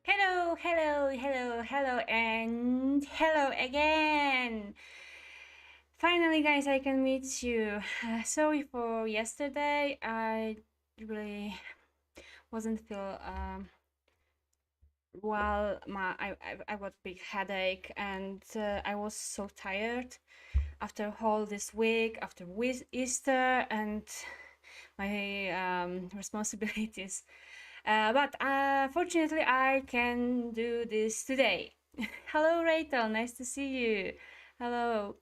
Hello, hello, hello, hello, and hello again. Finally, guys, I can meet you. Sorry for yesterday. I really wasn't feel well. I got big headache, and I was so tired after whole this week, after Easter, and my responsibilities. But fortunately, I can do this today. Hello, Rachel. Nice to see you. Hello.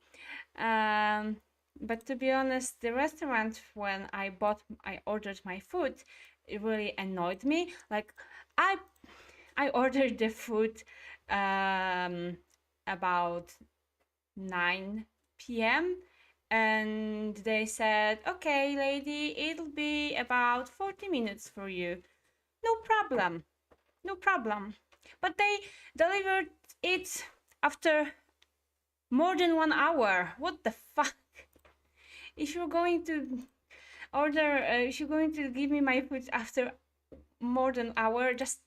But to be honest, the restaurant when I ordered my food, it really annoyed me. Like I ordered the food about 9 p.m. and they said, "Okay, lady, it'll be about 40 minutes for you." No problem. No problem. But they delivered it after more than 1 hour. What the fuck? If you're going to if you're going to give me my food after more than hour, just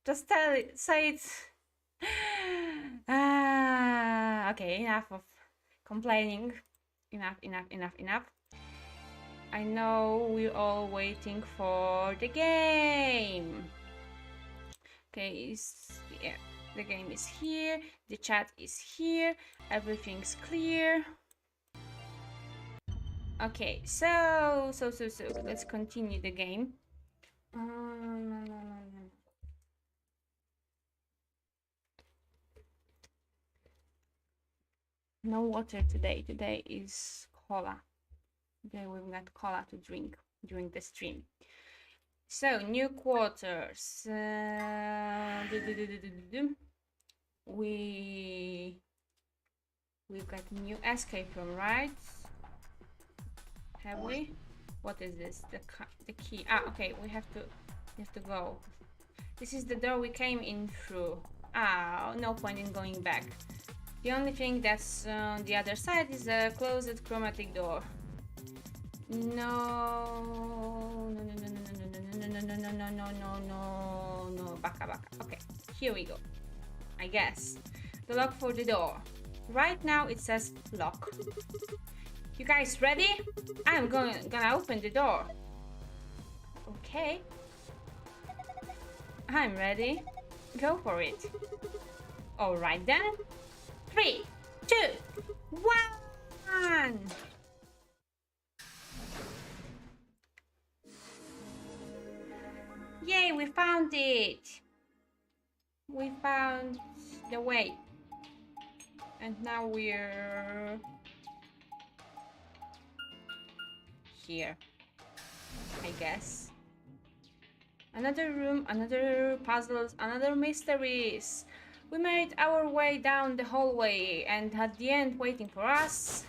say it Okay, enough of complaining. Enough. I know we're all waiting for the game. Okay, yeah, the game is here, the chat is here, everything's clear. Okay, so let's continue the game. No water today. Today is cola. Today we've got cola to drink during the stream. So, new quarters. We've got new escape room, right? Have we? What is this? The key. Ah, okay. We have to go. This is the door we came in through. Ah, no point in going back. The only thing that's on the other side is a closed chromatic door. No, baka. Okay, here we go. I guess the lock for the door. Right now it says lock. You guys ready? I'm gonna open the door. Okay. I'm ready. Go for it. All right then. 3, 2, 1. Yay, we found it! We found the way. And now we're here, I guess. Another room, another puzzles, another mysteries. We made our way down the hallway, and at the end, waiting for us.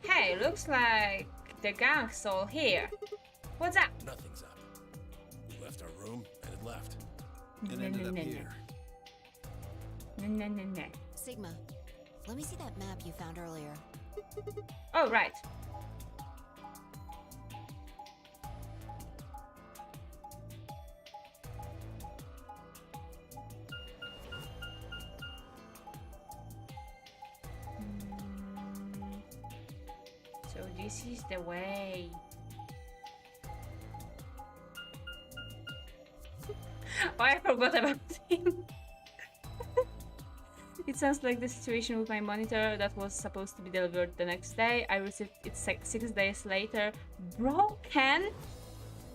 Hey, looks like the gang's all here. What's up? Nothing's up. We left our room and it left. And ended up here. No. Sigma, let me see that map you found earlier. Oh, right. So this is the way. Oh, I forgot about him. It sounds like the situation with my monitor that was supposed to be delivered the next day. I received it 6 days later. Broken?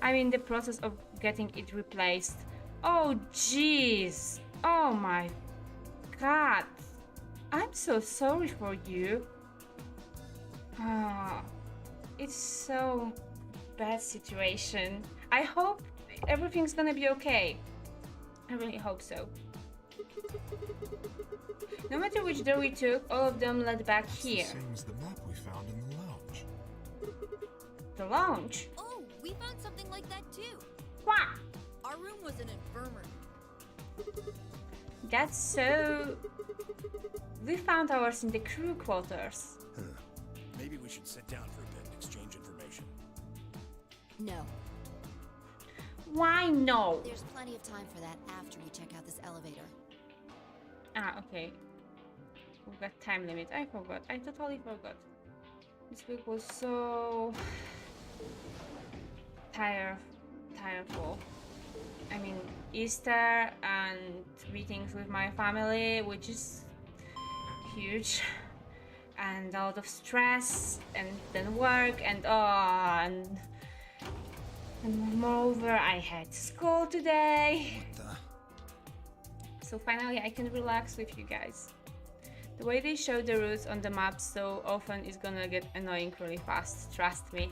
I'm in the process of getting it replaced. Oh, jeez. Oh my god. I'm so sorry for you. It's so bad situation. I hope everything's gonna be okay. I really hope so. No matter which door we took, all of them led back here. It's the same as the map we found in the lounge. The lounge? Oh, we found something like that too. Wow! Our room was an infirmary. That's so... We found ours in the crew quarters. Maybe we should sit down for a bit and exchange information. No, Why no? there's plenty of time for that after we check out this elevator. Ah, okay. We've got time limit. I forgot. I totally forgot. This week was so... tireful. I mean, Easter and meetings with my family, which is huge, and a lot of stress, and then work, and moreover, I had school today. So finally, I can relax with you guys. The way they show the routes on the map so often is gonna get annoying really fast. Trust me.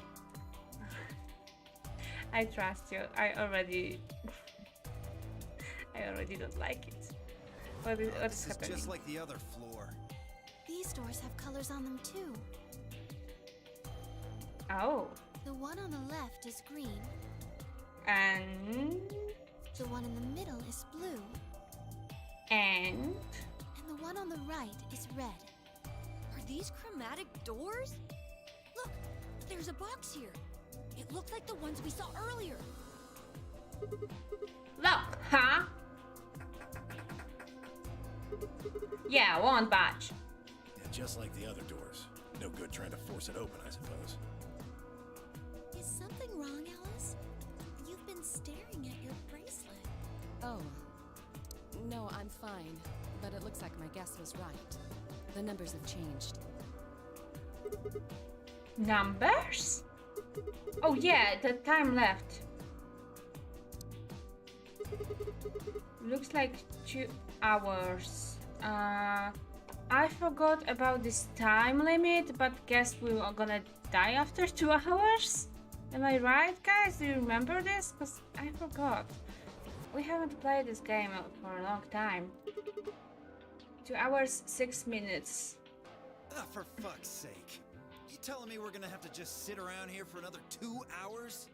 I trust you. I already don't like it. What's happening? Just like the other floor. These doors have colors on them too. Oh, The one on the left is green. and The one in the middle is blue. and And the one on the right is red. Are these chromatic doors? Look, there's a box here. It looks like the ones we saw earlier. look, huh? Yeah, won't budge. Yeah, just like the other doors. No good trying to force it open, I suppose. Is something wrong, Alice? You've been staring at your bracelet. Oh. No, I'm fine. But it looks like my guess was right. The numbers have changed. Numbers? Oh yeah, the time left. Looks like 2 hours. I forgot about this time limit, but guess we are gonna die after 2 hours? Am I right, guys? Do you remember this? Because I forgot. We haven't played this game for a long time. 2 hours, 6 minutes. Ah, for fuck's sake. You telling me we're gonna have to just sit around here for another 2 hours?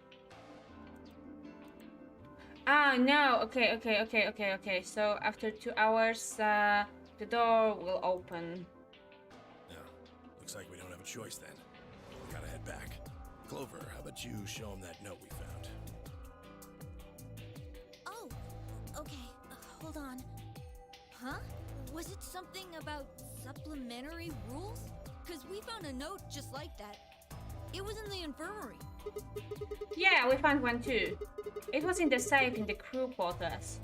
Ah, no. Okay. So after 2 hours, the door will open. No. Looks like we don't have a choice then. We gotta head back. Clover, how about you show him that note we found? Oh, okay. Hold on. Huh? Was it something about supplementary rules? Because we found a note just like that. It was in the infirmary. Yeah, we found one too. It was in the safe in the crew quarters.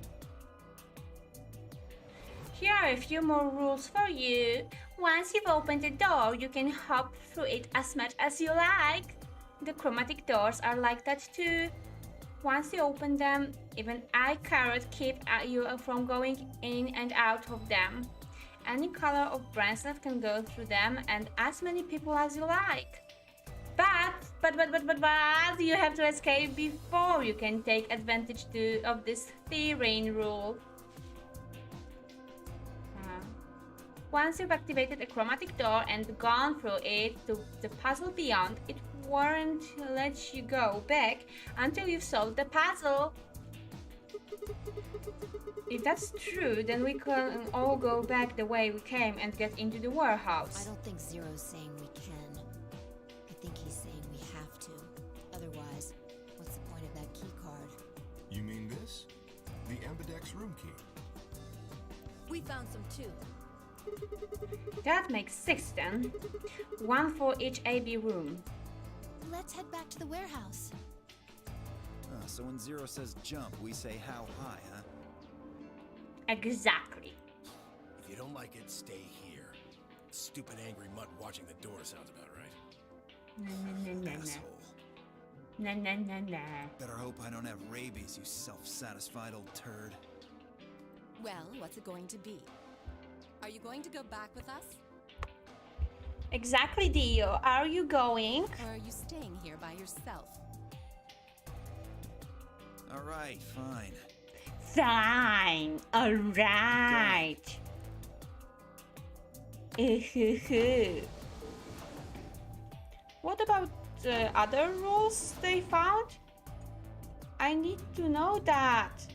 Here are a few more rules for you. Once you've opened the door, you can hop through it as much as you like. The chromatic doors are like that too. Once you open them, even I cannot keep you from going in and out of them. Any color of bracelet can go through them and as many people as you like. But you have to escape before you can take advantage of this terrain rule. Once you've activated a chromatic door and gone through it to the puzzle beyond, it won't let you go back until you've solved the puzzle. If that's true, then we can all go back the way we came and get into the warehouse. I don't think Zero's saying we can. I think he's saying we have to. Otherwise, what's the point of that key card? You mean this? The Ambidex room key. We found some too. That makes 6 then. 1 for each AB room. Let's head back to the warehouse. So when Zero says jump, we say how high, huh? Exactly. If you don't like it, stay here. Stupid angry mutt watching the door sounds about right. Asshole. Nah. Better hope I don't have rabies, you self-satisfied old turd. Well, what's it going to be? Are you going to go back with us? Exactly, Dio. Are you going? Or are you staying here by yourself? Alright, fine. Fine. Alright. What about the other rules they found? I need to know that.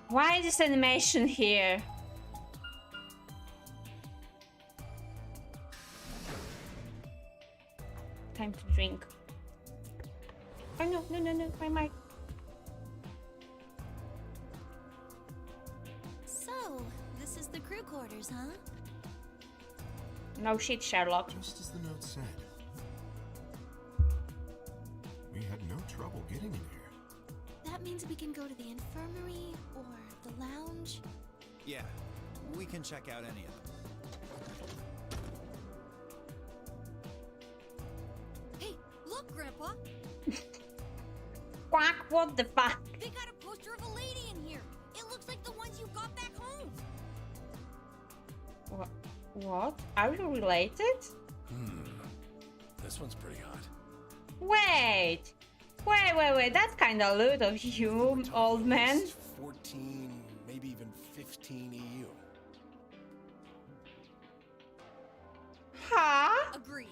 Why is this animation here? Time to drink. Oh no, my mic. So, this is the crew quarters, huh? No shit, Sherlock. Just as the note said. We had no trouble getting in here. That means we can go to the infirmary or the lounge. Yeah, we can check out any of them. Hey, look, Grandpa! Quack, what the fuck? They got a poster of a lady in here. It looks like the ones you got back home. What? Are you related? This one's pretty hot. Wait, that's kind of lewd of you, old man. 14, maybe even 15 EU. Huh? Agreed.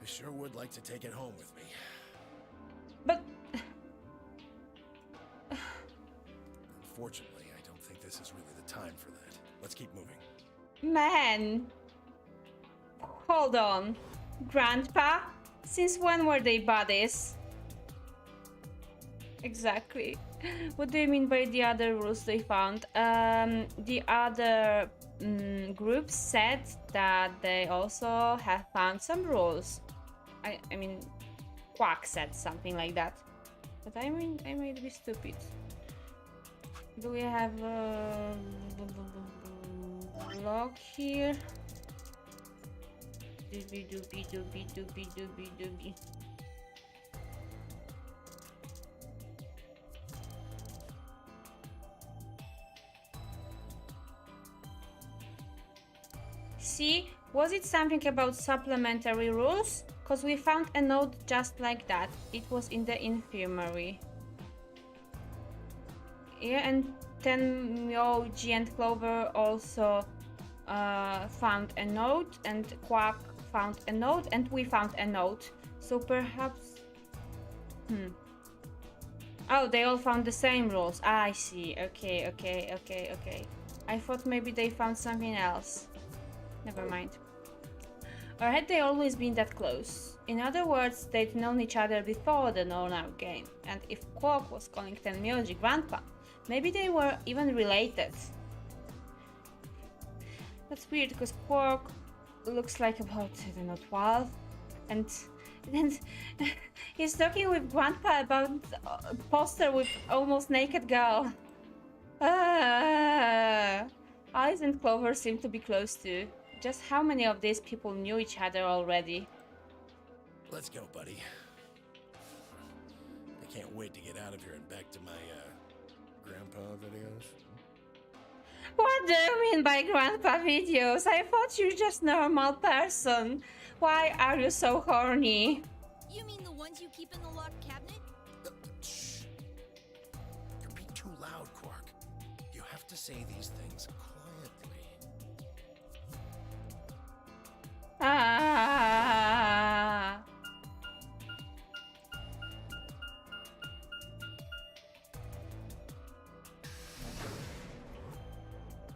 I sure would like to take it home with me. But Unfortunately, I don't think this this is really the time for that. Let's keep moving. Man. Hold on. Grandpa? Since when were they buddies? Exactly. What do you mean by the other rules they found? The other groups said that they also have found some rules. I mean, Quack said something like that. But I mean, I might be stupid. Do we have a log here? Doobie doobie doobie doobie doobie doobie. See, was it something about supplementary rules? Because we found a note just like that. It was in the infirmary. Yeah, and then Myoji and Clover also found a note, and Quack found a note, and we found a note. So perhaps... Oh, they all found the same rules. Ah, I see. Okay. I thought maybe they found something else. Never mind. Or had they always been that close? In other words, they'd known each other before the know-now game. And if Quark was calling Tenmyoji Grandpa, maybe they were even related. That's weird, because Quark looks like about, I don't know, 12. And then he's talking with Grandpa about a poster with almost naked girl. Alice and Clover seem to be close too. Just how many of these people knew each other already? Let's go, buddy. I can't wait to get out of here and back to my, grandpa videos. What do you mean by grandpa videos? I thought you're just normal person. Why are you so horny? You mean the ones you keep in the locked cabinet? Shh. You're being too loud, Quark. You have to say these things quietly. Ah.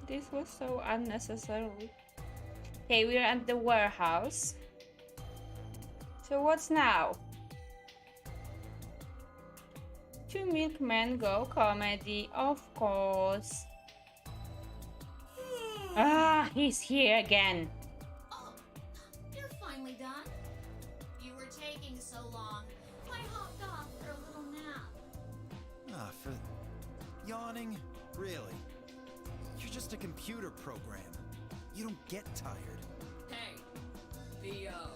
This was so unnecessary. Okay, we're at the warehouse. So what's now? To Milkman Go comedy, of course. Ah, he's here again. Oh, you're finally done. You were taking so long. I hopped off for a little nap. Ah, for yawning? Really? You're just a computer program. You don't get tired. Hey, B.O.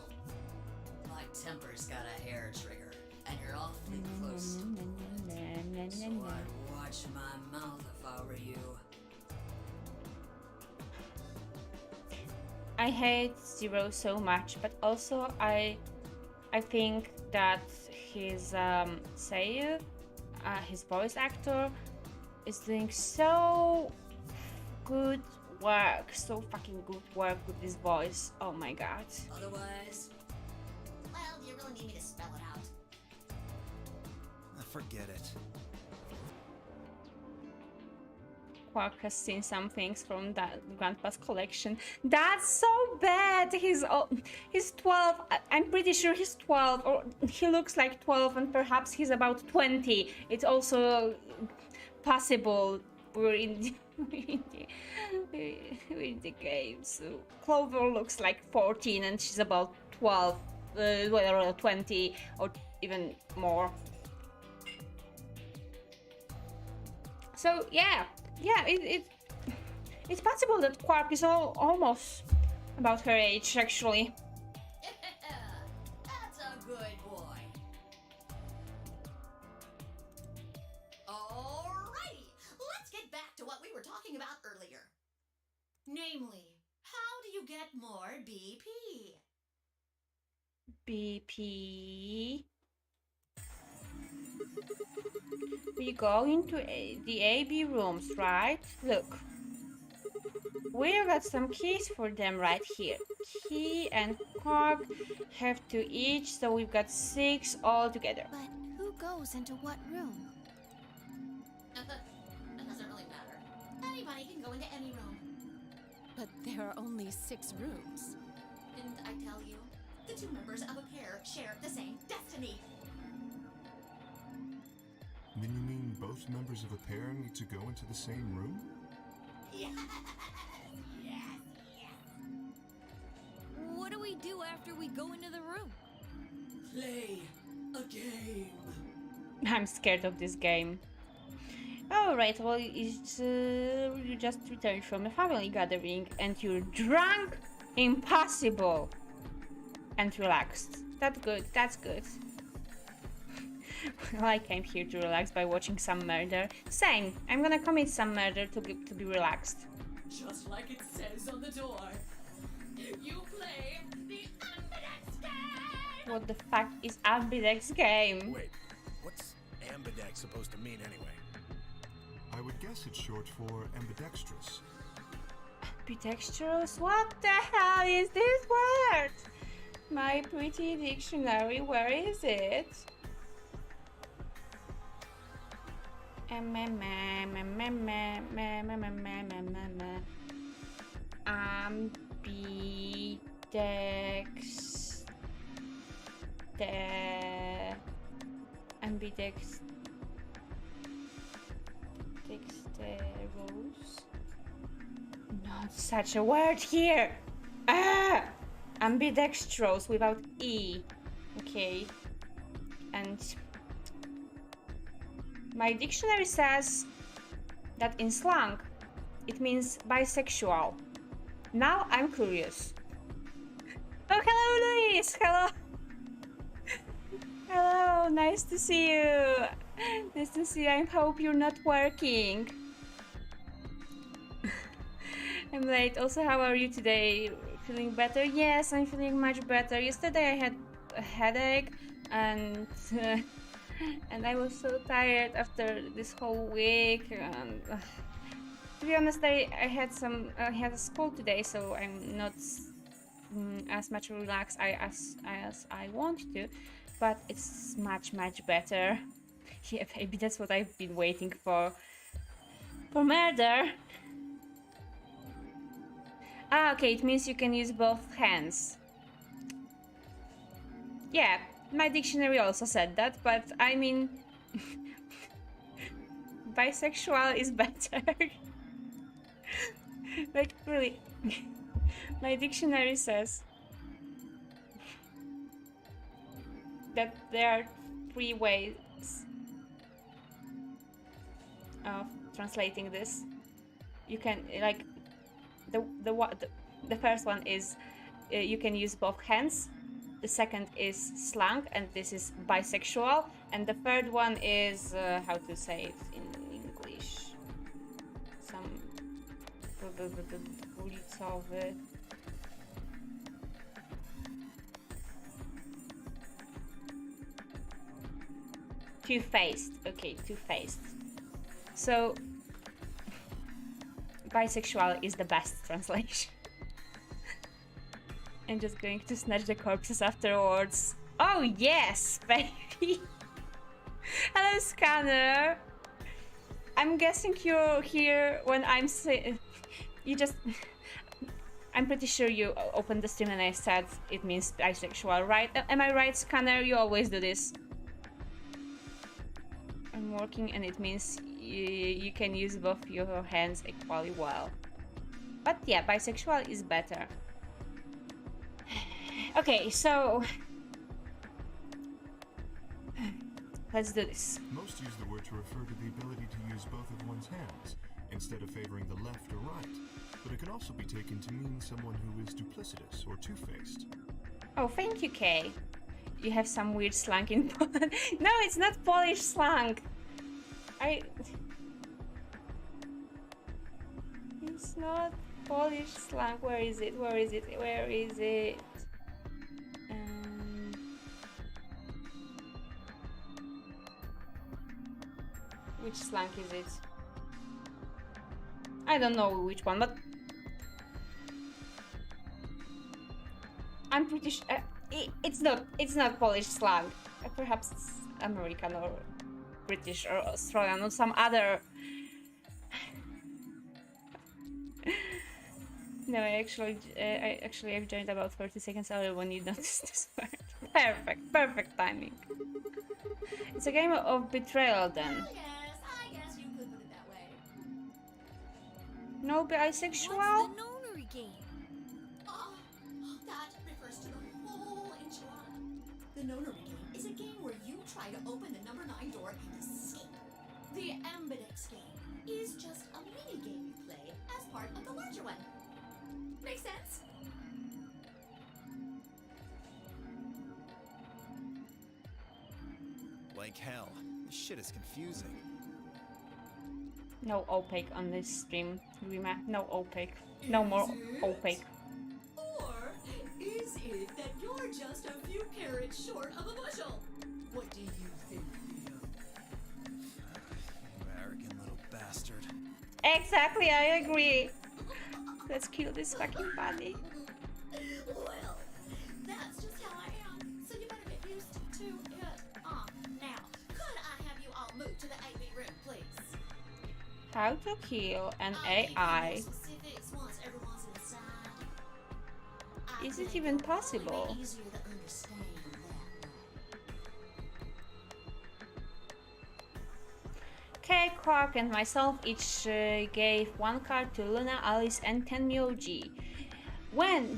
My temper's got a hair trigger, and you're awfully close to it. So I'd watch my mouth if I were you. I hate Zero so much, but also I think that his Seiyu, his voice actor, is doing so good work, so fucking good work with this voice. Oh my god. Otherwise, well, do you really need me to spell it out? Forget it. Quark has seen some things from that Grandpa's collection. That's so bad. He's 12. I'm pretty sure he's 12, or he looks like 12, and perhaps he's about 20. It's also possible. We're in the game. So Clover looks like 14, and she's about 12, or 20, or even more. So yeah, it's possible that Quark is almost about her age, actually. That's a good boy. Alrighty, let's get back to what we were talking about earlier. Namely, how do you get more BP? BP. We go into the AB rooms, right? Look. We've got some keys for them right here. Key and Quark have 2 each, so we've got 6 all together. But who goes into what room? That doesn't really matter. Anybody can go into any room. But there are only 6 rooms. Didn't I tell you? The 2 members of a pair share the same destiny. Then you mean both members of a pair need to go into the same room? Yes. What do we do after we go into the room? Play a game. I'm scared of this game. Alright, well, it's, you just returned from a family gathering and you're drunk? Impossible! And relaxed. That's good, that's good. Well, I came here to relax by watching some murder. Same, I'm gonna commit some murder to be relaxed. Just like it says on the door. You play the Ambidex game! What the fuck is Ambidex game? Wait, what's ambidex supposed to mean anyway? I would guess it's short for ambidextrous. Ambidextrous? What the hell is this word? My pretty dictionary, where is it? Ambidex. Ambidex. Dexterous. Not such a word here. Ah! Ambidextrous without E. Okay. And my dictionary says that in slang it means bisexual. Now I'm curious. Oh, hello, Luis! Hello! Hello, nice to see you. Nice to see you. I hope you're not working. I'm late. Also, how are you today? Feeling better? Yes, I'm feeling much better. Yesterday I had a headache and I was so tired after this whole week. And, to be honest, I had a school today, so I'm not as much relaxed as I want to, but it's much better. Yeah, baby, that's what I've been waiting for. For murder. Ah, okay, it means you can use both hands. Yeah, my dictionary also said that, but I mean... bisexual is better. Like, really. My dictionary says that there are 3 ways of translating this. You can, like, the first one is you can use both hands. The second is slang, and this is bisexual. And the third one is how to say it in English. Some ulicowy. Two-faced. Okay, two-faced. So bisexual is the best translation. I'm just going to snatch the corpses afterwards. Oh yes, baby! Hello, Scanner! I'm guessing you're here when I'm you just... I'm pretty sure you opened the stream and I said it means bisexual, right? Am I right, Scanner? You always do this. I'm working and it means you can use both your hands equally well. But yeah, bisexual is better. Okay, so... let's do this. Most use the word to refer to the ability to use both of one's hands, instead of favoring the left or right. But it can also be taken to mean someone who is duplicitous or two-faced. Oh, thank you, Kay. You have some weird slang in Poland. No, it's not Polish slang. It's not Polish slang. Where is it? Where is it? Where is it? Which slang is it? I don't know which one, but I'm pretty sure it's not Polish slang. Perhaps it's American or British or Australian or some other No, I've joined about 30 seconds earlier when you noticed this word. Perfect timing. It's a game of betrayal then. Yes, I guess you could put it that way. No bisexual? What's the nonary game? Oh, that refers to the whole enchilada. The nonary game is a game where you try to open the number 9 door and escape. The ambidex game is just a mini game you play as part of the larger one. Make sense? Like hell. This shit is confusing. No opaque on this stream. No opaque. No more opaque. Or is it that you're just a few carrots short of a bushel? What do you think, Leo? You arrogant little bastard. Exactly, I agree. Let's kill this fucking body. Well, that's just how I am. So you better get used to it. Now, could I have you all move to the AB room, please? How to kill an I'll give you AI? more specifics once everyone's inside. I Is it think even it'll probably possible? be easier to understand that way. Kay, Quark, and myself each gave 1 card to Luna, Alice, and Tenmyoji. When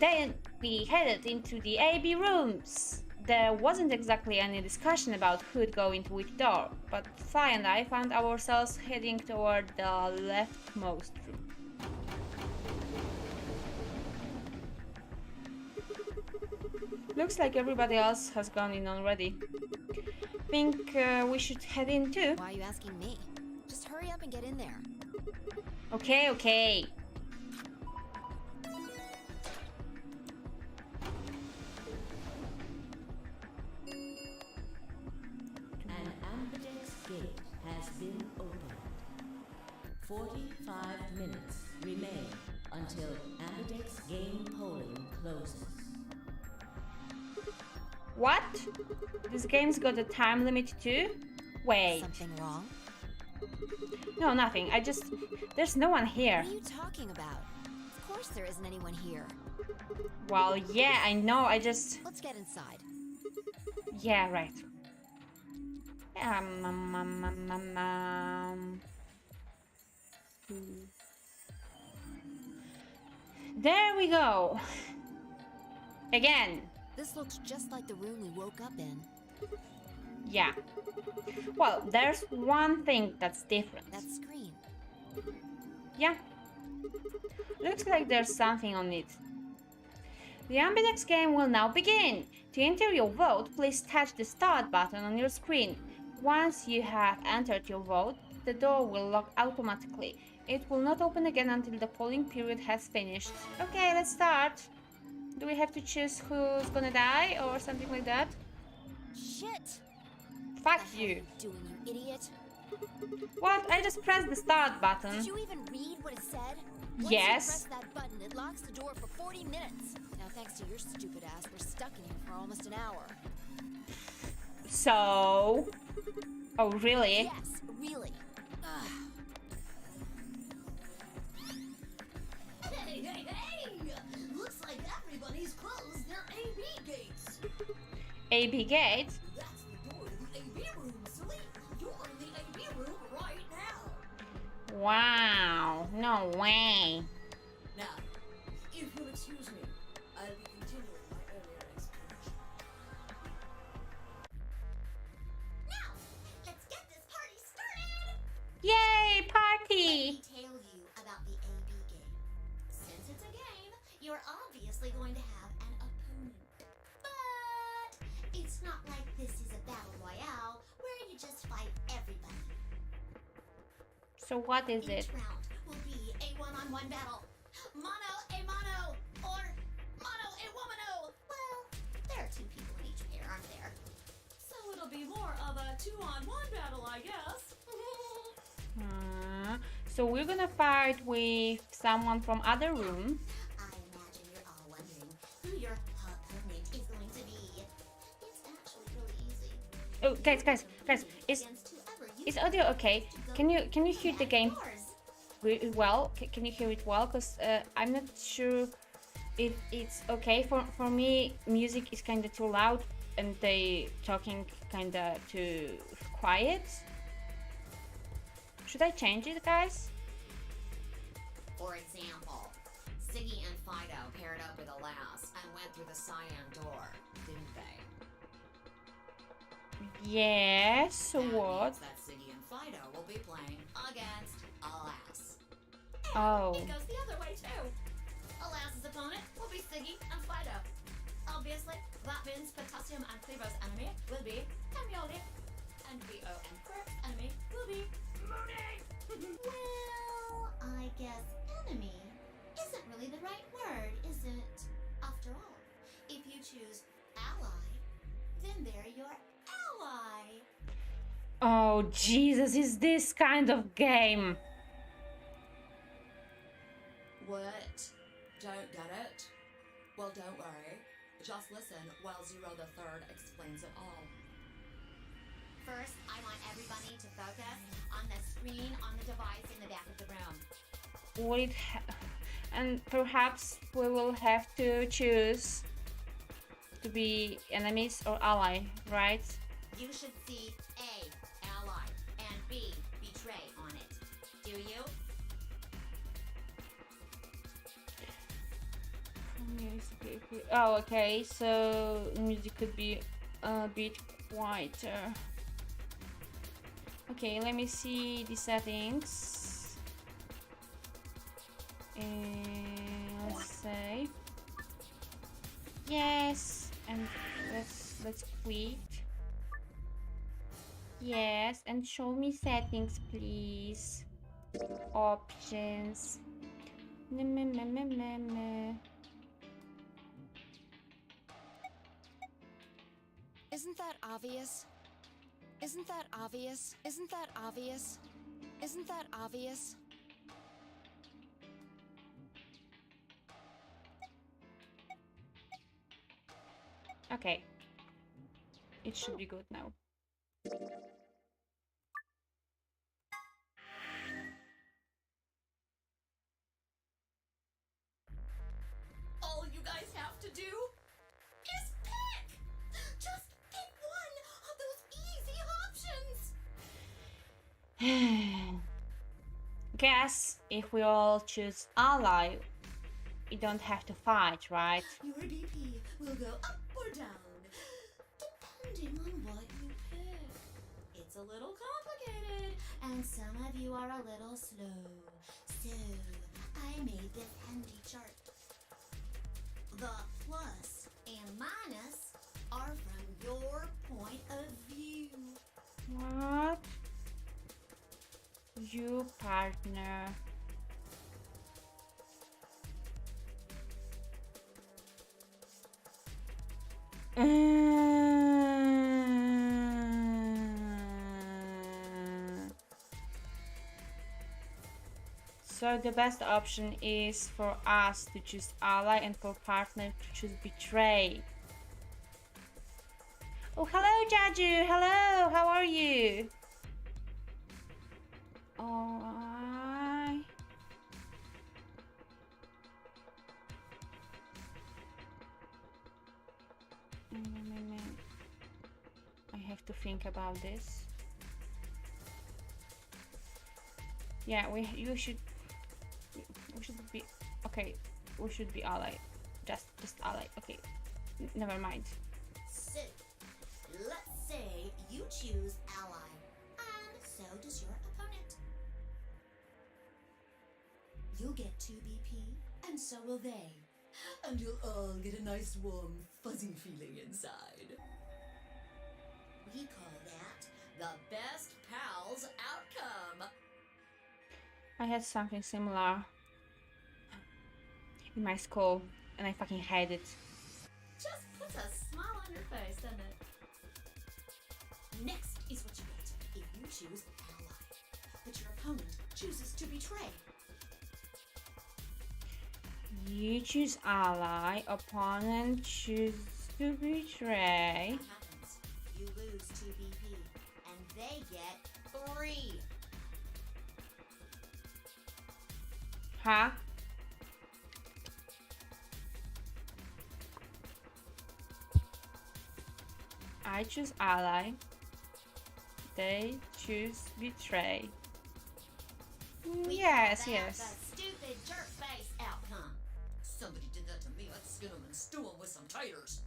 we headed into the AB rooms, there wasn't exactly any discussion about who'd go into which door, but Fly and I found ourselves heading toward the leftmost room. Looks like everybody else has gone in already. Think we should head in too? Why are you asking me? Just hurry up and get in there. Okay. An ambidex gate has been opened. 45 minutes remain until ambidex game polling closes. What? This game's got a time limit too? Wait. Something wrong? No, nothing. There's no one here. What are you talking about? Of course there isn't anyone here. Well, yeah, I know. Let's get inside. Yeah, right. There we go. Again. This looks just like the room we woke up in. Yeah. Well, there's one thing that's different. That screen. Yeah. Looks like there's something on it. The ambidex game will now begin. To enter your vote, please touch the start button on your screen. Once you have entered your vote, the door will lock automatically. It will not open again until the polling period has finished. Okay, let's start. Do we have to choose who's gonna die or something like that? Shit! Fuck What the hell are you. doing, you idiot? What? I just pressed the start Did button. you even read what it said? Once Yes. you press that button, it locks the door for 40 minutes. Now, thanks to your stupid ass, we're stuck in here for almost an hour. So... Oh, really? Yes, really. Ugh. Hey! Looks like everybody's closed their AB gates. AB gate? That's the door to the AB room, silly. You're in the AB room right now. Wow. No way. Now, if you'll excuse me, I'll be continuing my earlier explanation. Now, let's get this party started! Yay, Let me party! tell you about the AB game. Since it's a game, you're obviously going to have an opponent. But it's not like this is a battle royale where you just fight everybody. So what is it? Each round will be a one-on-one battle. Mono a mono, or mono a womano. Well, there are 2 people in each pair, aren't there? So it'll be more of a 2-on-1 battle, I guess. So we're gonna fight with someone from other room. I imagine you're all wondering who your opponent is going to be. It's actually really easy. Oh, guys, is Against whoever you is audio okay? Can you hear the game? Doors. well? Can you hear it well? Because I'm not sure if it's okay. For me, music is kind of too loud and they talking kind of too quiet. Should I change it, guys? For example, Siggy and Fido paired up with Alas and went through the cyan door, didn't they? Yes, so That what? means that Siggy and Fido will be playing against Alas. Oh. It goes the other way too. Alas's opponent will be Siggy and Fido. Obviously, that means Potassium and Clevo's enemy will be Hemione. And Bo and Quirk's enemy will be Mooney. Well, I guess enemy isn't really the right word, is it? After all, if you choose ally, then they're your ally. Oh, Jesus, is this kind of game? What? Don't get it? Well, don't worry. Just listen while Zero the Third explains it all. First, I want everybody to focus on the screen on the device in the back of the room. And perhaps we will have to choose to be enemies or ally, right? You should see A, ally, and B, betray on it. Do you? Oh, okay, so music could be a bit quieter. Okay, let me see the settings. And let's say yes, and let's quit. Yes, and show me settings, please. Options. Isn't that obvious? Isn't that obvious? Isn't that obvious? Isn't that obvious? Okay. It should be good now. All you guys have to do is pick! Just pick one of those easy options! Guess if we all choose ally, we don't have to fight, right? Your DP will go up or down, depending on what you pick. It's a little complicated, and some of you are a little slow. So, I made this handy chart. The plus and minus are from your point of view. What? You partner. So the best option is for us to choose ally and for partner to choose betray. Oh, hello, Jaju. Hello, how are you? Oh, I have to think about this. Yeah, we should be okay. We should be ally. Just ally. Okay, never mind. So, let's say you choose ally, and so does your opponent. You'll get 2 BP, and so will they. And you'll all get a nice warm, fuzzy feeling inside. We call that the best pals outcome. I had something similar in my school, and I fucking hate it. Just puts a smile on your face, doesn't it? Next is what you get if you choose ally, but your opponent chooses to betray. You choose ally, opponent choose to betray. What happens? You lose 2 BP, and they get 3. Huh? I choose ally. They choose betray. Yes, yes. The stupid jerk face outcome. Somebody did that to me. I'd skin them and stew them with some taters.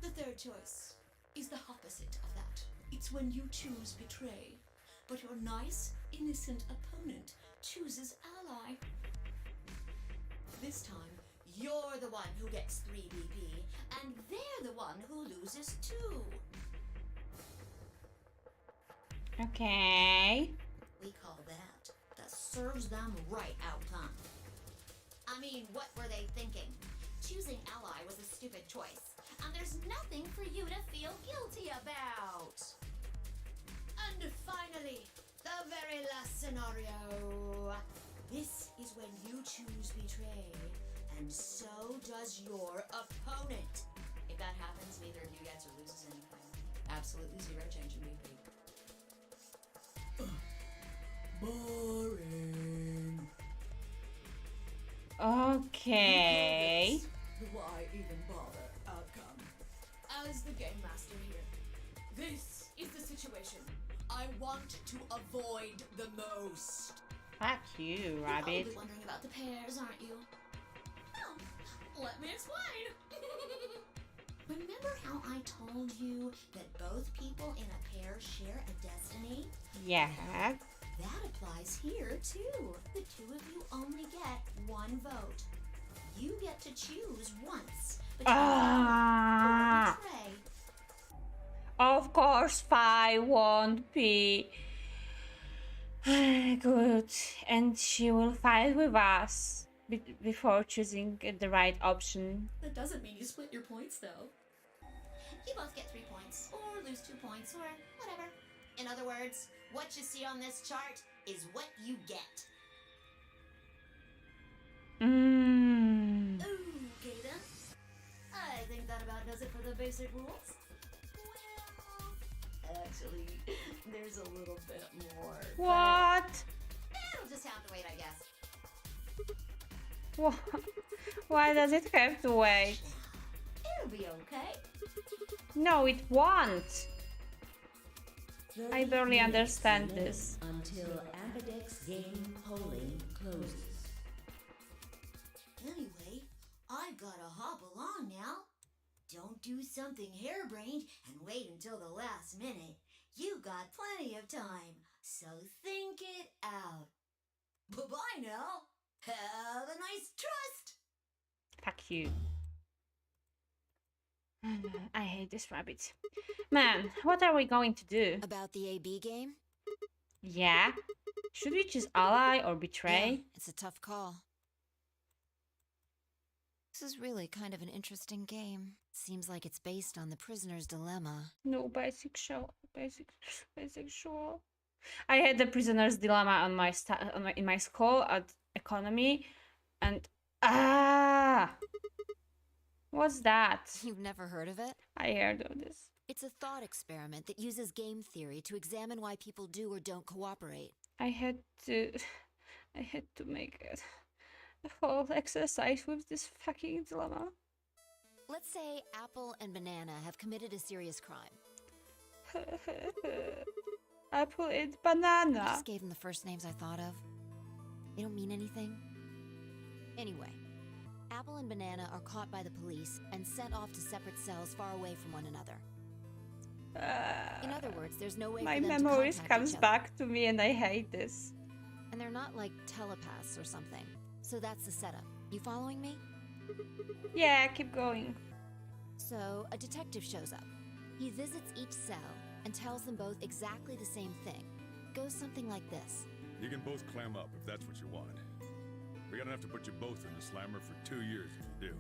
The third choice is the opposite of that. It's when you choose betray, but your nice, innocent opponent chooses ally. This time, you're the one who gets 3 BP, and they're the one who loses 2. Okay. We call that the serves them right outcome. I mean, what were they thinking? Choosing ally was a stupid choice, and there's nothing for you to feel guilty about. And finally, the very last scenario. This is when you choose betray, and so does your opponent. If that happens, neither of you gets or loses anything. Absolutely zero change in BP. Boring. Okay. Why even bother outcome? As the game master here, this is the situation I want to avoid the most. Fuck you, You're rabbit. probably wondering about the pairs, aren't you? Well, let me explain. Remember how I told you that both people in a pair share a destiny? Yeah. That applies here, too. The two of you only get 1 vote. You get to choose once between ally or betray. Of course, Phi won't be good, and she will fight with us before choosing the right option. That doesn't mean you split your points, though. You both get 3 points, or lose 2 points, or whatever. In other words, what you see on this chart is what you get. Okay then. I think that about does it for the basic rules. Well, actually, there's a little bit more. What? It'll just have to wait, I guess. Why does it have to wait? It'll be okay. No, it won't. I barely understand this. Until Ambidex game polling closes. Anyway, I've gotta hop along now. Don't do something harebrained and wait until the last minute. You got plenty of time, so think it out. Bye-bye now. Have a nice trust. Fuck you. I hate this rabbit. Man, what are we going to do? About the AB game? Yeah? Should we choose ally or Yeah, betray? it's a tough call. This is really kind of an interesting game. Seems like it's based on the prisoner's dilemma. No, bisexual. Bisexual. I had the prisoner's dilemma on my in my school at economy, and what's that? You've never heard of it? I heard of this. It's a thought experiment that uses game theory to examine why people do or don't cooperate. I had to make a whole exercise with this fucking dilemma. Let's say Apple and Banana have committed a serious crime. Apple and I banana. just gave them the first names I thought of. They don't mean anything. Anyway, Apple and Banana are caught by the police and sent off to separate cells far away from one another. In other words, there's no way My for them memories to contact comes each other. back to me, and I hate this. And they're not like telepaths or something. So that's the setup. You following me? Yeah, keep going. So a detective shows up. He visits each cell and tells them both exactly the same thing. Goes something like this. You can both clam up if that's what you want. We're gonna have to put you both in the slammer for 2 years if you do.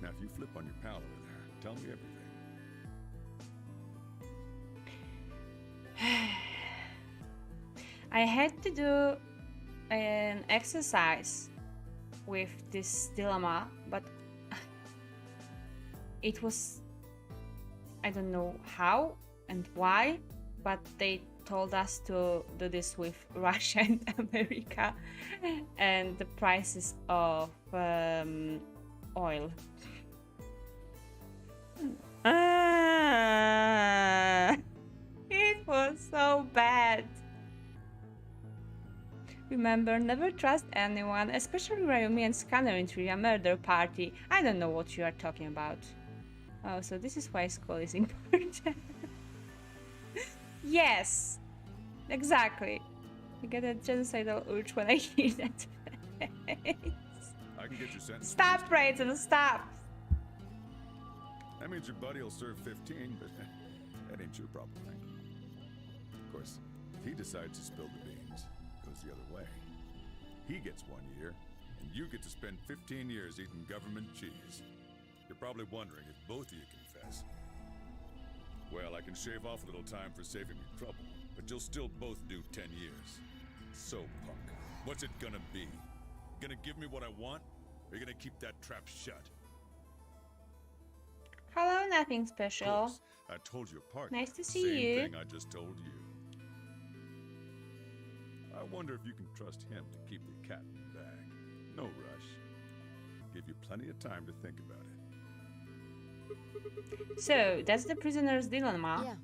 Now, if you flip on your pal over there, tell me everything. I had to do an exercise with this dilemma, but it was, I don't know how and why, but they told us to do this with Russia and America and the prices of oil. It was so bad. Remember, never trust anyone, especially Ryumi and Scanner in a murder party. I don't know what you are talking about. Oh, so this is why school is important. Yes, exactly. I get a genocidal urge when I hear that. I can get your sentence. Stop, Rachel, stop. That means your buddy will serve 15, but that ain't your problem, right? Of course, if he decides to spill the beans, it goes the other way. He gets 1 year, and you get to spend 15 years eating government cheese. You're probably wondering if both of you confess. Well, I can shave off a little time for saving you trouble, but you'll still both do 10 years. So, punk, what's it gonna be? Gonna give me what I want, or you gonna keep that trap shut? Hello, nothing special. Of course, I told your partner. Nice to see same you. Thing I just told you. I wonder if you can trust him to keep the cat in the bag. No rush. Give you plenty of time to think about it. So, that's the prisoner's dilemma. Yeah.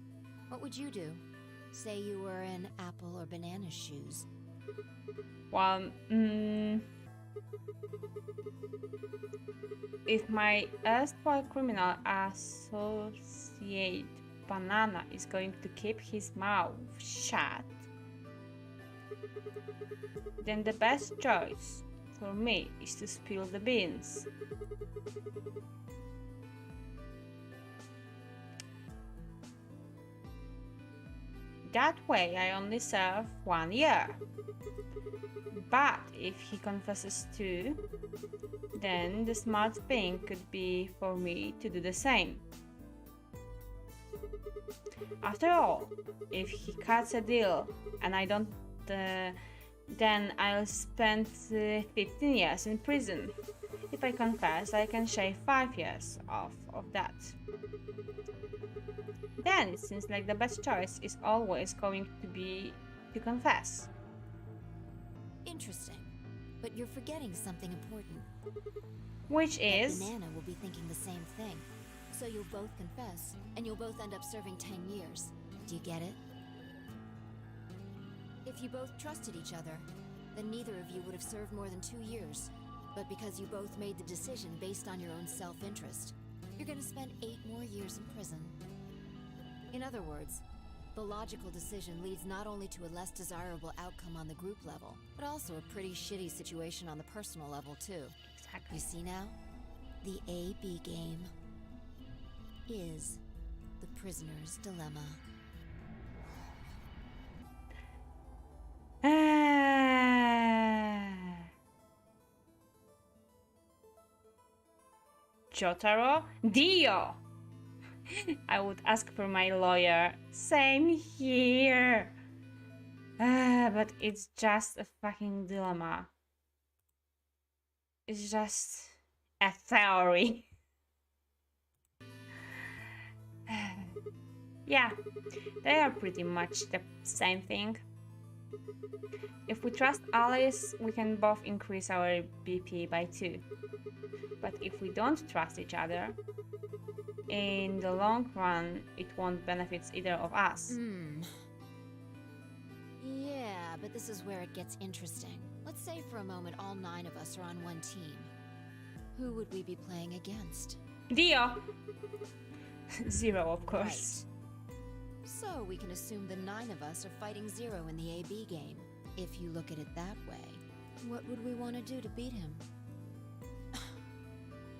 What would you do? Say you were in Apple or Banana's shoes. Well, if my erstwhile criminal associate Banana is going to keep his mouth shut, then the best choice for me is to spill the beans. That way I only serve 1 year. But if he confesses too, then the smart thing could be for me to do the same. After all, if he cuts a deal and I don't, then I'll spend 15 years in prison. If I confess, I can shave 5 years off of that. Then it seems like the best choice is always going to be to confess. Interesting. But you're forgetting something important. Which is... Banana will be thinking the same thing. So you'll both confess, and you'll both end up serving 10 years. Do you get it? If you both trusted each other, then neither of you would have served more than 2 years. But because you both made the decision based on your own self-interest, you're gonna spend 8 more years in prison. In other words, the logical decision leads not only to a less desirable outcome on the group level, but also a pretty shitty situation on the personal level too. Exactly. You see now? The A-B game is the prisoner's dilemma. Jotaro? Dio! I would ask for my lawyer. Same here. But it's just a fucking dilemma. It's just a theory. Yeah, they are pretty much the same thing. If we trust Alice, we can both increase our BP by 2. But if we don't trust each other, in the long run, it won't benefit either of us. Yeah, but this is where it gets interesting. Let's say for a moment all 9 of us are on one team. Who would we be playing against? Dio! 0, of course. Right. So we can assume the 9 of us are fighting 0 in the AB game. If you look at it that way, what would we want to do to beat him?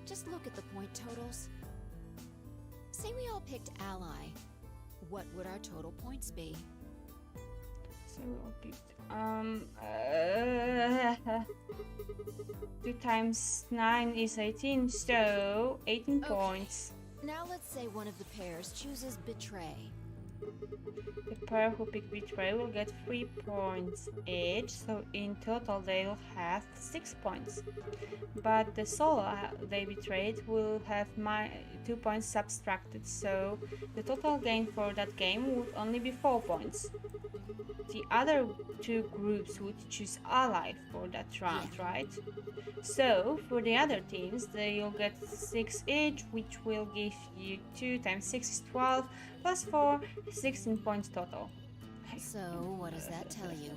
Just look at the point totals. Say we all picked Ally. What would our total points be? So we'll pick 2 times 9 is 18, so 18 points. Now let's say one of the pairs chooses Betray. The pair who pick Betray will get 3 points each, so in total they'll have 6 points. But the solo they betrayed will have 2 points subtracted, so the total gain for that game would only be 4 points. the other two groups would choose ally for that round, right? So for the other teams, they'll get 6 each, which will give you 2 times 6 is 12, plus 4, 16 points total. So, what does that tell you?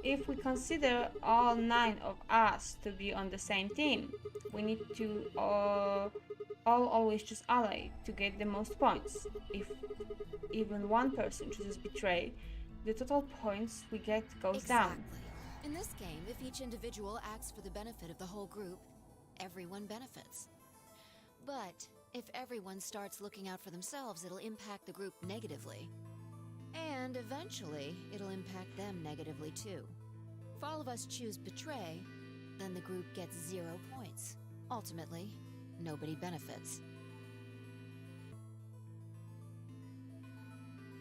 If we consider all 9 of us to be on the same team, we need to all always choose ally to get the most points. If even one person chooses betray, the total points we get goes down. In this game, if each individual acts for the benefit of the whole group, everyone benefits. But if everyone starts looking out for themselves, it'll impact the group negatively. And eventually, it'll impact them negatively too. If all of us choose betray, then the group gets 0 points. Ultimately, nobody benefits.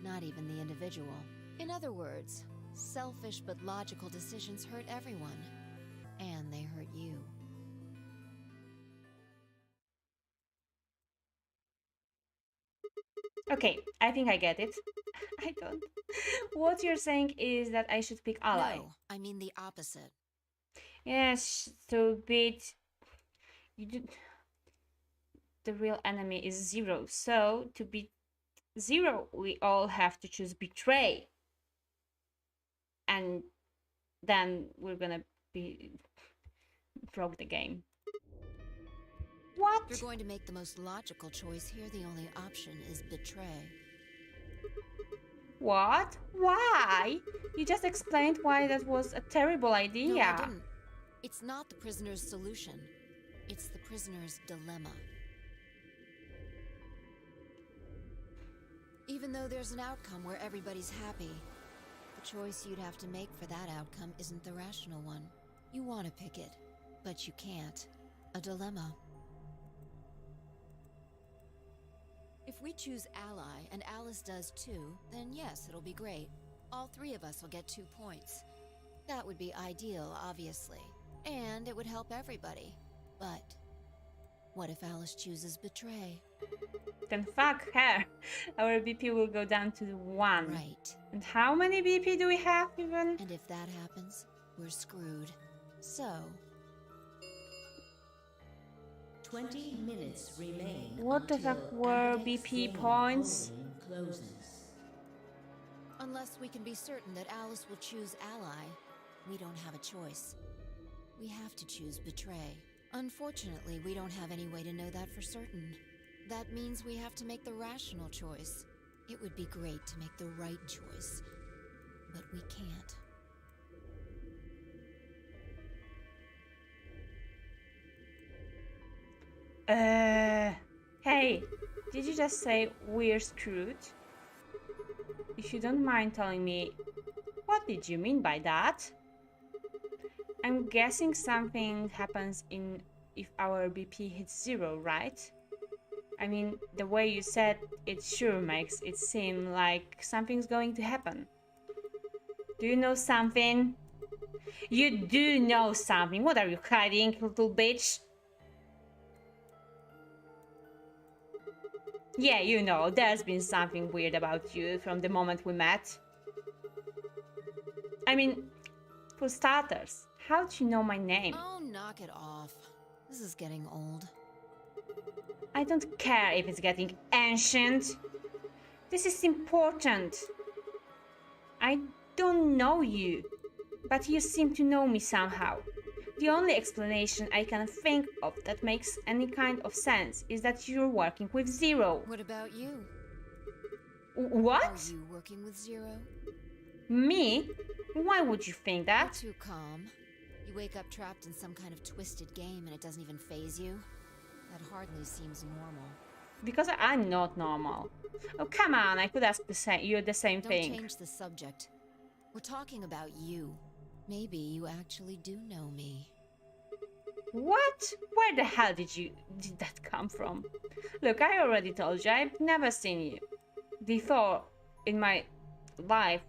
Not even the individual. In other words, selfish but logical decisions hurt everyone. And they hurt you. Okay, I think I get it. I don't. What you're saying is that I should pick ally. No, I mean the opposite. Yes, to beat the real enemy is 0. So to beat 0, we all have to choose betray. And then we're gonna be broke the game. What? If you're going to make the most logical choice here, the only option is betray. What? Why? You just explained why that was a terrible idea. No, I didn't. It's not the prisoner's solution. It's the prisoner's dilemma. Even though there's an outcome where everybody's happy, the choice you'd have to make for that outcome isn't the rational one. You want to pick it, but you can't. A dilemma. If we choose ally, and Alice does too, then yes, it'll be great. All 3 of us will get 2 points. That would be ideal, obviously. And it would help everybody. But what if Alice chooses betray? Then fuck her. Our BP will go down to 1. Right. And how many BP do we have even? And if that happens, we're screwed. So 20 minutes remain. What the fuck were BP points? unless we can be certain that Alice will choose ally, we don't have a choice. We have to choose betray. Unfortunately, we don't have any way to know that for certain. That means we have to make the rational choice. It would be great to make the right choice, but we can't. Hey, did you just say we're screwed? If you don't mind telling me, what did you mean by that? I'm guessing something happens if our BP hits 0, right? I mean, the way you said it sure makes it seem like something's going to happen. Do you know something? You do know something. What are you hiding, little bitch? Yeah, you know, there's been something weird about you from the moment we met. I mean, for starters, how do you know my name? Oh, knock it off. This is getting old. I don't care if it's getting ancient. This is important. I don't know you, but you seem to know me somehow. The only explanation I can think of that makes any kind of sense is that you're working with Zero. What about you? What? Are you working with Zero? Me? Why would you think that? You're too calm. You wake up trapped in some kind of twisted game and it doesn't even faze you? That hardly seems normal. Because I'm not normal. Oh, come on, I could ask you the same thing. Don't change the subject. We're talking about you. Maybe you actually do know me. What? Where the hell did that come from? Look, I already told you, I've never seen you before in my life.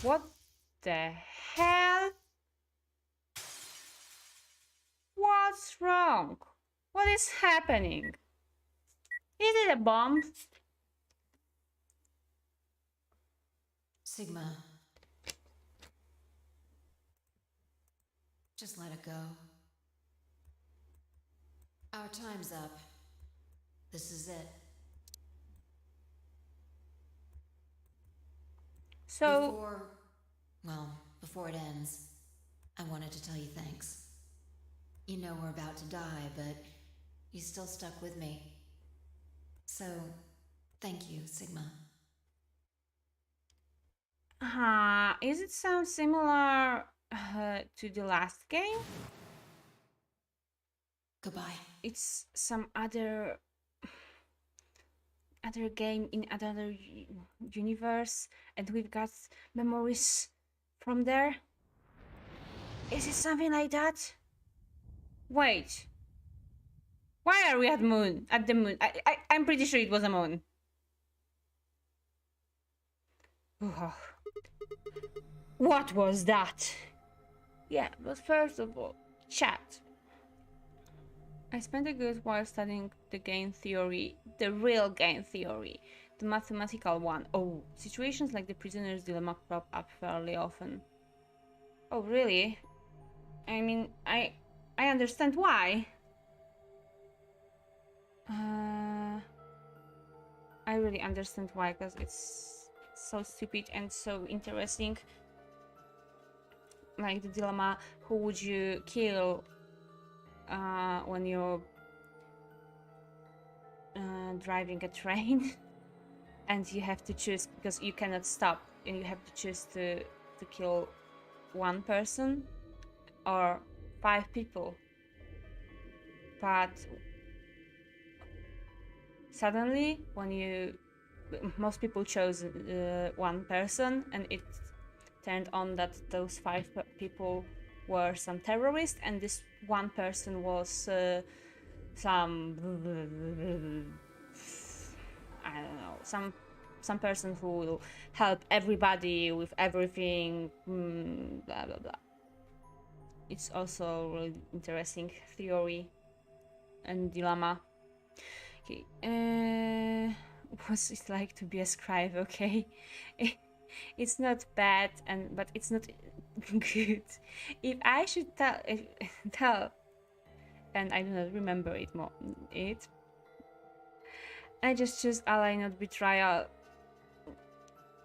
What the hell? What's wrong? What is happening? Is it a bomb? Sigma. Just let it go. Our time's up. This is it. So... Before it ends, I wanted to tell you thanks. You know we're about to die, but you still stuck with me. So, thank you, Sigma. Is it sound similar to the last game? Goodbye. It's some other game in another universe, and we've got memories from there. Is it something like that? Wait. Why are we at moon? At the moon? I'm pretty sure it was a moon. Oh. What was that? Yeah, but first of all, chat. I spent a good while studying the game theory, the real game theory, the mathematical one. Oh, situations like the prisoner's dilemma crop up fairly often. Oh, really? I mean, I understand why. I really understand why, because it's so stupid and so interesting. Like the dilemma, who would you kill when you're driving a train and you have to choose, because you cannot stop, and you have to choose to kill one person or 5 people. But suddenly, when most people chose one person, and it turned on that those 5 people were some terrorists, and this one person was some I don't know, some person who will help everybody with everything, blah blah blah. It's also really interesting theory and dilemma. Okay, what's it like to be a scribe? Okay, it's not bad, but it's not good. If I should tell, and I do not remember it more. I just choose ally, not betrayal.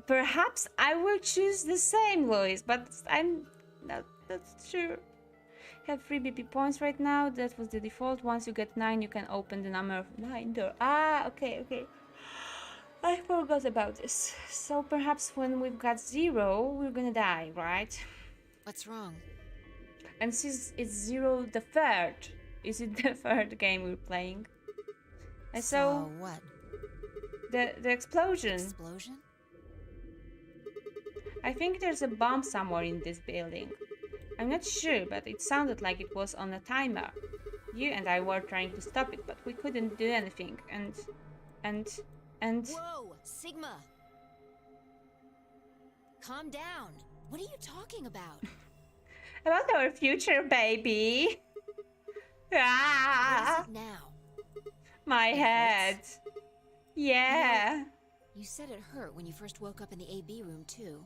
Perhaps I will choose the same, Lois, but I'm not sure. Have 3 BP points right now. That was the default. Once you get 9, you can open the number of 9 door. Okay. I forgot about this. So perhaps when we've got 0, we're gonna die, right? What's wrong? And since it's 0 the 3rd, is it the 3rd game we're playing? And so what? The explosion. Explosion? I think there's a bomb somewhere in this building. I'm not sure, but it sounded like it was on a timer. You and I were trying to stop it, but we couldn't do anything. And Whoa, Sigma! Calm down. What are you talking about? about our future, baby. What is it now? My head. Yeah. You said it hurt when you first woke up in the AB room, too.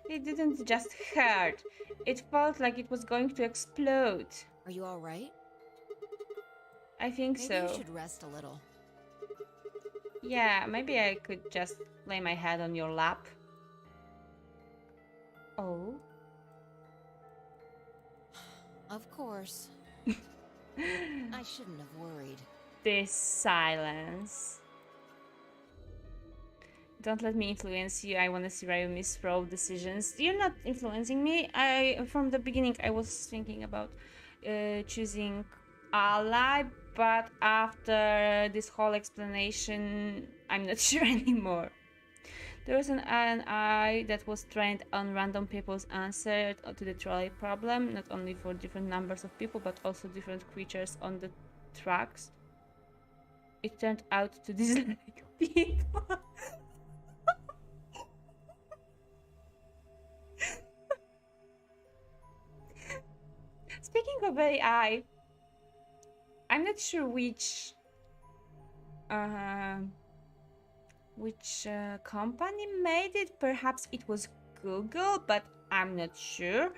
It didn't just hurt. It felt like it was going to explode. Are you all right? I think Maybe so. you should rest a little. Yeah, maybe I could just lay my head on your lap. Oh. Of course. I shouldn't have worried. This silence. Don't let me influence you. I want to see Rayumi's throw decisions. You're not influencing me. From the beginning, I was thinking about choosing ally, but after this whole explanation, I'm not sure anymore. There was an AI that was trained on random people's answer to the trolley problem, not only for different numbers of people, but also different creatures on the tracks. It turned out to dislike people. Speaking of AI, I'm not sure which company made it. Perhaps it was Google, but I'm not sure.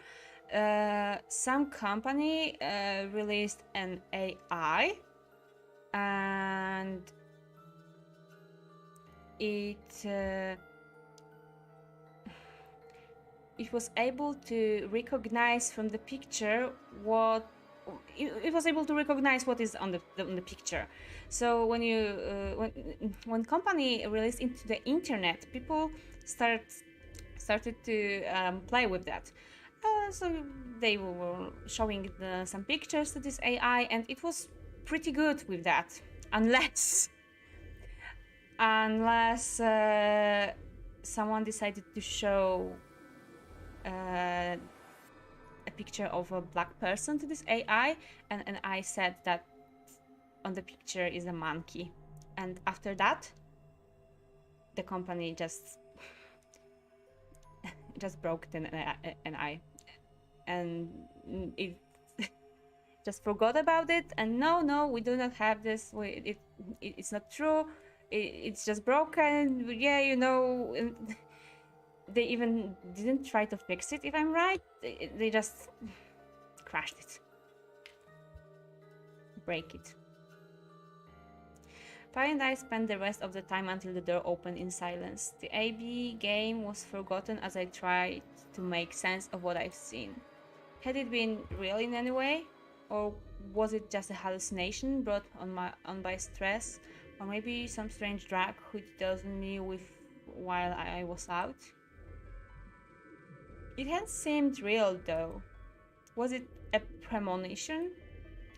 Some company released an AI, and it was able to recognize from the picture what it was able to recognize what is on the picture. So when you when company released into the internet, people started to play with that. So they were showing some pictures to this AI, and it was pretty good with that, unless someone decided to show a picture of a black person to this AI, and I said that on the picture is a monkey, and after that the company just broke an AI, and it just forgot about it, and no, we do not have this. It's not true. It's just broken. Yeah, you know. They even didn't try to fix it, if I'm right. They just crashed it. Break it. Pi and I spent the rest of the time until the door opened in silence. The AB game was forgotten as I tried to make sense of what I've seen. Had it been real in any way? Or was it just a hallucination brought on by stress? Or maybe some strange drug who doesn't me with while I was out? It had seemed real, though. Was it a premonition?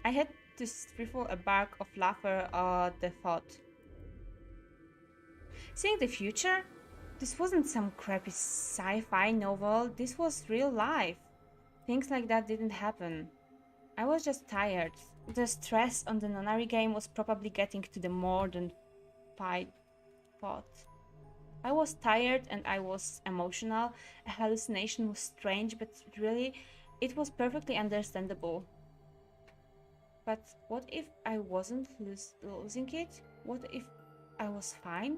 I had to stifle a bark of laughter at the thought. Seeing the future? This wasn't some crappy sci-fi novel, this was real life. Things like that didn't happen. I was just tired. The stress on the nonary game was probably getting to the more than Pi thought. I was tired and I was emotional. A hallucination was strange, but really, it was perfectly understandable. But what if I wasn't losing it? What if I was fine?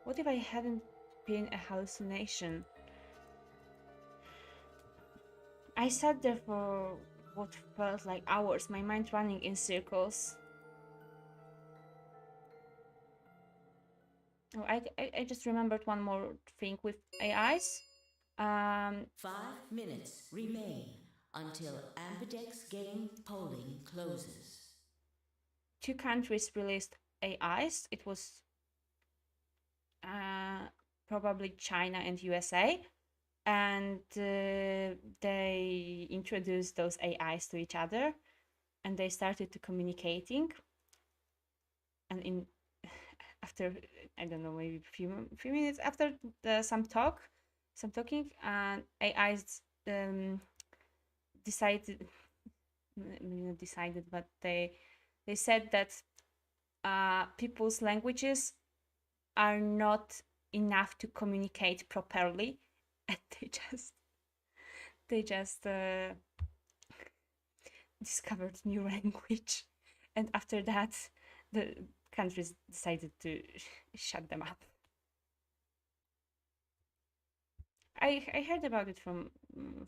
What if I hadn't been a hallucination? I sat there for what felt like hours, my mind running in circles. Oh, I just remembered one more thing with AIs. 5 minutes remain until Ambidex game polling closes. 2 countries released AIs. It was probably China and USA, and they introduced those AIs to each other, and they started to communicating. And after, I don't know, maybe a few minutes after some talking, and AIs decided, but they said that people's languages are not enough to communicate properly, and they just discovered new language, and after that the countries decided to shut them up. I heard about it from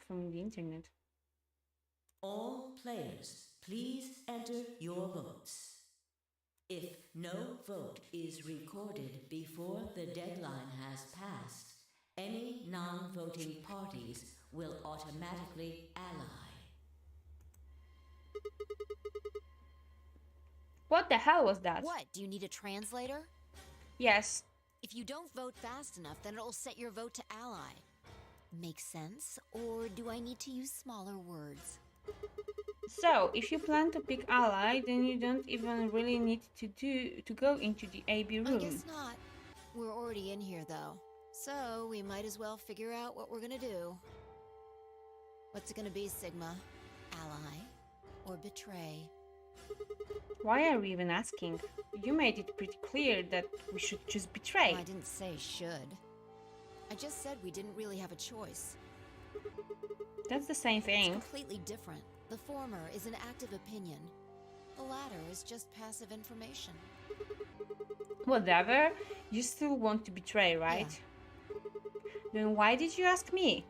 the internet. All players, please enter your votes. If no vote is recorded before the deadline has passed, any non-voting parties will automatically ally. What the hell was that? What? Do you need a translator? Yes. If you don't vote fast enough, then it'll set your vote to ally. Make sense? Or do I need to use smaller words? So, if you plan to pick ally, then you don't even really need to go into the AB room. I guess not. We're already in here, though. So, we might as well figure out what we're gonna do. What's it gonna be, Sigma? Ally? Or betray? Why are we even asking? You made it pretty clear that we should choose betray. I didn't say should. I just said we didn't really have a choice. That's the same thing. It's completely different. The former is an active opinion. The latter is just passive information. Whatever. You still want to betray, right? Then why did you ask me?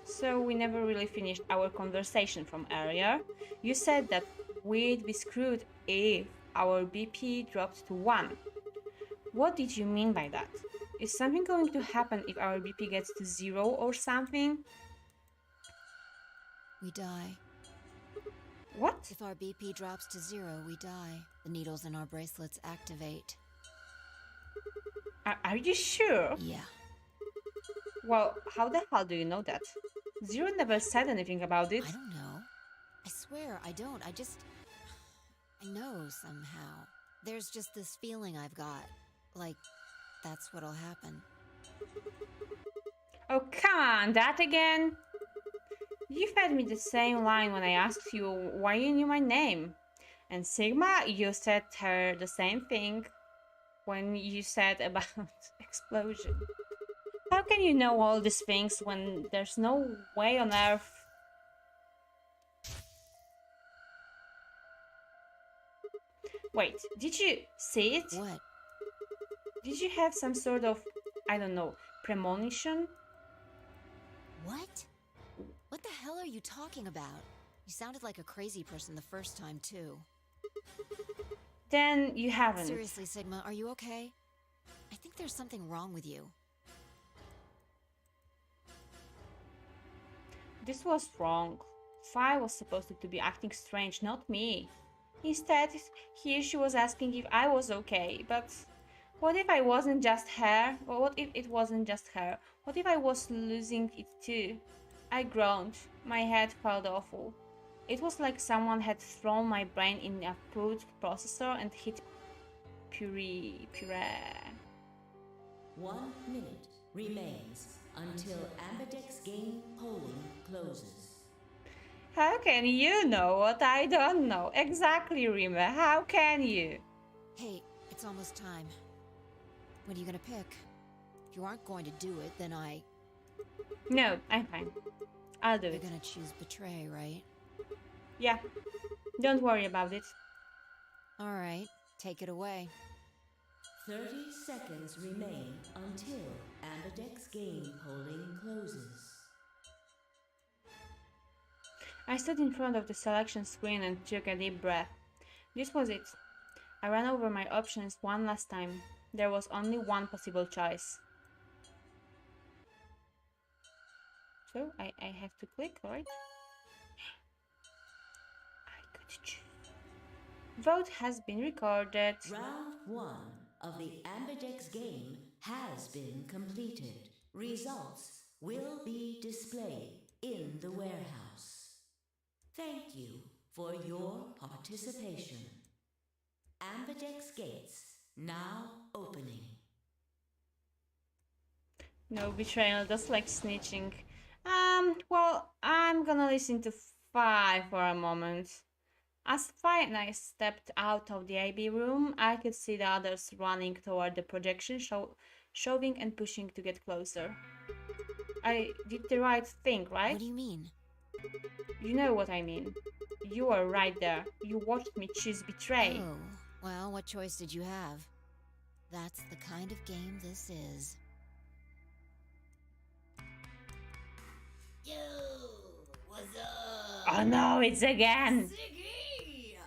So we never really finished our conversation from earlier. You said that we'd be screwed if our BP dropped to 1. What did you mean by that? Is something going to happen if our BP gets to 0 or something? We die. What? If our BP drops to 0, we die. The needles in our bracelets activate. Are you sure? Yeah. Well, how the hell do you know that? Zero never said anything about it. I don't know. I swear I don't. I know somehow. There's just this feeling I've got. Like, that's what'll happen. Oh, come on, that again? You fed me the same line when I asked you why you knew my name. And Sigma, you said her the same thing when you said about explosion. How can you know all these things when there's no way on earth? Wait, did you see it? What? Did you have some sort of, I don't know, premonition? What? What the hell are you talking about? You sounded like a crazy person the first time, too. Then you haven't. Seriously, Sigma, are you okay? I think there's something wrong with you. This was wrong. Fi was supposed to be acting strange, not me. Instead, she was asking if I was okay, but what if I wasn't just her? Or what if it wasn't just her? What if I was losing it too? I groaned. My head felt awful. It was like someone had thrown my brain in a food processor and hit puree. 1 minute remains until Ambidex game polling closes. How can you know what I don't know? Exactly, Rima. How can you? Hey, it's almost time. What are you gonna pick? If you aren't going to do it, then No, I'm fine. I'll do You're it. gonna choose betray, right? Yeah. Don't worry about it. Alright, take it away. 30 seconds remain until Ambidex game polling closes. I stood in front of the selection screen and took a deep breath. This was it. I ran over my options one last time. There was only one possible choice. So I have to click, right? I could choose. Vote has been recorded. Round 1 of the Ambidex game has been completed. Results will be displayed in the warehouse. Thank you for your participation. Ambidex gates now opening. No betrayal, just like snitching. Well, I'm gonna listen to Fi for a moment. As Fi and I stepped out of the AB room, I could see the others running toward the projection, shoving and pushing to get closer. I did the right thing, right? What do you mean? You know what I mean. You were right there. You watched me choose betray. Oh, well, what choice did you have? That's the kind of game this is. Yo, what's up? Oh no, it's again! Ziggy!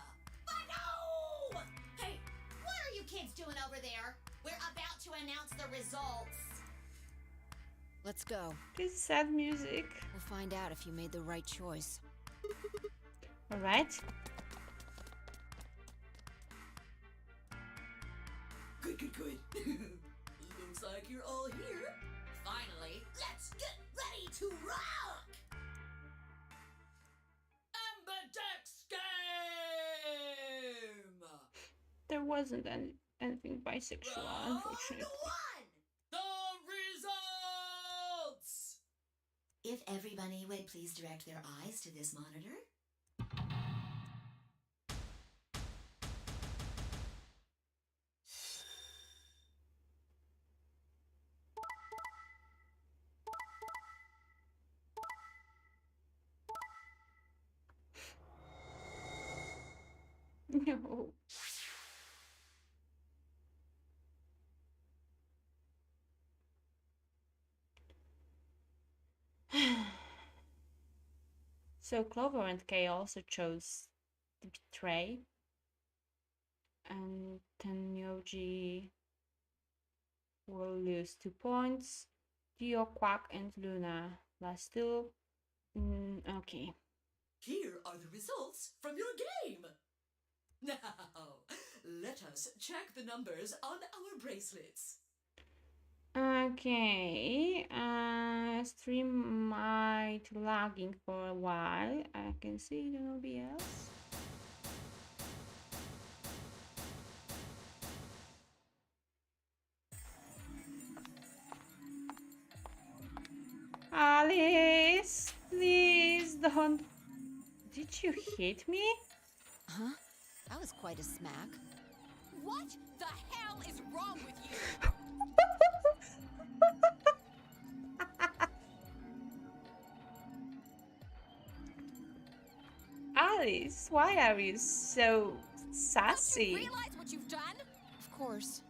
No! Hey, what are you kids doing over there? We're about to announce the results. Let's go. This sad music. We'll find out if you made the right choice. Alright. Good. Looks like you're all here. Finally, let's get ready to rock! Ambidex game! There wasn't anything bisexual, unfortunately. The results! If everybody would please direct their eyes to this monitor. No. So Clover and Kay also chose to betray. And Tenyoji will lose 2 points. Dio, Quack, and Luna last 2. Okay. Here are the results from your game. Now, let us check the numbers on our bracelets. Okay, stream might lagging for a while. I can see nobody else. Alice, please don't. Did you hit me? Huh? That was quite a smack. What the hell is wrong with you? Alice, why are you so sassy? Don't you realize what you've done? Of course.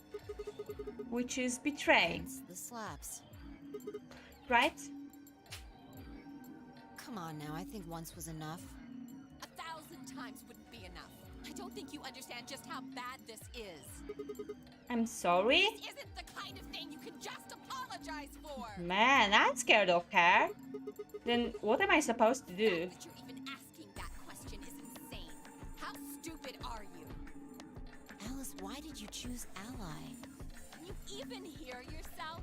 Which is betray, The slaps. right? Come on now, I think once was enough. 1,000 times wouldn't be enough. I don't think you understand just how bad this is. I'm sorry? This isn't the kind of thing you can just apologize for. Man, I'm scared of her. Then what am I supposed to do? That you're even asking that question is insane. How stupid are you? Alice, why did you choose Ally? Can you even hear yourself?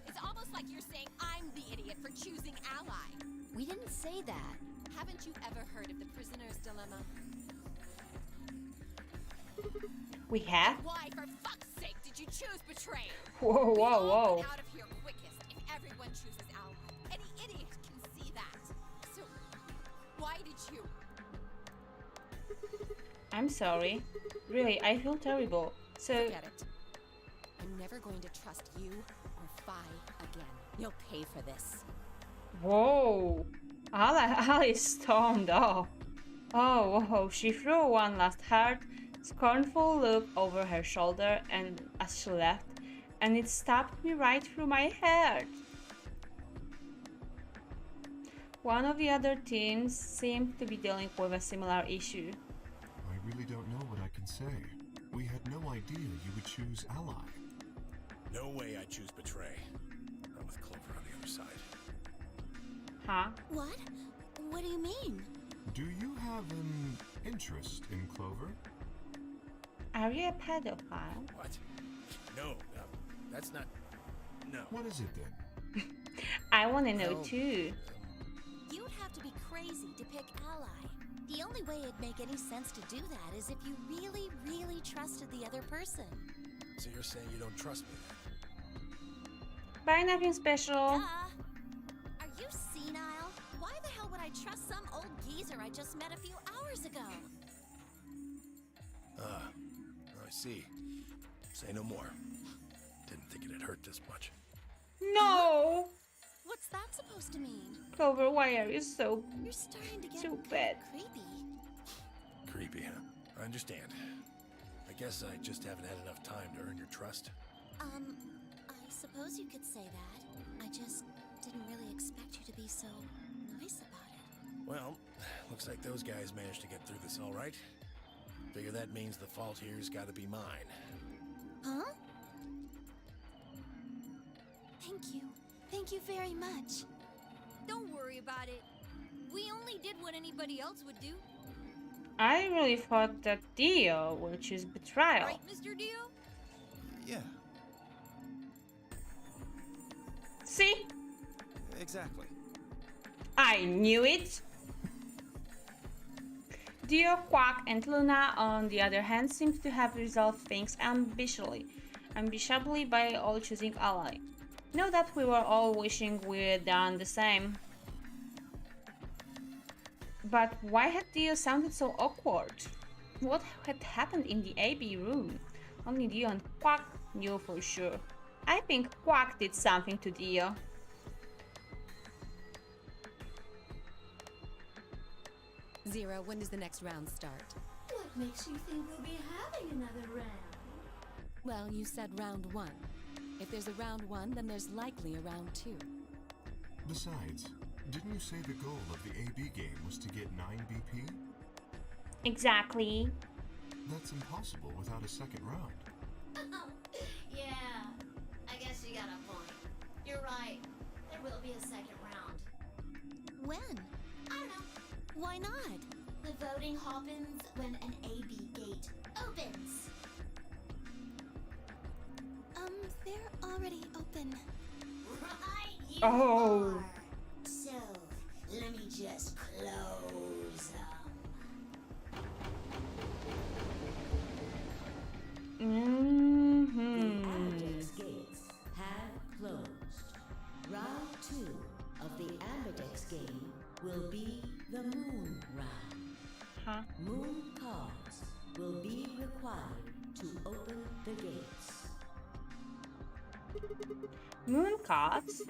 It's almost like you're saying I'm the idiot for choosing Ally. We didn't say that. Haven't you ever heard of the prisoner's dilemma? We have? Why, for fuck's sake, did you choose betray? Whoa, We'd whoa, all whoa. get out of here quickest if everyone chooses Ally. Any idiot can see that. So, why did you? I'm sorry. Really, I feel terrible. So, Forget it. I'm never going to trust you or Phi again. You'll pay for this. whoa. Alice stormed off. Oh, whoa. She threw one last hard, scornful look over her shoulder and as she left, and it stabbed me right through my heart. One of the other teams seemed to be dealing with a similar issue. I really don't know what I can say. We had no idea you would choose Ally. No way I choose betray. Not with Clover on the other side. Huh? What? What do you mean? Do you have an interest in Clover? Are you a pedophile? What? No, that's not... No. What is it then? I want to know No. too. You'd have to be crazy to pick Ally. The only way it'd make any sense to do that is if you really, really trusted the other person. So you're saying you don't trust me then? Bye, nothing special. Are you senile? Why the hell would I trust some old geezer I just met a few hours ago? I see. Say no more. Didn't think it'd hurt this much. No! What's that supposed to mean? Clover, why are you so You're starting to get so kinda bad? creepy. Creepy, huh? I understand. I guess I just haven't had enough time to earn your trust. I suppose you could say that. I just didn't really expect you to be so nice about it. Well, looks like those guys managed to get through this all right. Figure that means the fault here's got to be mine. Huh? Thank you. Thank you very much. Don't worry about it. We only did what anybody else would do. I really thought that Dio will choose betrayal. Right, Mr. Dio? Yeah, See? exactly. I knew it! Dio, Quack, and Luna, on the other hand, seemed to have resolved things ambitiously by all choosing Ally. Know that we were all wishing we'd done the same. But why had Dio sounded so awkward? What had happened in the AB room? Only Dio and Quack knew for sure. I think Quack did something to Dio. Zero, when does the next round start? What What makes you think we'll be having another round? Well, you said round 1. If there's a round 1, then there's likely a round 2. Besides, didn't you say the goal of the AB game was to get 9 BP? Exactly. That's impossible without a second round. Yeah, I guess you got a point. You're right. There will be a second round. When? I don't know. Why not? The voting happens when an AB gate opens. They're already open. Right, you Oh. are. So, let me just close them. The Mm-hmm. Ambidex gates have closed. Round 2 of the Ambidex game will be the Moon round. Huh? Moon cards will be required to open the gates. Moon cards?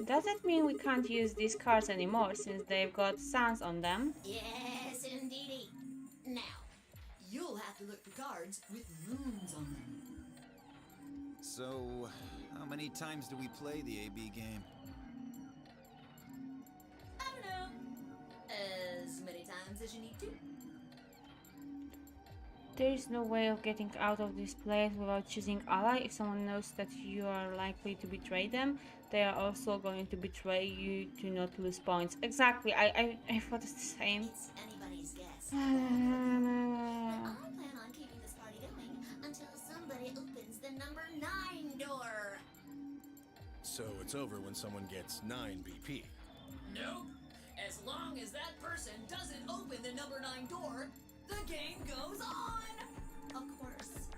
Does that mean we can't use these cards anymore since they've got suns on them? Yes, indeedy. Now, You'll have to look for cards with moons on them. So, how many times do we play the AB game? I don't know. As many times as you need to. There is no way of getting out of this place without choosing ally. If someone knows that you are likely to betray them, they are also going to betray you to not lose points. Exactly, I thought it's the same. It's anybody's guess. But I plan on keeping this party going until somebody opens the number 9 door. So it's over when someone gets 9 BP. Nope. As long as that person doesn't open the number 9 door, the game goes on! Of course.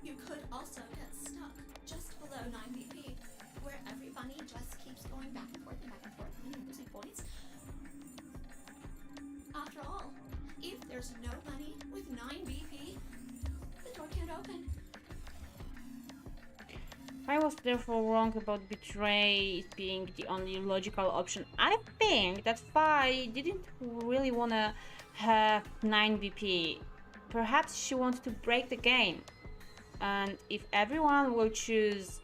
You could also get stuck just below 9 BP, where every bunny just keeps going back and forth and losing points. After all, if there's no bunny with 9 BP, the door can't open. I was therefore wrong about betray being the only logical option. I think that Fi didn't really wanna have 9 BP. Perhaps she wanted to break the game. And if everyone will choose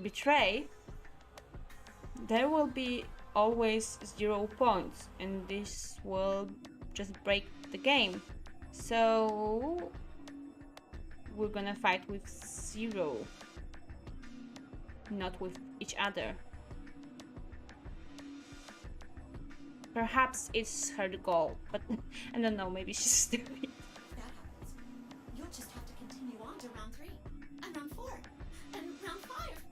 betray, there will be always 0 points, and this will just break the game. So we're gonna fight with 0, not with each other. Perhaps it's her goal, but I don't know, maybe she's stupid. If that happens, you'll just have to continue on to round 3, and round 4, and round 5.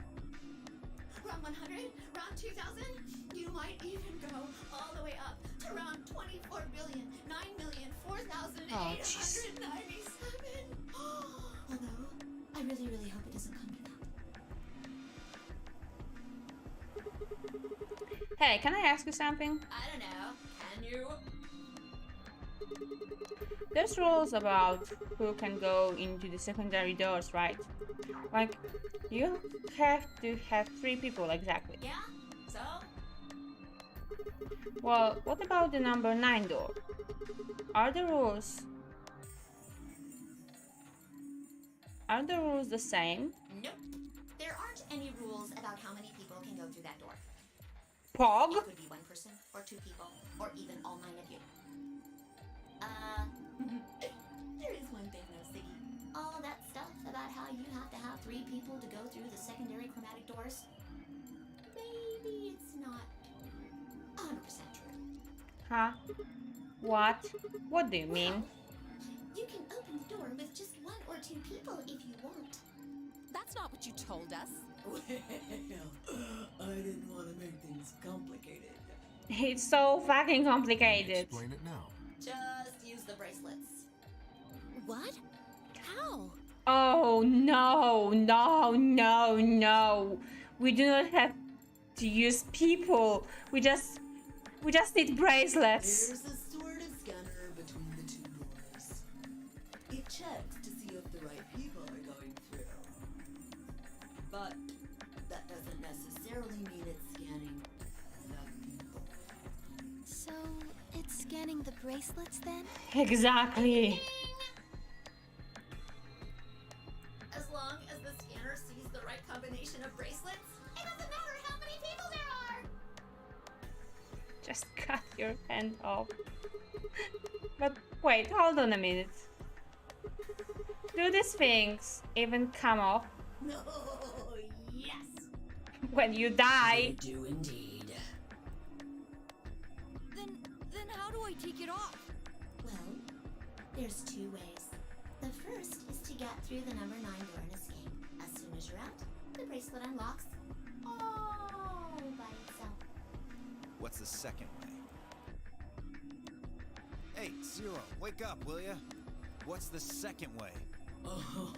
Round 100, round 2000, you might even go all the way up to round 24,9,004,897. Although, I really, really hope it doesn't come to that. Hey, can I ask you something? I don't know. Can you? There's rules about who can go into the secondary doors, right? Like, you have to have 3 people exactly. Yeah? So? Well, what about the number 9 door? Are the rules the same? Nope. There aren't any rules about how many people can go through that door. Pog? It could be 1 person, or 2 people, or even all 9 of you. There is one thing though, Siggy. All that stuff about how you have to have 3 people to go through the secondary chromatic doors. Maybe it's not 100% true. Huh? What? What do you mean? You can open the door with just 1 or 2 people if you want. That's not what you told us. Well, I didn't want to make things complicated. It's so fucking complicated. Explain it now. Just use the bracelets. What? How? Oh no, no, no, no. We do not have to use people. We just need bracelets. There's a sort of scanner between the 2 doors. It checks to see if the right people are going through. But that doesn't necessarily mean it's scanning the people. So, it's scanning the bracelets then? Exactly. of bracelets. It doesn't matter how many people there are. Just cut your hand off. But wait, hold on a minute. Do these things even come off? No, yes. When you die? They do indeed. Then how do I take it off? Well, there's two ways. The first is to get through the number 9 door and escape. As soon as you're out, the bracelet unlocks all by itself. What's the second way? Hey, Zero, wake up, will ya? What's the second way? Oh,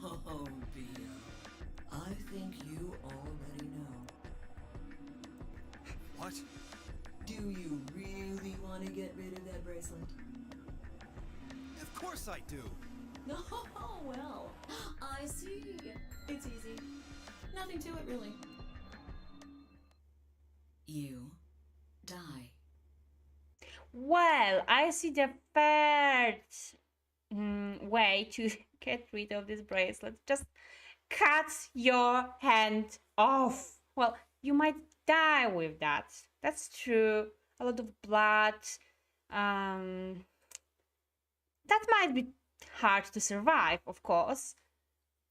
Bio. I think you already know. What? Do you really want to get rid of that bracelet? Of course I do. Oh, well, I see. It's easy. Nothing to it, really. You die. Well, I see the third way to get rid of this bracelet. Just cut your hand off. Well, you might die with that. That's true. A lot of blood. That might be hard to survive, of course.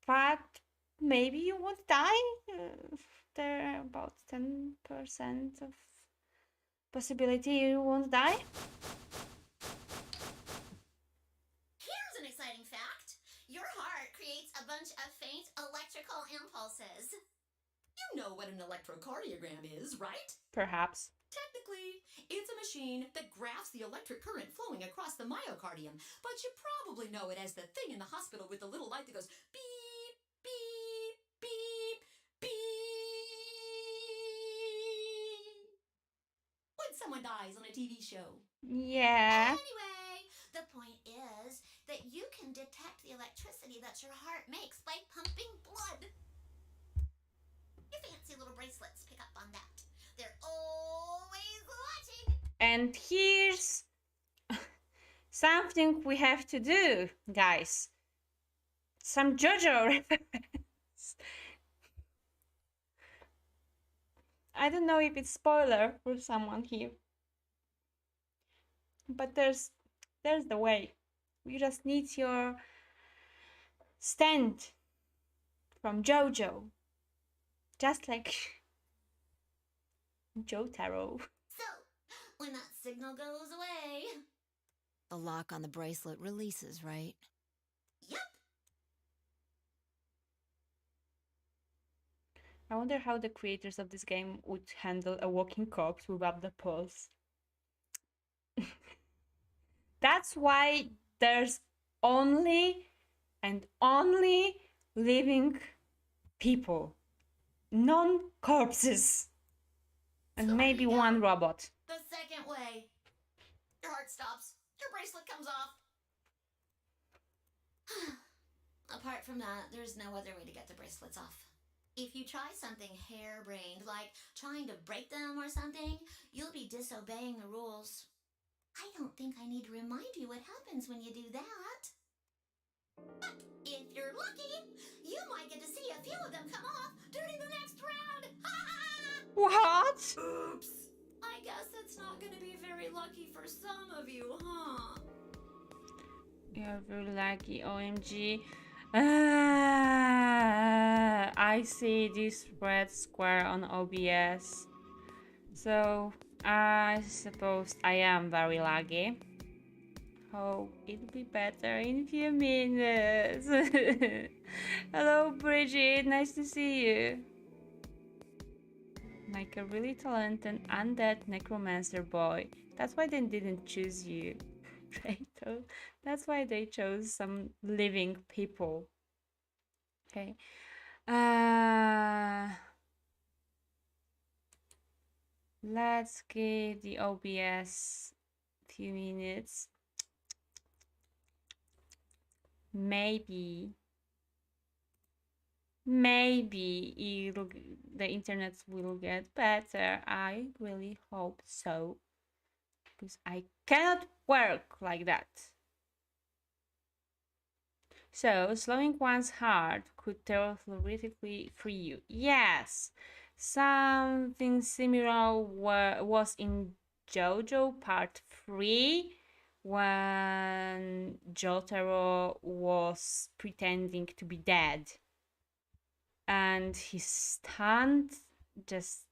But maybe you won't die. There are about 10% of possibility you won't die. Here's an exciting fact. Your heart creates a bunch of faint electrical impulses. You know what an electrocardiogram is, right? Perhaps. Technically, it's a machine that graphs the electric current flowing across the myocardium, but you probably know it as the thing in the hospital with the little light that goes beep, beep, beep, beep. When someone dies on a TV show. Yeah. Anyway, the point is that you can detect the electricity that your heart makes by pumping blood. Your fancy little bracelets pick up on that. They're always watching. And here's something we have to do, guys. Some JoJo reference. I don't know if it's spoiler for someone here. But there's the way. You just need your stand from JoJo. Just like Jotaro. So, when that signal goes away... The lock on the bracelet releases, right? Yep. I wonder how the creators of this game would handle a walking corpse without the pulse. That's why there's only and only living people. Non-corpses. And So maybe there you one go. robot. The second way. Your heart stops. Your bracelet comes off. Apart from that, there's no other way to get the bracelets off. If you try something harebrained, like trying to break them or something, you'll be disobeying the rules. I don't think I need to remind you what happens when you do that. But if you're lucky, you might get to see a few of them come off during the next round. What? Oops. I guess it's not going to be very lucky for some of you, huh? You're very lucky, OMG. I see this red square on OBS. So I suppose I am very lucky. Hope it'll be better in a few minutes. Hello, Bridget. Nice to see you. Like a really talented undead necromancer boy. That's why they didn't choose you, Traitor. That's why they chose some living people. Okay. Let's give the OBS a few minutes. Maybe the internet will get better. I really hope so, because I cannot work like that. So, slowing one's heart could theoretically free you. Yes, something similar was in JoJo Part 3 when Jotaro was pretending to be dead. And he stunned, just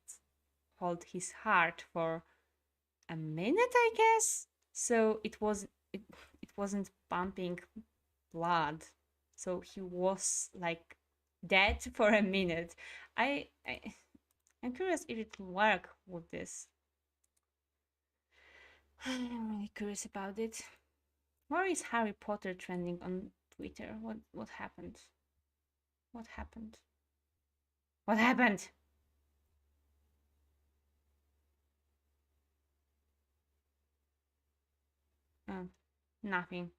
hold his heart for a minute, I guess. So it wasn't pumping blood, so he was like dead for a minute. I'm curious if it will work with this. I'm really curious about it. Where is Harry Potter trending on Twitter? What happened? What happened? What happened? Oh, nothing.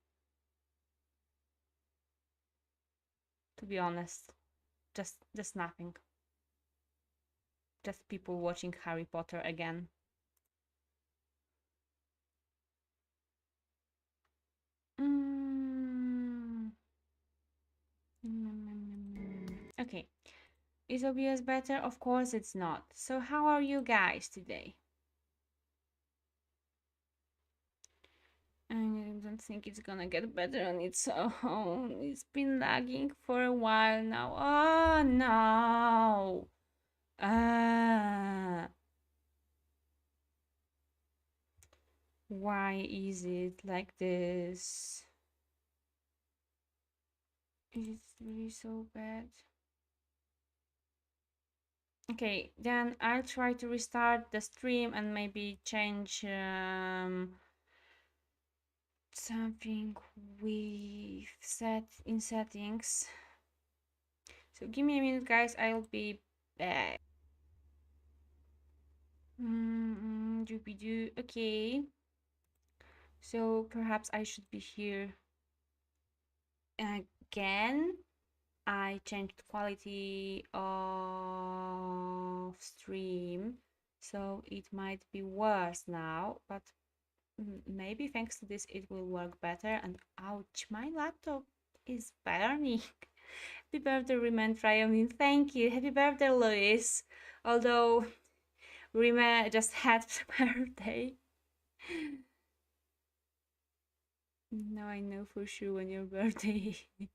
To be honest, just nothing. Just people watching Harry Potter again. Okay. Is OBS better? Of course it's not. So how are you guys today? I don't think it's gonna get better on its own. It's been lagging for a while now. Oh no! Why is it like this? It's really so bad. Okay, then I'll try to restart the stream and maybe change something we've set in settings. So give me a minute, guys. I'll be back. Doobie-doo. Okay. So perhaps I should be here again. I changed quality of stream, so it might be worse now, but maybe thanks to this it will work better. And ouch, my laptop is burning. Happy birthday, Rima Triumph. Thank you. Happy birthday, Louis. Although Rima just had birthday. Now I know for sure when your birthday is.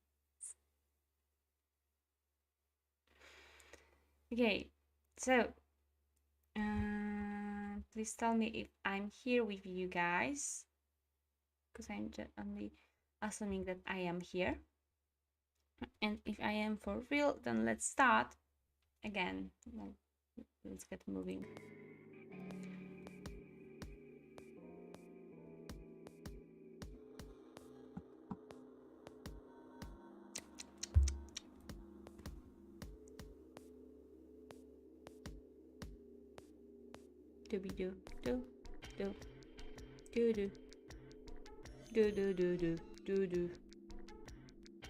Okay, so please tell me if I'm here with you guys, because I'm just only assuming that I am here. And if I am for real, then let's start again. Well, let's get moving. Dooby doo doo doo doo doo doo doo doo doo doo doo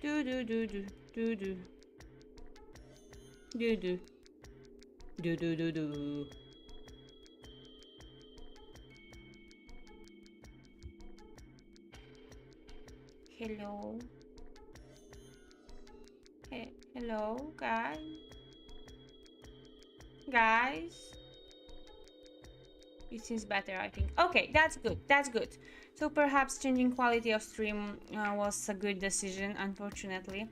do do do do do do do do do do do do. Hello. Hey, hello, guys. It seems better, I think. Okay, that's good. That's good. So perhaps changing quality of stream was a good decision. Unfortunately,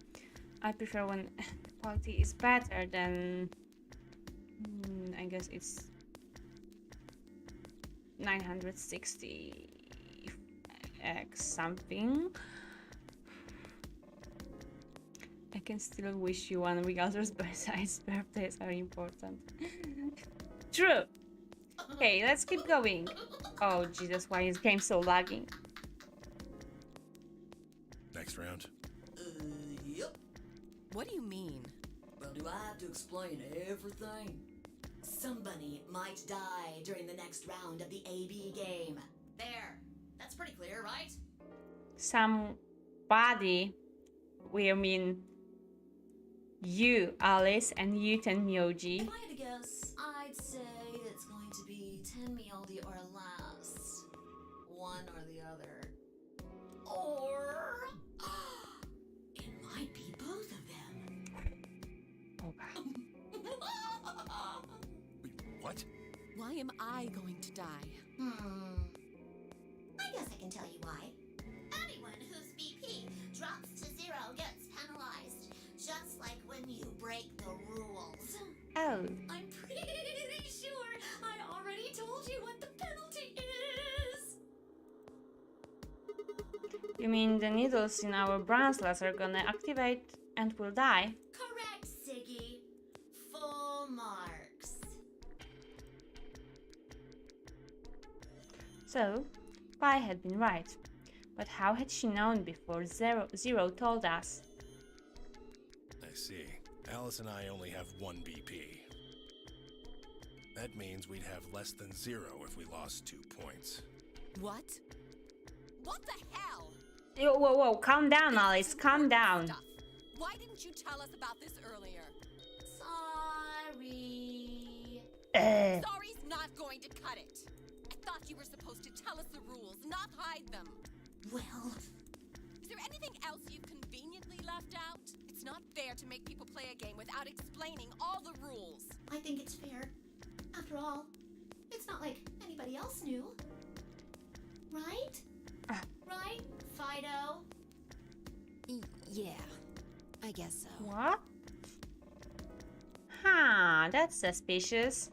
I prefer when quality is better than I guess it's 960 x something. I can still wish you one regardless, besides birthdays are important. True. Okay, let's keep going. Oh Jesus, why is the game so lagging? Next round. Yep. What do you mean? Well, do I have to explain everything? Somebody might die during the next round of the AB game. There. That's pretty clear, right? Somebody, we mean you, Alice, and you, Tenmyoji. If I had to guess, I'd say it's going to be 10 Miyaldi or less. One or the other. Or... in Why am I going to die? I guess I can tell you why. Anyone whose BP drops to 0 gets penalized. Just like when you break the rules. Oh. I'm pretty sure I already told you what the penalty is. You mean the needles in our bracelets are gonna activate and will die? Correct, Siggy. Full marks. So, Pi had been right. But how had she known before Zero told us? I see. Alice and I only have 1 BP. That means we'd have less than 0 if we lost 2 points. What? What the hell? Whoa, calm down, Alice, calm down. Stuff. Why didn't you tell us about this earlier? Sorry. Sorry's not going to cut it. I thought you were supposed to tell us the rules, not hide them. Well, is there anything else you've conveniently left out? It's not fair to make people play a game without explaining all the rules. I think it's fair. After all, it's not like anybody else knew. Right? Right, Fido? Yeah, I guess so. What? Huh, that's suspicious.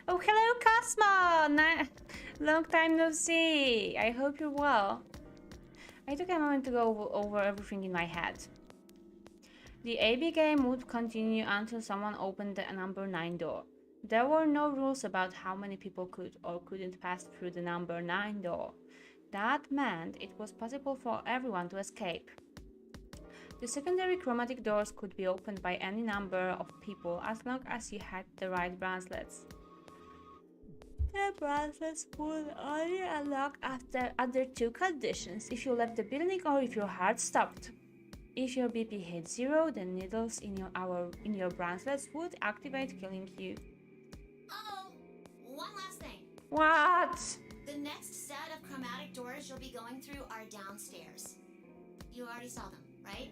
Oh, hello, Cosmo! Long time no see. I hope you're well. I took a moment to go over everything in my head. The AB game would continue until someone opened the number 9 door. There were no rules about how many people could or couldn't pass through the number 9 door. That meant it was possible for everyone to escape. The secondary chromatic doors could be opened by any number of people as long as you had the right bracelets. The bracelets would only unlock after other 2 conditions: if you left the building or if your heart stopped. If your BP hit 0, the needles in your bracelets would activate, killing you. Oh, one last thing. What? The next set of chromatic doors you'll be going through are downstairs. You already saw them, right?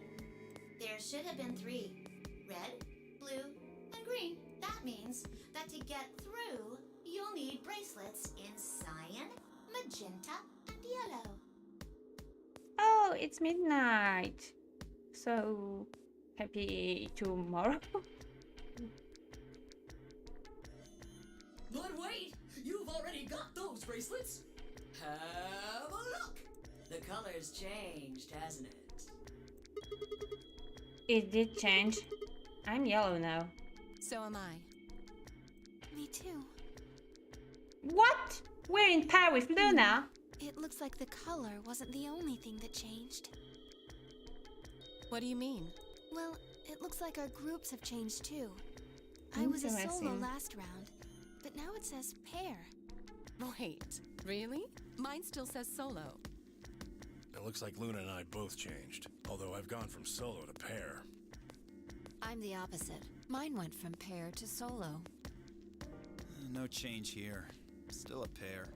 There should have been 3. Red, blue, and green. That means that to get through, you'll need bracelets in cyan, magenta, and yellow. Oh, it's midnight. So, happy tomorrow? But wait! You've already got those bracelets! Have a look! The color's changed, hasn't it? It did change. I'm yellow now. So am I. Me too. What? We're in pair with Luna. It looks like the color wasn't the only thing that changed. What do you mean? Well, it looks like our groups have changed too. I was a solo Interesting. last round, but now it says pair. Wait, really? Mine still says solo. It looks like Luna and I both changed, although I've gone from solo to pair. I'm the opposite. Mine went from pair to solo. No change here. Still a pair.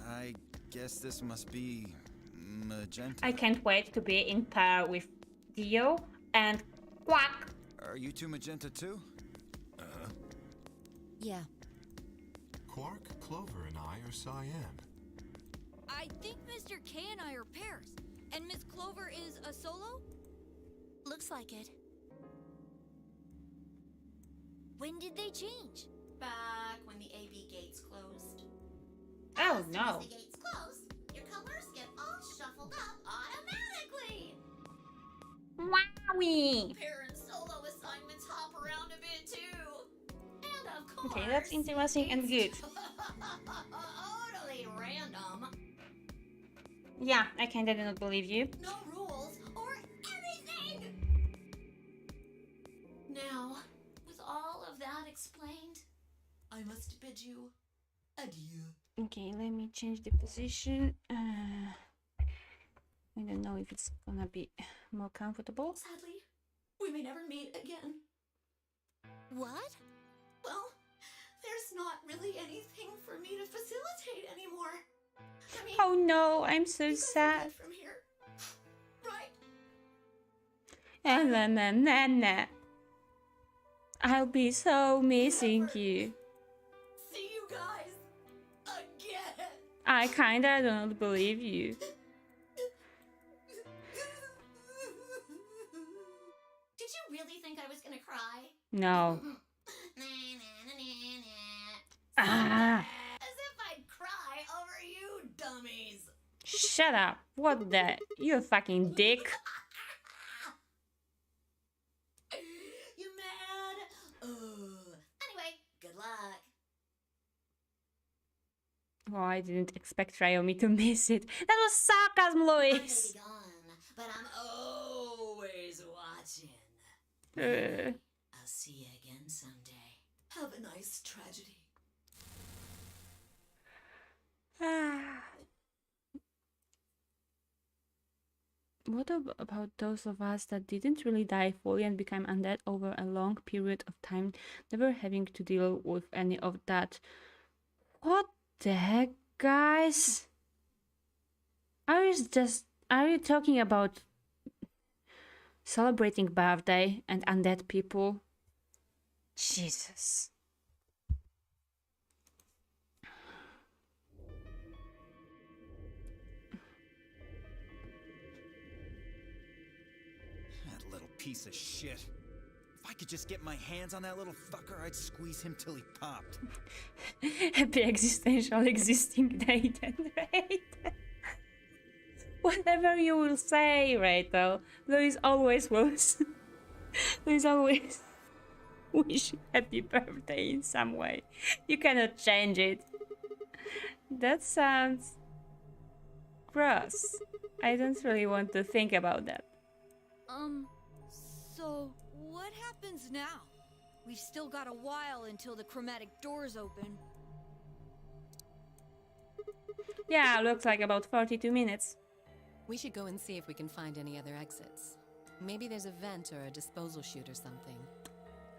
I guess this must be magenta. I can't wait to be in pair with Dio and Quack. Are you two magenta too? Yeah. Quark, Clover, and I are cyan. I think Mr. K and I are pairs. And Miss Clover is a solo? Looks like it. When did they change? Back when the AB gates closed. Oh As soon no. as the gates close, your colors get all shuffled up automatically. Wowie! Pair and solo assignments hop around a bit too. And of course, Okay, that's interesting and good. totally random. Yeah, I kinda do not believe you. No rules or anything. Now, with all of that explained, I must bid you adieu. Okay, let me change the position. I don't know if it's gonna be more comfortable. Sadly, we may never meet again. What? Well, there's not really anything for me to facilitate anymore. I mean, Oh no, I'm so you guys are sad. good from here, right? Na. I'll be so missing you. See you guys again. I kinda don't believe you. Did you really think I was gonna cry? No. Nah, nah, nah, nah, nah. Ah, As if I'd cry over you dummies. shut up. What the? You a fucking dick. You mad? Anyway, good luck. Oh, I didn't expect Ryomi to miss it. That was sarcasm, I may Lois. be gone, but I'm always watching. I'll see you again someday. Have a nice tragedy. What about those of us that didn't really die fully and became undead over a long period of time, never having to deal with any of that? What the heck, guys? Are you talking about celebrating birthday and undead people? Jesus. That little piece of shit. If I could just get my hands on that little fucker, I'd squeeze him till he popped. Happy existential existing day then, right? Whatever you will say, Rachel, Louis always will. Louis always wish happy birthday in some way. You cannot change it. That sounds gross. I don't really want to think about that. So what happens now? We've still got a while until the chromatic doors open. Yeah, looks like about 42 minutes. We should go and see if we can find any other exits. Maybe there's a vent or a disposal chute or something.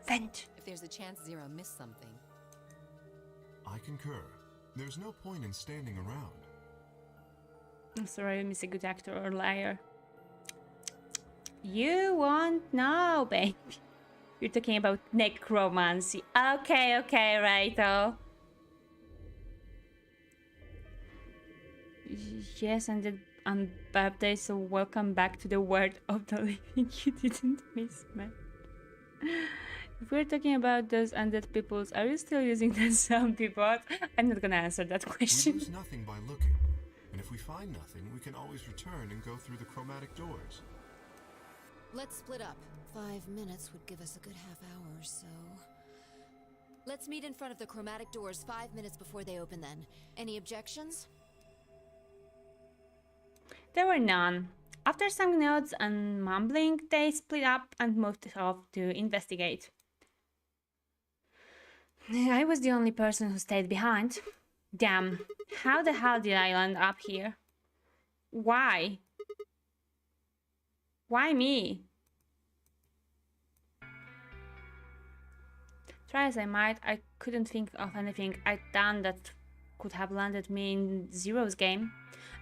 Vent. If there's a chance Zero missed something. I concur. There's no point in standing around. I'm sorry, I miss a good actor or liar. You won't know, baby. You're talking about necromancy. Okay, Rachel. Yes, and on birthday, so welcome back to the world of the living. You didn't miss me. If we're talking about those undead peoples, are you still using the zombie bot? I'm not gonna answer that We question. lose nothing by looking. And if we find nothing, we can always return and go through the chromatic doors. Let's split up. 5 minutes would give us a good half hour or so. Let's meet in front of the chromatic doors 5 minutes before they open then. Any objections? There were none. After some nods and mumbling, they split up and moved off to investigate. I was the only person who stayed behind. Damn, how the hell did I land up here? Why? Why me? Try as I might, I couldn't think of anything I'd done that could have landed me in Zero's game.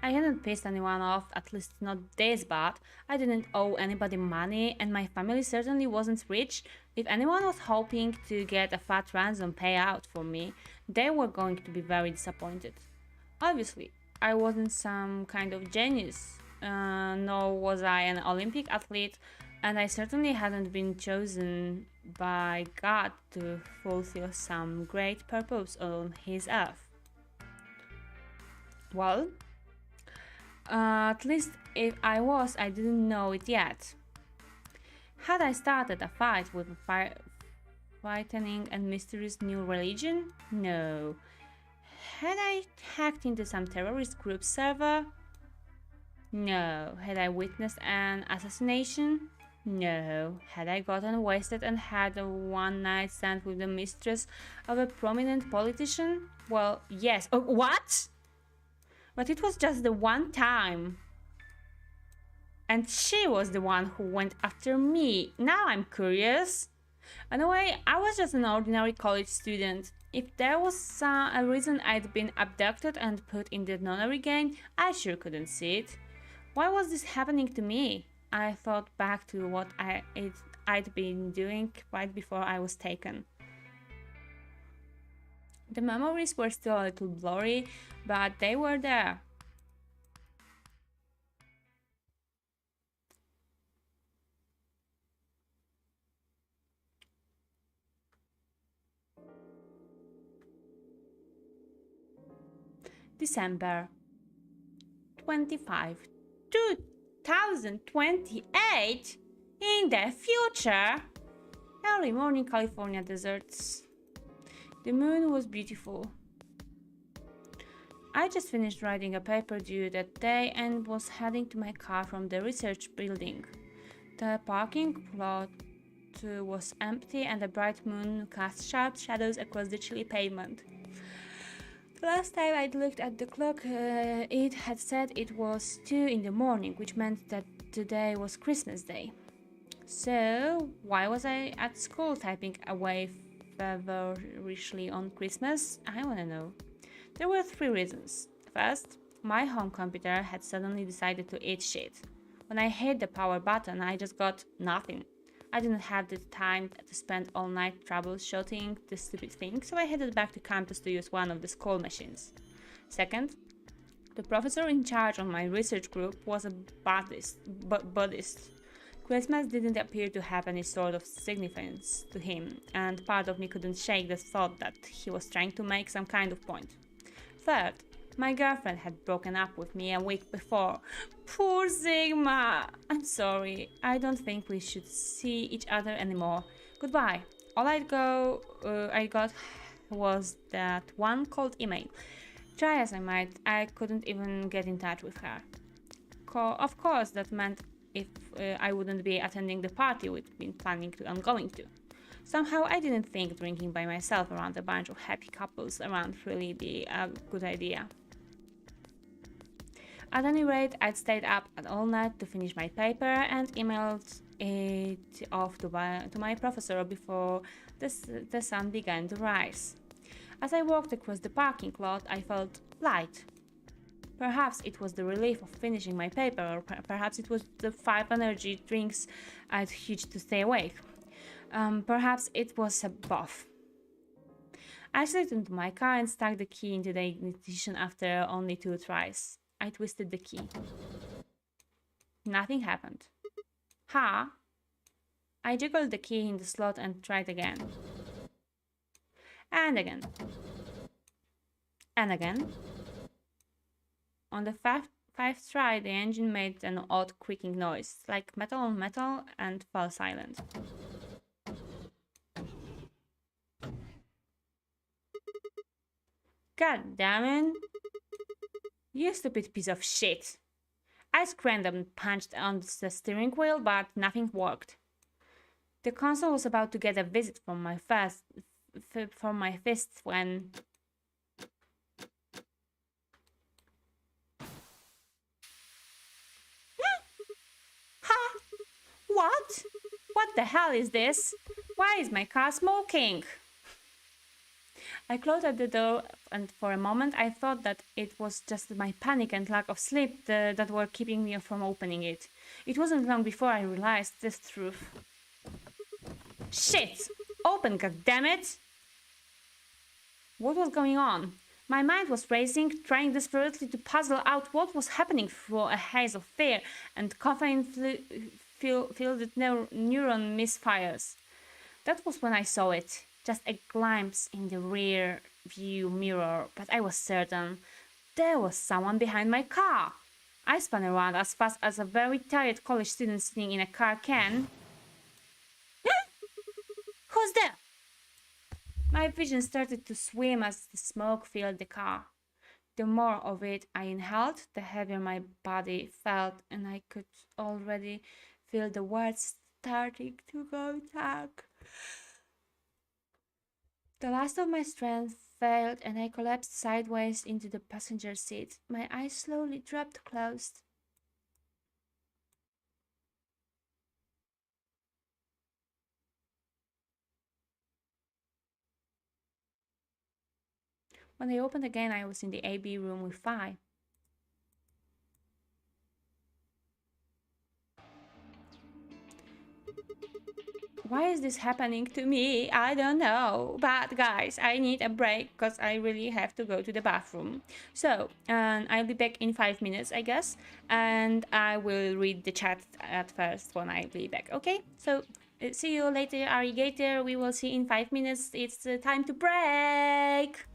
I hadn't pissed anyone off, at least not this bad. I didn't owe anybody money, and my family certainly wasn't rich. If anyone was hoping to get a fat ransom payout for me, they were going to be very disappointed. Obviously, I wasn't some kind of genius, nor was I an Olympic athlete, and I certainly hadn't been chosen by God to fulfill some great purpose on His earth. Well, at least if I was, I didn't know it yet. Had I started a fight with a frightening and mysterious new religion? No. Had I hacked into some terrorist group server? No. Had I witnessed an assassination? No. Had I gotten wasted and had a one-night stand with the mistress of a prominent politician? Well, yes. Oh, what? But it was just the one time. And she was the one who went after me. Now I'm curious. Anyway, I was just an ordinary college student. If there was a reason I'd been abducted and put in the nunnery gang, I sure couldn't see it. Why was this happening to me? I thought back to what I'd been doing right before I was taken. The memories were still a little blurry, but they were there. December 25, 2028? In the future? Early morning California deserts. The moon was beautiful. I just finished writing a paper due that day and was heading to my car from the research building. The parking lot was empty and the bright moon cast sharp shadows across the chilly pavement. The last time I'd looked at the clock, it had said it was 2 in the morning, which meant that today was Christmas Day. So, why was I at school typing away feverishly on Christmas? I wanna know. There were 3 reasons. First, my home computer had suddenly decided to eat shit. When I hit the power button, I just got nothing. I didn't have the time to spend all night troubleshooting this stupid thing, so I headed back to campus to use one of the school machines. Second, the professor in charge of my research group was a Buddhist. Christmas didn't appear to have any sort of significance to him, and part of me couldn't shake the thought that he was trying to make some kind of point. Third, my girlfriend had broken up with me a week before. Poor Sigma! I'm sorry, I don't think we should see each other anymore. Goodbye. All I got was that one cold email. Try as I might, I couldn't even get in touch with her. Of course, that meant if I wouldn't be attending the party we'd been planning on going to. Somehow I didn't think drinking by myself around a bunch of happy couples around really be a good idea. At any rate, I'd stayed up all night to finish my paper and emailed it off to my professor before the sun began to rise. As I walked across the parking lot, I felt light. Perhaps it was the relief of finishing my paper, or perhaps it was the 5 energy drinks I'd used to stay awake. Perhaps it was a both. I slid into my car and stuck the key into the ignition after only 2 tries. I twisted the key. Nothing happened. I jiggled the key in the slot and tried again. And again. And again. On the 5th try, the engine made an odd creaking noise, like metal on metal, and fell silent. God damn it! You stupid piece of shit! I screamed and punched on the steering wheel, but nothing worked. The console was about to get a visit from my fist when... What? What the hell is this? Why is my car smoking? I closed the door, and for a moment I thought that it was just my panic and lack of sleep that were keeping me from opening it. It wasn't long before I realized this truth. Shit! Open, goddammit! What was going on? My mind was racing, trying desperately to puzzle out what was happening through a haze of fear and caffeine-filled neuron misfires. That was when I saw it. Just a glimpse in the rear view mirror, but I was certain there was someone behind my car. I spun around as fast as a very tired college student sitting in a car can. Who's there? My vision started to swim as the smoke filled the car. The more of it I inhaled, the heavier my body felt, and I could already feel the words starting to go back. The last of my strength failed and I collapsed sideways into the passenger seat. My eyes slowly dropped closed. When I opened again, I was in the AB room with Phi. Why is this happening to me? I don't know. But guys, I need a break because I really have to go to the bathroom. So, I'll be back in 5 minutes, I guess. And I will read the chat at first when I be back, okay? So, see you later, alligator. We will see in 5 minutes. It's time to break.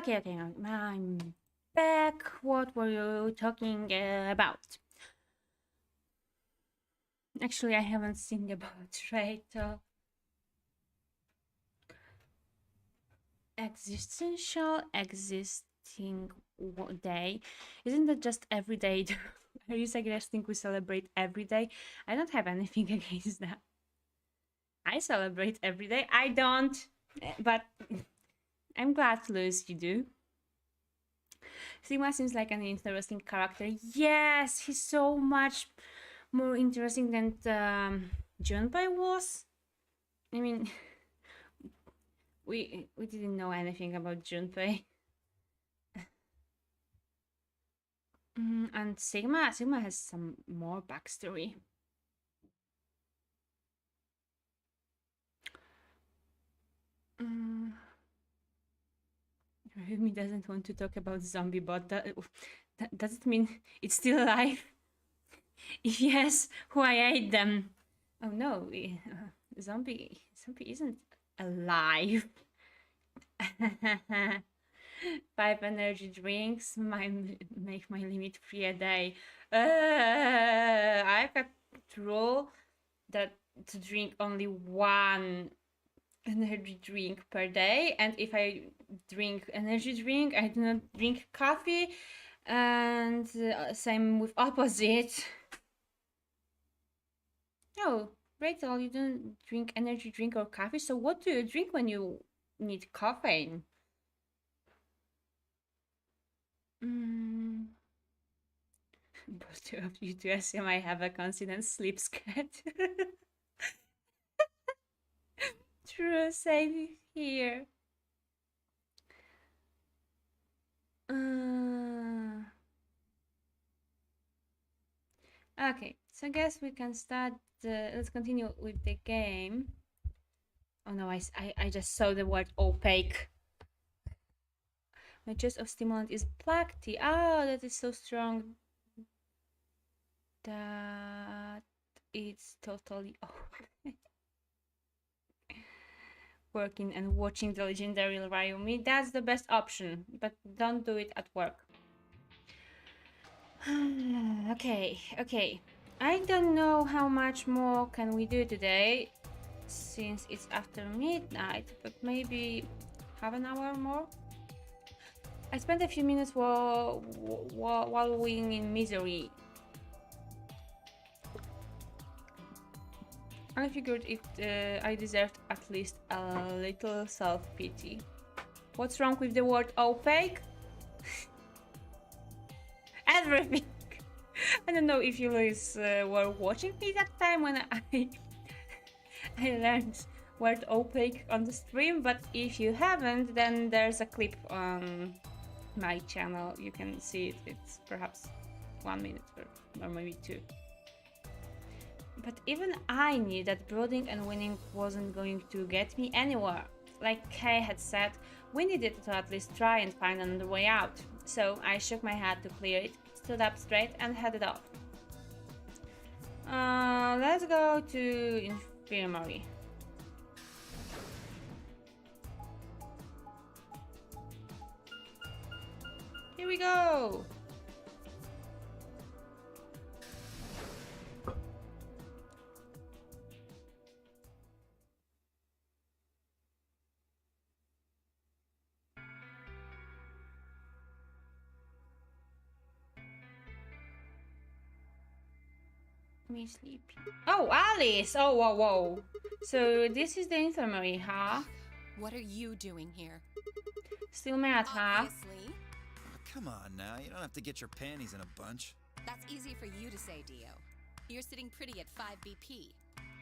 Okay, I'm back. What were you talking about? Actually, I haven't seen about existential existing day. Isn't that just every day? Are you suggesting we celebrate every day? I don't have anything against that. I celebrate every day. I don't, but I'm glad, Luz, you do. Sigma seems like an interesting character. Yes, he's so much more interesting than Junpei was. I mean, we didn't know anything about Junpei. And Sigma has some more backstory. Rayumi doesn't want to talk about zombie bot. Does it mean it's still alive? If yes, why I ate them? Oh no, zombie isn't alive. 5 energy drinks might make my limit 3 a day. I've got rule that to drink only 1 energy drink per day, and if I drink energy drink, I do not drink coffee, and same with opposite. Oh, Rachel, you don't drink energy drink or coffee, so what do you drink when you need caffeine? Both of you to assume I have a constant sleep schedule. True, same here. Okay, so I guess we can start. Let's continue with the game. Oh no, I just saw the word opaque. My choice of stimulant is black tea. Oh, that is so strong that it's totally working and watching the legendary Rayumi. That's the best option, but don't do it at work. Okay. I don't know how much more can we do today, since it's after midnight, but maybe half an hour more? I spent a few minutes wallowing in misery. I figured I deserved at least a little self-pity. What's wrong with the word opaque? Everything! I don't know if you guys were watching me that time when I learned word opaque on the stream, but if you haven't, then there's a clip on my channel. You can see it. It's perhaps 1 minute or maybe 2. But even I knew that brooding and winning wasn't going to get me anywhere. Like Kay had said, we needed to at least try and find another way out. So I shook my head to clear it, stood up straight and headed off. Let's go to infirmary. Here we go! Me sleepy. Oh, Alice! Oh, whoa. So this is the infirmary, huh? What are you doing here? Still mad, huh? Obviously. Oh, come on now, you don't have to get your panties in a bunch. That's easy for you to say, Dio. You're sitting pretty at 5 BP.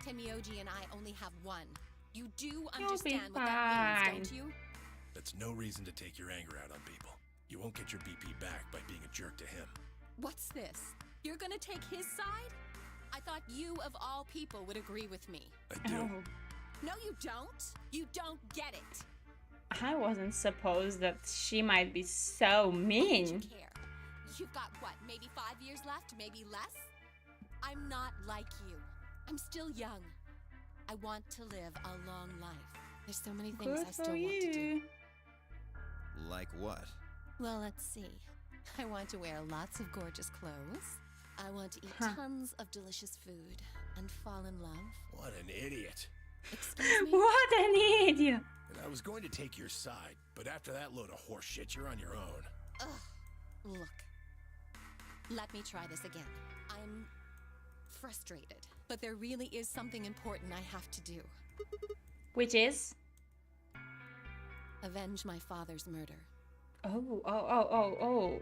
Temioji and I only have 1. You do understand what that means, don't you? That's no reason to take your anger out on people. You won't get your BP back by being a jerk to him. What's this? You're gonna take his side? I thought you, of all people, would agree with me. I do. Oh. No, you don't. You don't get it. I wasn't supposed that she might be so mean. Why would you care? You've got, what, maybe 5 years left, maybe less? I'm not like you. I'm still young. I want to live a long life. There's so many things Good I still for want to do. you. Like what? Well, let's see. I want to wear lots of gorgeous clothes. I want to eat tons of delicious food and fall in love. What an idiot. Excuse me? What an idiot! And I was going to take your side, but after that load of horse shit, you're on your own. Ugh. Look. Let me try this again. I'm frustrated, but there really is something important I have to do. Which is? Avenge my father's murder. Oh.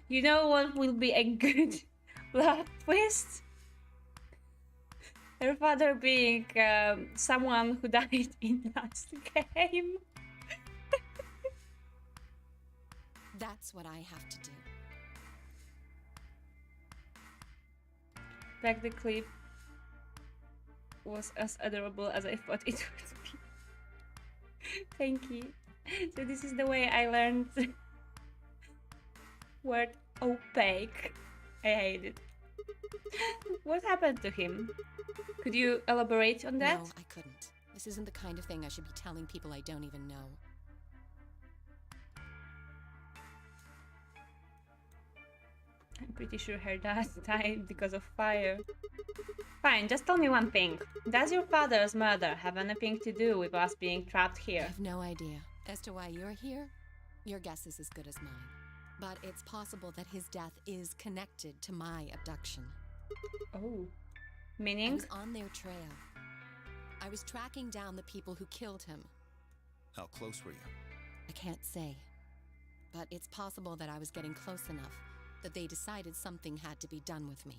You know what will be a good plot twist? Her father being someone who died in the last game. That's what I have to do. Back the clip was as adorable as I thought it would be. Thank you. So this is the way I learned word opaque. I hate it. What happened to him? Could you elaborate on that? No, I couldn't. This isn't the kind of thing I should be telling people I don't even know. I'm pretty sure her dad died because of fire. Fine, just tell me one thing. Does your father's murder have anything to do with us being trapped I here? have no idea. As to why you're here, your guess is as good as mine. But it's possible that his death is connected to my abduction. Oh. I Meaning? was on their trail. I was tracking down the people who killed him. How close were you? I can't say. But it's possible that I was getting close enough that they decided something had to be done with me.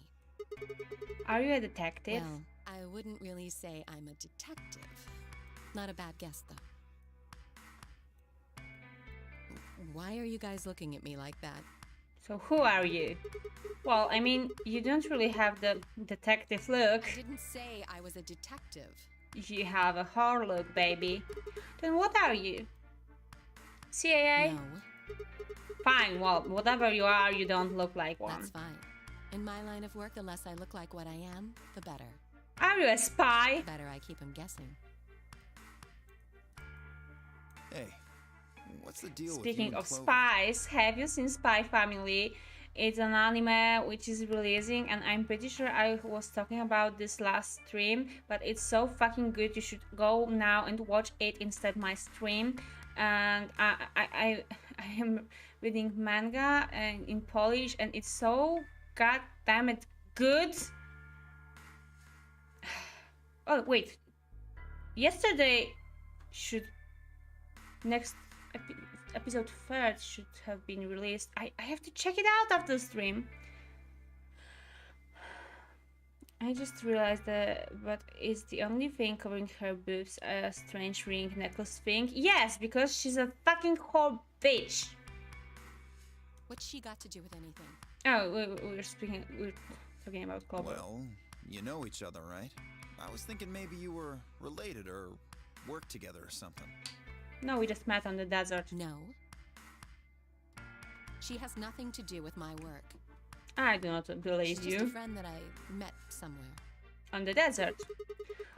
Are you a detective? Well, I wouldn't really say I'm a detective. Not a bad guess, though. Why are you guys looking at me like that? So who are you? Well, I mean, you don't really have the detective look. I didn't say I was a detective. You have a whore look, baby. Then what are you? CIA? No, Fine, well, whatever you are, you don't look like one. that's fine. In my line of work, the less I look like what I am, the better. Are you a spy? The better I keep them guessing. Hey, what's the deal Speaking with you of and Chloe? spies, have you seen Spy Family? It's an anime which is releasing, and I'm pretty sure I was talking about this last stream, but it's so fucking good. You should go now and watch it instead my stream. And I am reading manga and in Polish, and it's so goddamn it good. Oh wait, yesterday next episode 3rd should have been released. I have to check it out after the stream. I just realized that, but is the only thing covering her boobs a strange ring necklace thing? Yes, because she's a fucking whore bitch. What's she got to do with anything? Oh, we're talking about Clover. Well, you know each other, right? I was thinking maybe you were related or worked together or something. No, we just met on the desert. No. She has nothing to do with my work. I do not believe She's just a you. friend that I met somewhere. On the desert.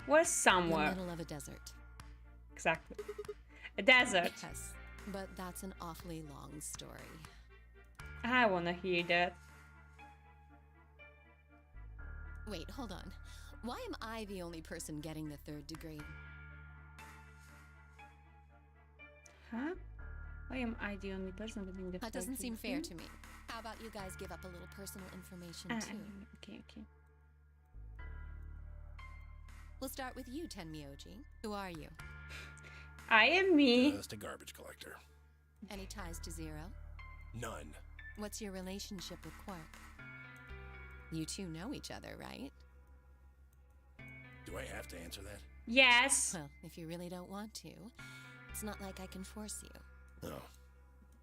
Where In somewhere? the middle of a desert. Exactly. A desert. Yes, but that's an awfully long story. I wanna hear that. Wait, hold on. Why am I the only person getting the 3rd degree? Huh? Why am I the only person getting the That third doesn't seem fair degree? to me. How about you guys give up a little personal information too? Okay. We'll start with you, Tenmyoji. Who are you? I am me. Just a garbage collector. Any ties to Zero? None. What's your relationship with Quark? You two know each other, right? Do I have to answer that? Yes. Well, if you really don't want to, it's not like I can force you. No.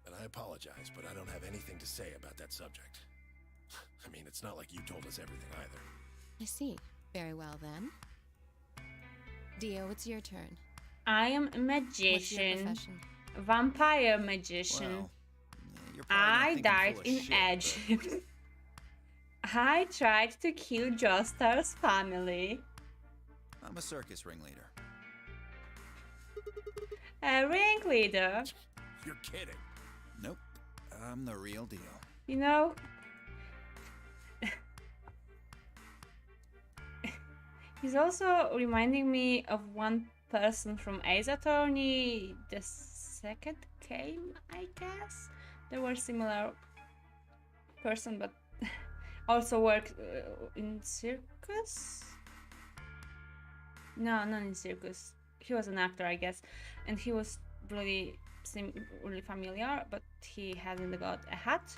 And I apologize, but I don't have anything to say about that subject. I mean, it's not like you told us everything either. I see. Very well then. Dio, it's your turn. I am a What's your magician. profession? Vampire magician. Well, you're probably I not thinking died full of in shit, Egypt. I tried to kill Joestar's family. but I'm a circus ringleader. A ringleader. You're kidding. Nope. I'm the real deal. You know, he's also reminding me of one person from Ace Attorney, the second game, I guess. They were similar person, but also worked in circus. No, not in circus. He was an actor, I guess, and he was really really familiar, but he hasn't got a hat.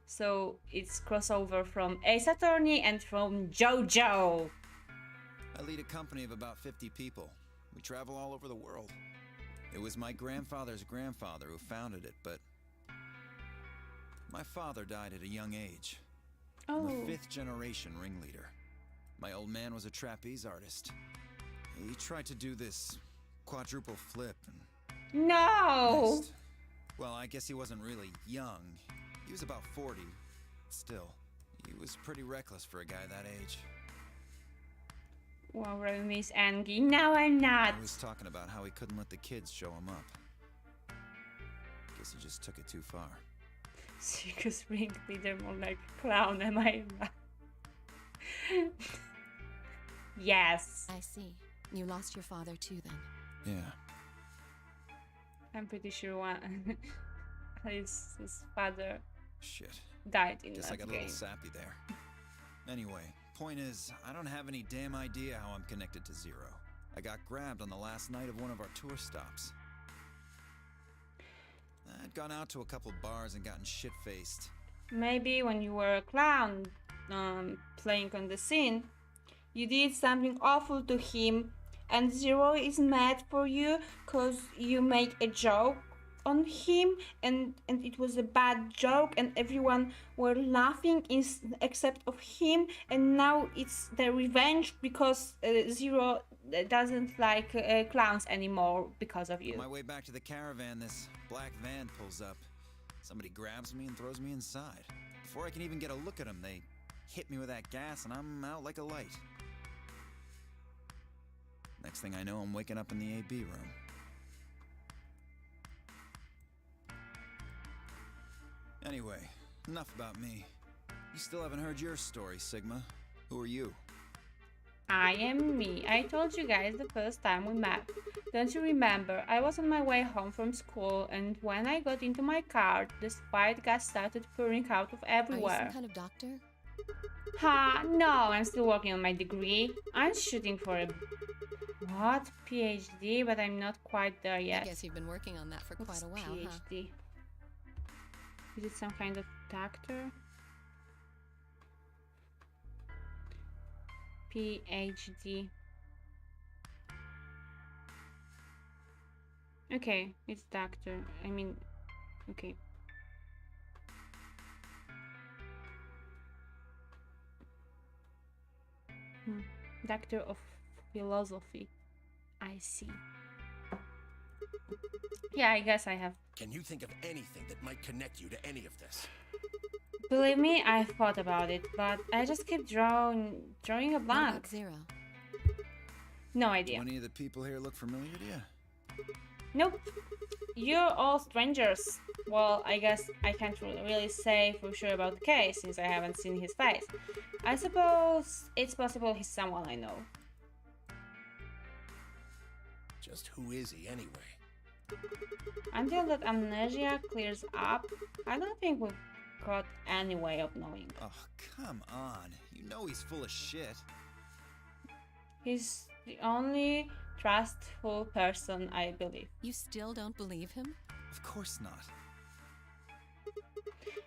So it's crossover from Ace Attorney and from JoJo. I lead a company of about 50 people. We travel all over the world. It was my grandfather's grandfather who founded it, but my father died at a young age. I'm a fifth-generation ringleader. My old man was a trapeze artist. He tried to do this quadruple flip and no missed. Well, I guess he wasn't really young. He was about 40. Still, he was pretty reckless for a guy that age. Wow, Rayumi is angry. No, I'm not. He was talking about how he couldn't let the kids show him up. Guess he just took it too far. Circus ringleader, more like clown, am I right? Yes. I see. You lost your father too, then. Yeah. I'm pretty sure one his father Shit. died in Guess that I got a game. little sappy there. Anyway, point is, I don't have any damn idea how I'm connected to Zero. I got grabbed on the last night of one of our tour stops. I'd gone out to a couple bars and gotten shit-faced. Maybe when you were a clown playing on the scene, you did something awful to him, and Zero is mad for you because you make a joke on him, and it was a bad joke, and everyone were laughing except of him, and now it's the revenge because Zero doesn't like clowns anymore because of you. On my way back to the caravan, this black van pulls up. Somebody grabs me and throws me inside. Before I can even get a look at them, they hit me with that gas and I'm out like a light. Next thing I know, I'm waking up in the AB room. Anyway, enough about me. You still haven't heard your story, Sigma. Who are you? I am me. I told you guys the first time we met. Don't you remember? I was on my way home from school, and when I got into my car, the spider gas started pouring out of everywhere. Are you some kind of doctor? Ha, no, I'm still working on my degree. I'm shooting for a what? PhD, but I'm not quite there yet. I guess you've been working on that for quite a while, PhD? Is it some kind of doctor? PhD. Okay, it's doctor. I mean, okay. Doctor of philosophy. I see. Yeah, I guess I have. Can you think of anything that might connect you to any of this? Believe me, I thought about it, but I just keep drawing a blank. What about Zero? No idea. Do any of the people here look familiar to you? Nope. You're all strangers. Well, I guess I can't really say for sure about the case since I haven't seen his face. I suppose it's possible he's someone I know. Just who is he anyway? Until that amnesia clears up, I don't think we've got any way of knowing. Oh, come on. You know he's full of shit. He's the only trustful person I believe. You still don't believe him? Of course not.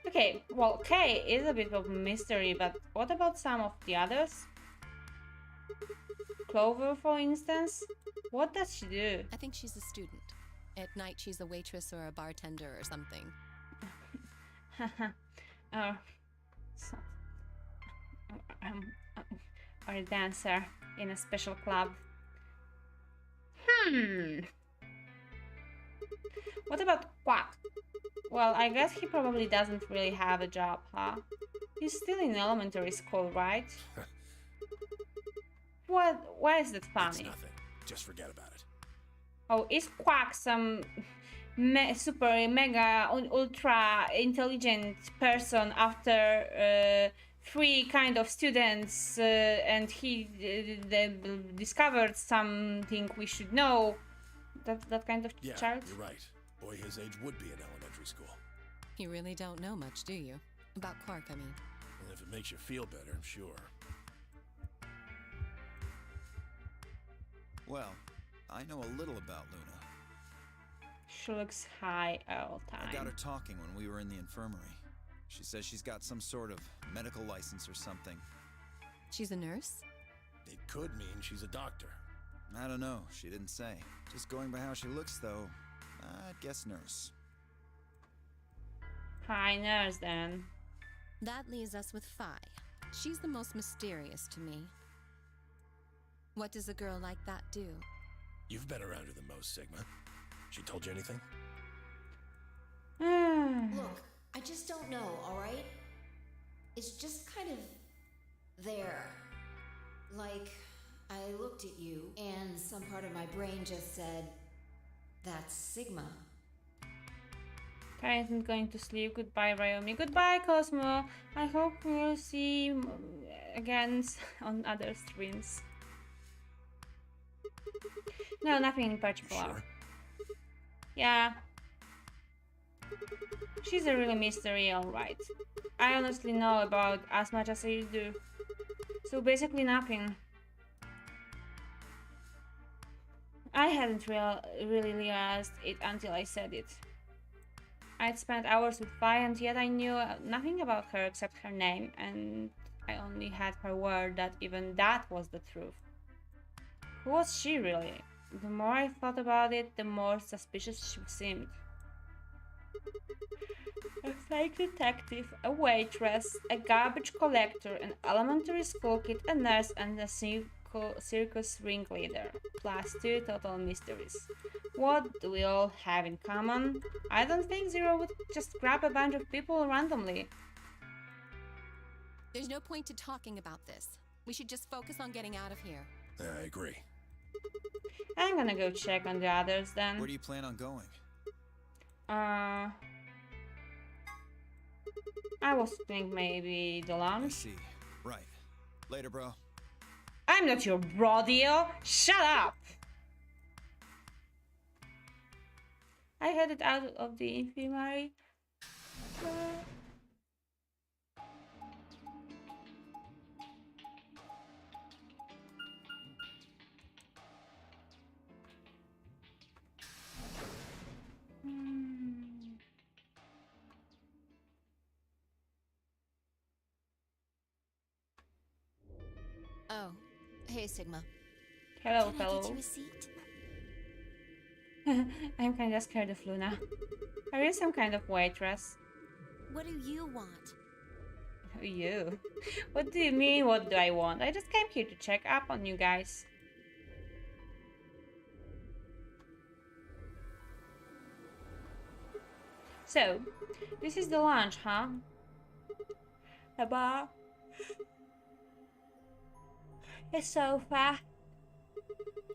Okay, well, Kay is a bit of a mystery, but what about some of the others? Clover, for instance? What does she do? I think she's a student. At night, she's a waitress or a bartender or something. Or a dancer in a special club. What about Quack? Well, I guess he probably doesn't really have a job, huh? He's still in elementary school, right? What? Why is that It's funny? nothing. Just forget about it. Oh, is Quack some super mega ultra intelligent person after 3 kind of students and he discovered something we should know? That kind of child? You're right. Boy his age would be in elementary school. You really don't know much, do you? About Quark, I mean. And if it makes you feel better, sure. Well, I know a little about Luna. She looks high all the time. I got her talking when we were in the infirmary. She says she's got some sort of medical license or something. She's a nurse? It could mean she's a doctor. I don't know, she didn't say. Just going by how she looks, though, I'd guess nurse. Hi, nurse, then. That leaves us with Phi. She's the most mysterious to me. What does a girl like that do? You've been around her the most, Sigma. She told you anything? Look, I just don't know, alright? It's just kind of there. Like, I looked at you, and some part of my brain just said, that's Sigma. I isn't going to sleep. Goodbye, Rayumi. Goodbye, Cosmo. I hope we'll see you again on other streams. No, nothing in particular. Sure? Yeah. She's a really mystery, alright. I honestly know about as much as you do. So basically nothing. I hadn't really realized it until I said it. I'd spent hours with Vi and yet I knew nothing about her except her name, and I only had her word that even that was the truth. Who was she really? The more I thought about it, the more suspicious she seemed. A fake detective, a waitress, a garbage collector, an elementary school kid, a nurse, and a circus ringleader, plus 2 total mysteries. What do we all have in common? I don't think Zero would just grab a bunch of people randomly. There's no point to talking about this. We should just focus on getting out of here. I agree. I'm gonna go check on the others then. Where do you plan on going? I was thinking maybe the I lounge. see. Right. Later, bro. I'm not your bro, Dio. Shut up! I headed out of the infirmary. Oh, hey, Sigma. Hello, Can I fellow. get you a seat? I'm kinda scared of Luna. Are you some kind of waitress? What do you want? You? What do you mean, what do I want? I just came here to check up on you guys. So, this is the lounge, huh? A bar? A sofa?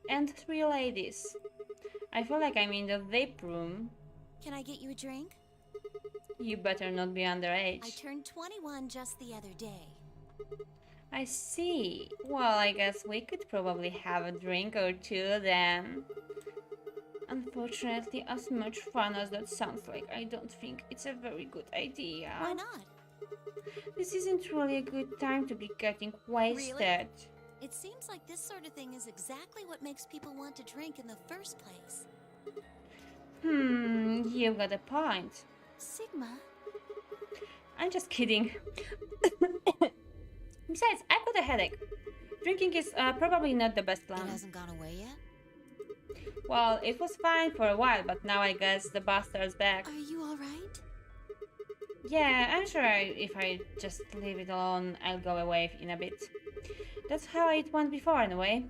And 3 ladies. I feel like I'm in the vape room. Can I get you a drink? You better not be underage. I turned 21 just the other day. I see. Well, I guess we could probably have a drink or 2 then. Unfortunately, as much fun as that sounds like, I don't think it's a very good idea. Why not? This isn't really a good time to be getting wasted. Really? It seems like this sort of thing is exactly what makes people want to drink in the first place. You've got a point. Sigma? I'm just kidding. Besides, I've got a headache. Drinking is probably not the best plan. It hasn't gone away yet? Well, it was fine for a while, but now I guess the bastard's back. Are you alright? Yeah, I'm sure if I just leave it alone, I'll go away in a bit. That's how it went before, anyway.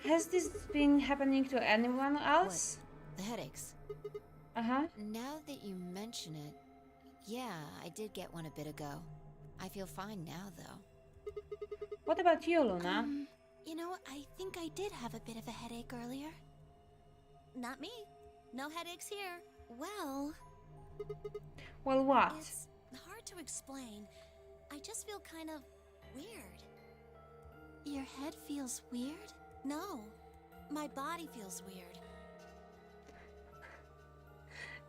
Has this been happening to anyone else? What? The headaches? Uh-huh. Now that you mention it, yeah, I did get one a bit ago. I feel fine now, though. What about you, Luna? You know, I think I did have a bit of a headache earlier. Not me. No headaches here. Well... Well, what? It's hard to explain. I just feel kind of weird. Your head feels weird? No. My body feels weird.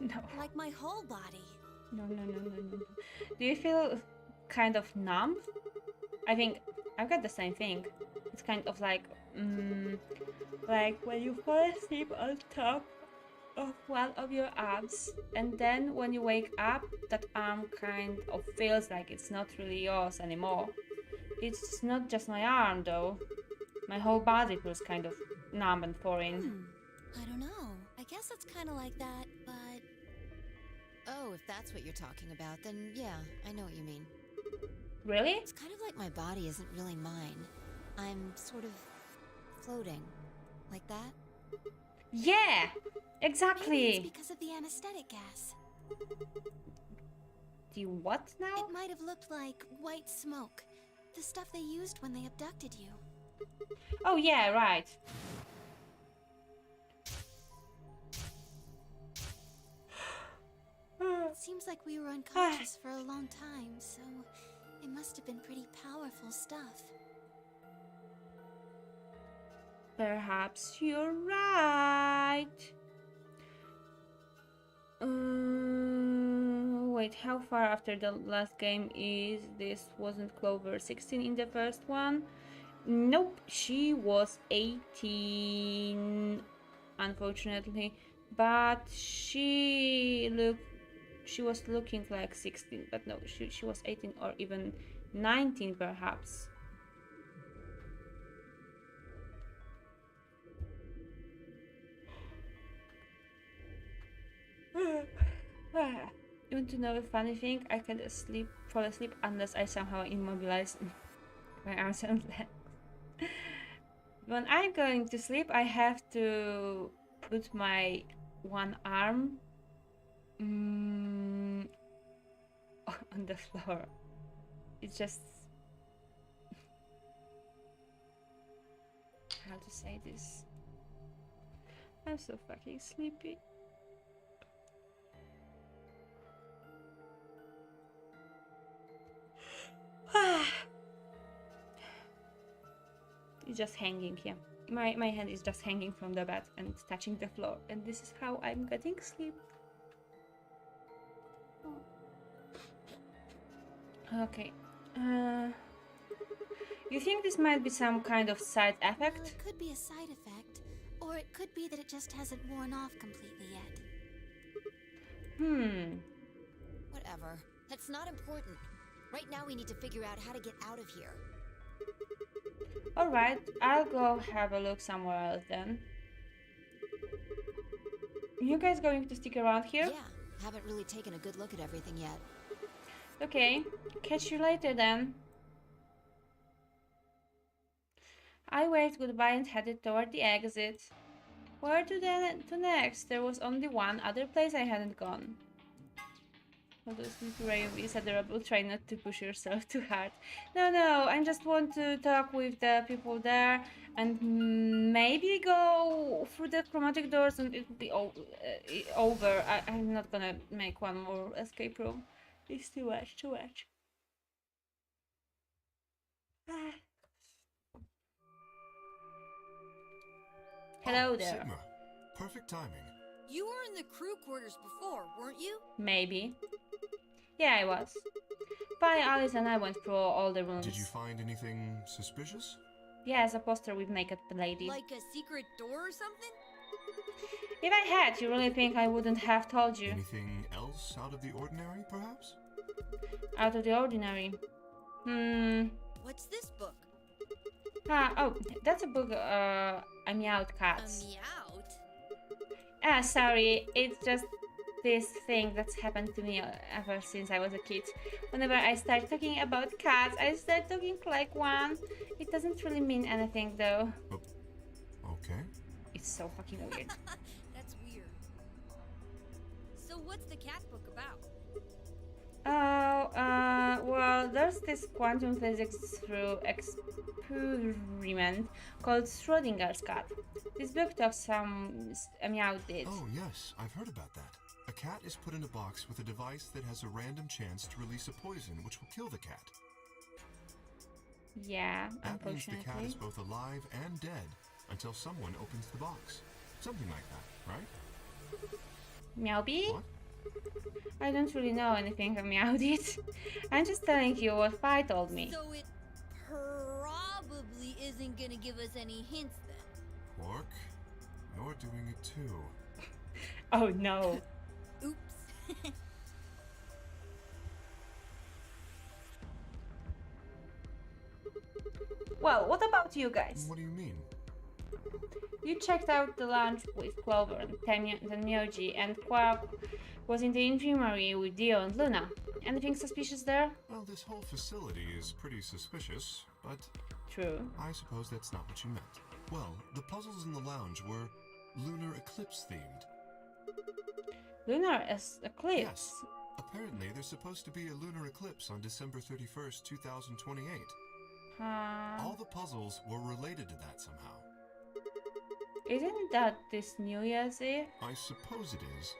No. Like my whole body. No. Do you feel kind of numb? I think I've got the same thing. It's kind of like when you fall asleep on top of one of your arms, and then when you wake up, that arm kind of feels like it's not really yours anymore. It's not just my arm though. My whole body feels kind of numb and foreign. I don't know. I guess it's kind of like that, but... Oh, if that's what you're talking about, then yeah, I know what you mean. Really? It's kind of like my body isn't really mine. I'm sort of floating. Like that? Yeah! Exactly! Maybe it's because of the anesthetic gas. The what now? It might have looked like white smoke. The stuff they used when they abducted you. Oh yeah, right. It seems like we were unconscious for a long time, so it must have been pretty powerful stuff. Perhaps you're right. Wait, how far after the last game is this? Wasn't Clover 16 in the first one? Nope, she was 18, unfortunately, but she was looking like 16, but no, she was 18 or even 19 perhaps. You want to know a funny thing? I can't fall asleep unless I somehow immobilize my arms and legs. When I'm going to sleep, I have to put my one arm on the floor. It's just... how to say this? I'm so fucking sleepy. It's just hanging here. My hand is just hanging from the bed and touching the floor, and this is how I'm getting sleep. Okay. You think this might be some kind of side effect? Well, it could be a side effect, or it could be that it just hasn't worn off completely yet. Whatever. That's not important. Right now we need to figure out how to get out of here. Alright, I'll go have a look somewhere else then. You guys going to stick around here? Yeah, haven't really taken a good look at everything yet. Okay, catch you later then. I waved goodbye and headed toward the exit. Where to next? There was only one other place I hadn't gone. Although Sleepy Rayum is adorable, try not to push yourself too hard. No, I just want to talk with the people there and maybe go through the chromatic doors and it'll be over. I'm not gonna make one more escape room. It's too much. Hello there. Sigma. Perfect timing. You were in the crew quarters before, weren't you? Maybe. Yeah, I was. Bye, Alice and I went through all the rooms. Did you find anything suspicious? Yes, a poster with naked lady. Like a secret door or something? If I had, you really think I wouldn't have told you? Anything else out of the ordinary, perhaps? Out of the ordinary. What's this book? Oh, that's a book, a meowed cats. A meowed? Sorry, it's just this thing that's happened to me ever since I was a kid. Whenever I start talking about cats, I start talking like one. It doesn't really mean anything though. Okay. It's so fucking weird. That's weird. So what's the cat book about? Well, there's this quantum physics through experiment called Schrodinger's cat. This book talks some about it. Oh, yes, I've heard about that. A cat is put in a box with a device that has a random chance to release a poison which will kill the cat. Yeah, That means the unfortunately. cat is both alive and dead until someone opens the box. Something like that, right? Meowbie? What? I don't really know anything about it. I'm just telling you what Fi told me. So it probably isn't gonna give us any hints then. Quark, you're doing it too. Oh no. Oops. Well, what about you guys? What do you mean? You checked out the lounge with Clover and Myoji, and Quark was in the infirmary with Dio and Luna. Anything suspicious there? Well, this whole facility is pretty suspicious, but... True. I suppose that's not what you meant. Well, the puzzles in the lounge were lunar eclipse themed. Lunar eclipse? Yes. Apparently, there's supposed to be a lunar eclipse on December 31st, 2028. All the puzzles were related to that somehow. Isn't that this New Year's Eve? I suppose it is.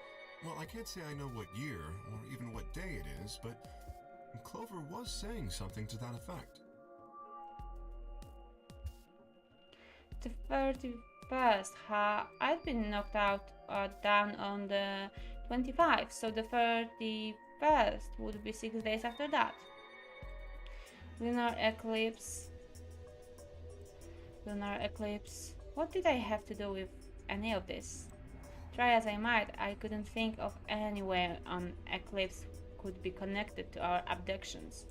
Well, I can't say I know what year or even what day it is, but Clover was saying something to that effect. The 31st, huh? I've been knocked out down on the 25th, so the 31st would be 6 days after that. Lunar eclipse. Lunar eclipse. What did I have to do with any of this? Try as I might, I couldn't think of any way an eclipse could be connected to our abductions.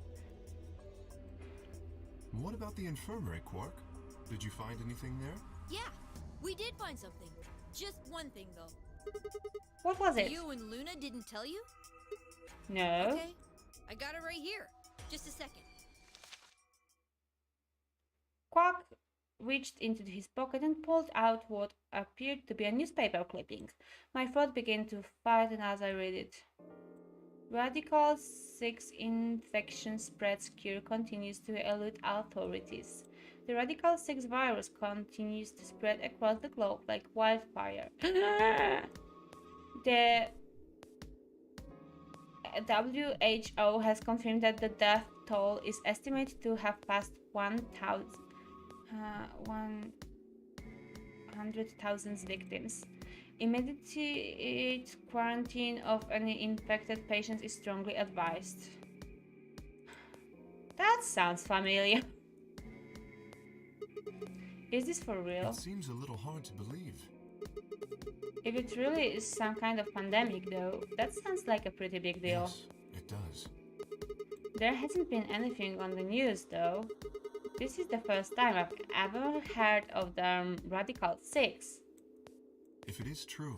What about the infirmary, Quark? Did you find anything there? Yeah, we did find something. Just one thing though. What was it? You and Luna didn't tell you? No. Okay, I got it right here. Just a second. Quark reached into his pocket and pulled out what appeared to be a newspaper clipping. My throat began to tighten as I read it. Radical 6 infection spreads cure continues to elude authorities. The Radical 6 virus continues to spread across the globe like wildfire. The WHO has confirmed that the death toll is estimated to have passed 100,000 victims. Immediate quarantine of any infected patients is strongly advised. That sounds familiar. Is this for real? It seems a little hard to believe. If it really is some kind of pandemic, though, that sounds like a pretty big deal. Yes, it does. There hasn't been anything on the news, though. This is the first time I've ever heard of the Radical 6. If it is true,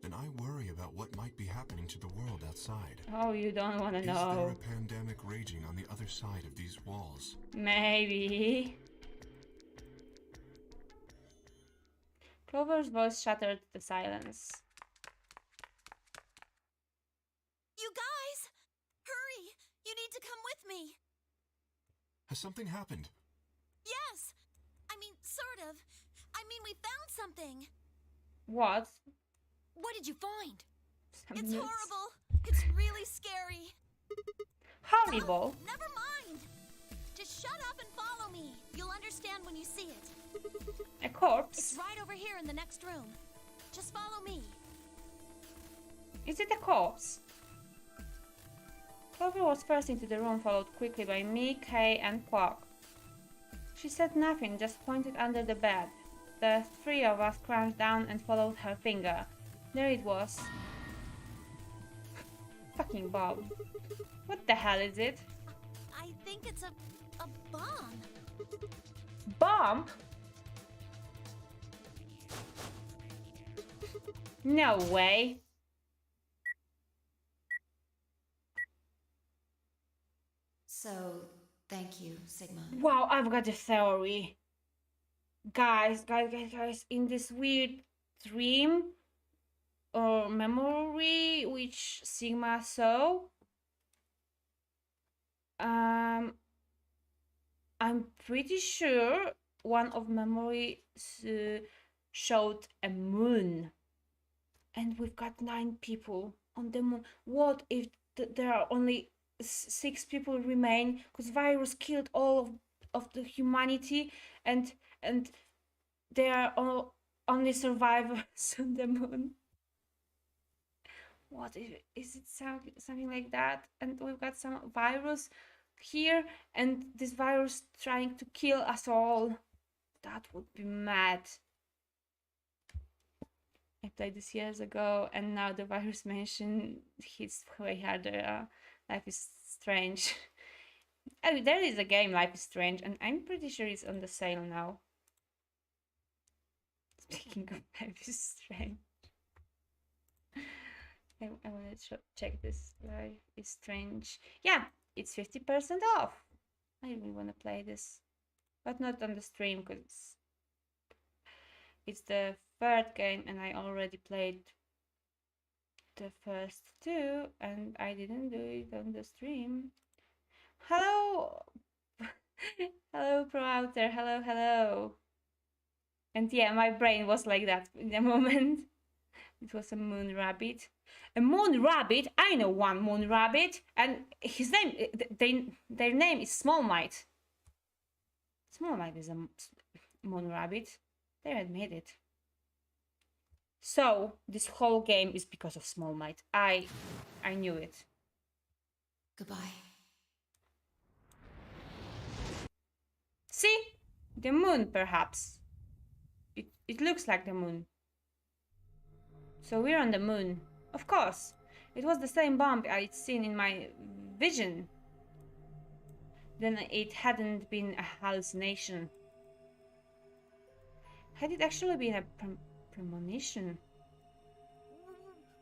then I worry about what might be happening to the world outside. Oh, you don't want to Is there know. a pandemic raging on the other side of these walls? Maybe. Clover's voice shattered the silence. You guys! Hurry! You need to come with me! Has something happened? Yes! I mean, sort of. I mean, we found something! What? What did you find? It's horrible! It's really scary! Horrible? Oh, never mind! Just shut up and follow me. You'll understand when you see it. A corpse? It's right over here in the next room. Just follow me. Is it a corpse? Clover was first into the room, followed quickly by me, Kay, and Quark. She said nothing, just pointed under the bed. The three of us crouched down and followed her finger. There it was. Fucking Bob. What the hell is it? I think it's a bomb. Bomb? No way. So, thank you, Sigma. Wow, I've got a theory. Guys, in this weird dream or memory which Sigma saw, I'm pretty sure one of memory showed a moon, and we've got 9 people on the moon. What if there are only 6 people remain? Because virus killed all of the humanity, and there are only survivors on the moon. What if is it something like that? And we've got some virus here, and this virus trying to kill us all. That would be mad. I played this years ago, and now the virus mention hits way harder. Life is Strange. Oh, there is a game, Life is Strange, and I'm pretty sure it's on the sale now. Speaking of Life is Strange. I want to check this. Life is Strange. Yeah, it's 50% off. I really want to play this, but not on the stream because it's the 3rd game and I already played the first 2 and I didn't do it on the stream. Hello! Hello, Pro Outer. Hello, hello. And yeah, my brain was like that in the moment. It was a moon rabbit. A moon rabbit? I know one moon rabbit, and his name, their name is Small Mite. Small Mite is a moon rabbit. They admit it. So this whole game is because of Small Mite. I knew it. Goodbye. See? The moon, perhaps. It looks like the moon. So we're on the moon. Of course. It was the same bomb I'd seen in my vision. Then it hadn't been a hallucination. Had it actually been a premonition?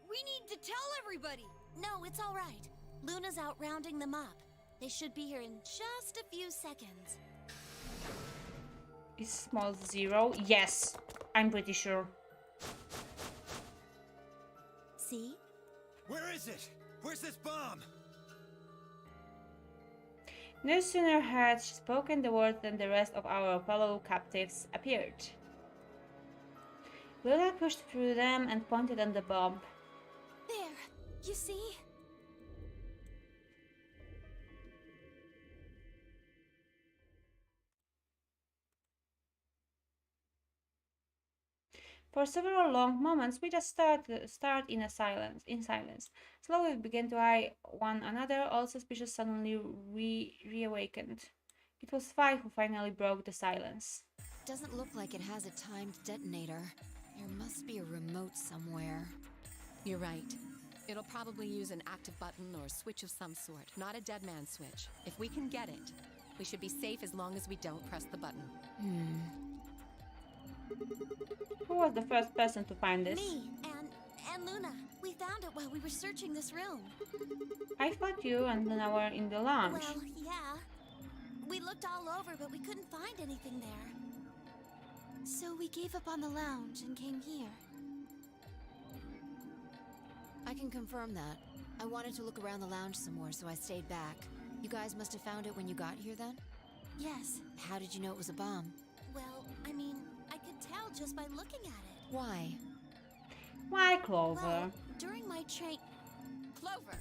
We need to tell everybody. No, it's all right. Luna's out rounding them up. They should be here in just a few seconds. Is small 0? Yes, I'm pretty sure. See? Where is it? Where's this bomb? No sooner had she spoken the words than the rest of our fellow captives appeared. Luna pushed through them and pointed on the bomb. There, you see? For several long moments, we just stared in silence. Slowly, we began to eye one another. All suspicious suddenly reawakened. It was Vi who finally broke the silence. Doesn't look like it has a timed detonator. There must be a remote somewhere. You're right. It'll probably use an active button or switch of some sort, not a dead man switch. If we can get it, we should be safe as long as we don't press the button. Who was the first person to find this? Me and Luna. We found it while we were searching this room. I thought you and Luna were in the lounge. Well, yeah. We looked all over, but we couldn't find anything there. So we gave up on the lounge and came here. I can confirm that. I wanted to look around the lounge some more, so I stayed back. You guys must have found it when you got here then? Yes. How did you know it was a bomb? Well, I mean, I could tell just by looking at it. Why? Why, Clover? Well, during my train... Clover!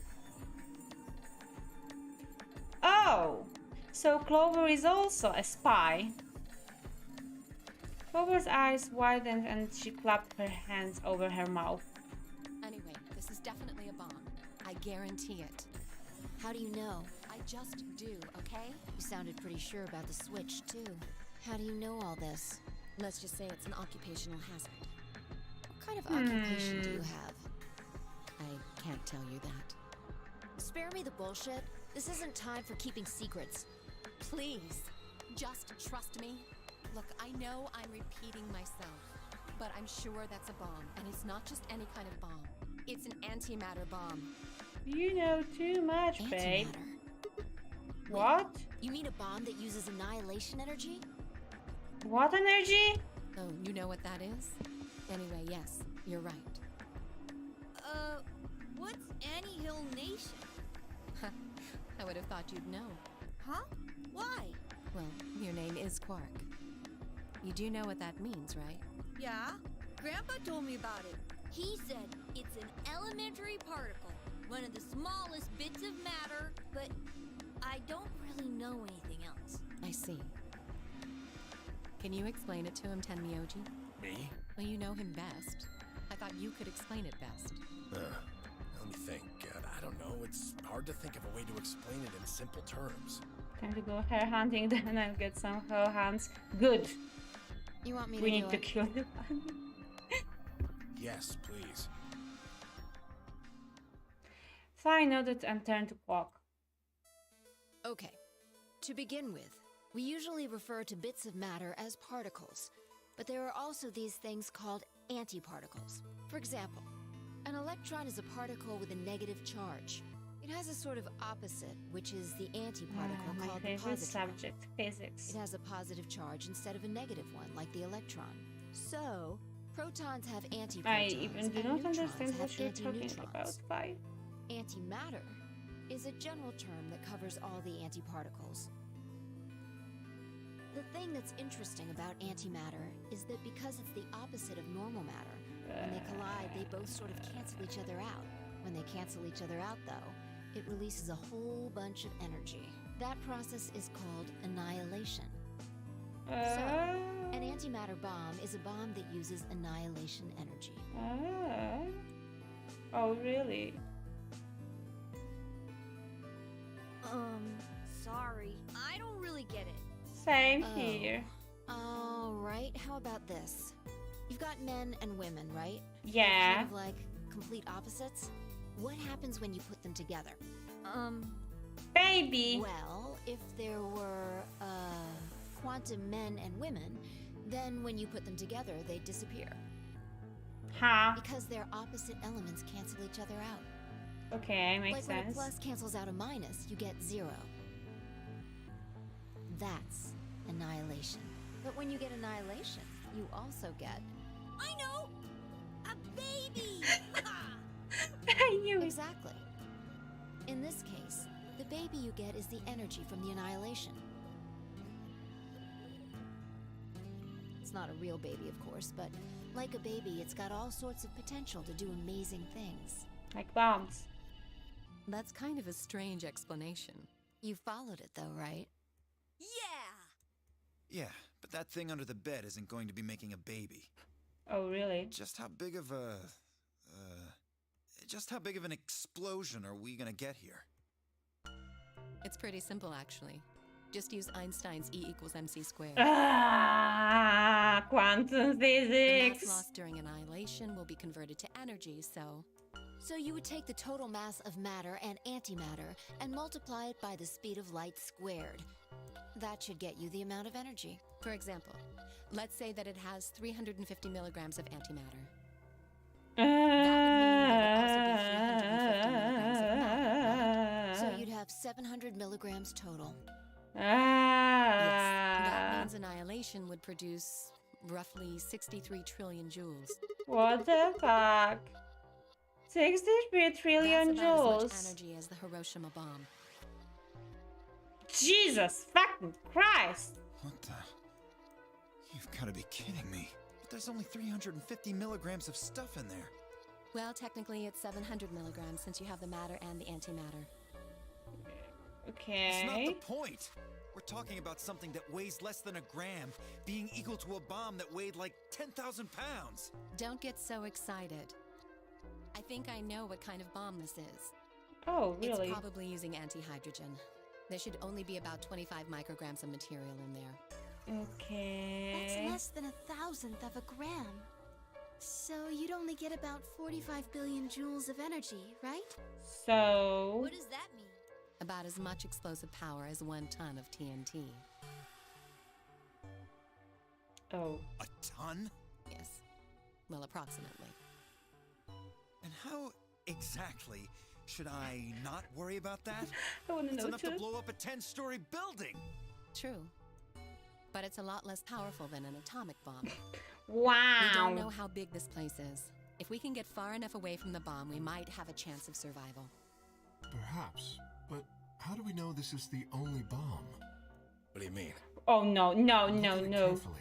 Oh! So Clover is also a spy. Clover's eyes widened and she clapped her hands over her mouth. Anyway, this is definitely a bomb. I guarantee it. How do you know? I just do, okay? You sounded pretty sure about the switch, too. How do you know all this? Let's just say it's an occupational hazard. What kind of occupation do you have? I can't tell you that. Spare me the bullshit. This isn't time for keeping secrets. Please, just trust me. Look, I know I'm repeating myself, but I'm sure that's a bomb, and it's not just any kind of bomb. It's an antimatter bomb. You know too much, babe. Antimatter? What? You mean a bomb that uses annihilation energy? What energy? Oh, you know what that is? Anyway, yes, you're right. What's Annihilation? I would have thought thought you'd know. Huh? Why? Well, your name is Quark. You do know what that means, right? Yeah? Grandpa told me about it. He said it's an elementary particle, one of the smallest bits of matter, but I don't really know anything else. I see. Can you explain it to him, Tenmyoji? Me? Well, you know him best. I thought you could explain it best. Let me think. I don't know. It's hard to think of a way to explain it in simple terms. Time to go hair hunting, then I'll get some hair hunts. Good. You want me to We do need to it? kill the one. Yes, please. So I know that I'm turned to Quark. Okay. To begin with, we usually refer to bits of matter as particles, but there are also these things called antiparticles. For example, an electron is a particle with a negative charge. It has a sort of opposite, which is the antiparticle My called the favorite positron. subject, physics. It has a positive charge instead of a negative one, like the electron. So, protons have antiprotons, I even do and not neutrons understand have what you're talking antineutrons. about. Why? Antimatter is a general term that covers all the antiparticles. The thing that's interesting about antimatter is that because it's the opposite of normal matter, when they collide, they both sort of cancel each other out. When they cancel each other out, though, it releases a whole bunch of energy. That process is called annihilation. So, an antimatter bomb is a bomb that uses annihilation energy. Oh, really? Sorry. I don't really get it. Same here. All right, how about this? You've got men and women, right? Yeah. Kind of like complete opposites. What happens when you put them together? Baby. Well, if there were quantum men and women, then when you put them together, they disappear. Huh? Because their opposite elements cancel each other out. Okay, makes like when a sense. plus cancels out a minus, you get 0. That's annihilation. But when you get annihilation, you also get... I know! A baby! Exactly. In this case, the baby you get is the energy from the annihilation. It's not a real baby, of course, but like a baby, it's got all sorts of potential to do amazing things. Like bombs. That's kind of a strange explanation. You followed it, though, right? Yeah! Yeah, but that thing under the bed isn't going to be making a baby. Oh, really? Just how big of an explosion are we gonna get here? It's pretty simple, actually. Just use Einstein's E = mc squared. Quantum The physics. mass lost during annihilation will be converted to energy, so... So you would take the total mass of matter and antimatter and multiply it by the speed of light squared. That should get you the amount of energy. For example, let's say that it has 350 milligrams of antimatter. So you'd have 700 milligrams total. Yes, that means annihilation would produce roughly 63 trillion joules. What the fuck? 63 trillion That's about joules. as much energy as the Hiroshima bomb. Jesus fucking Christ! What the? You've got to be kidding me. But there's only 350 milligrams of stuff in there. Well, technically it's 700 milligrams since you have the matter and the antimatter. Okay. It's not the point. We're talking about something that weighs less than a gram, being equal to a bomb that weighed like 10,000 pounds. Don't get so excited. I think I know what kind of bomb this is. Oh, really? It's probably using antihydrogen. There should only be about 25 micrograms of material in there. Okay. That's less than 1,000th of a gram. So you'd only get about 45 billion joules of energy, right? So... What does that mean? About as much explosive power as 1 ton of TNT. Oh. A ton? Yes. Well, approximately. And how exactly should I not worry about that? I want to It's know enough too. to blow up a 10-story building. True. But it's a lot less powerful than an atomic bomb. Wow. We don't know how big this place is. If we can get far enough away from the bomb, we might have a chance of survival. Perhaps, but how do we know this is the only bomb? What do you mean? Oh no, no, Look no, at it no. carefully.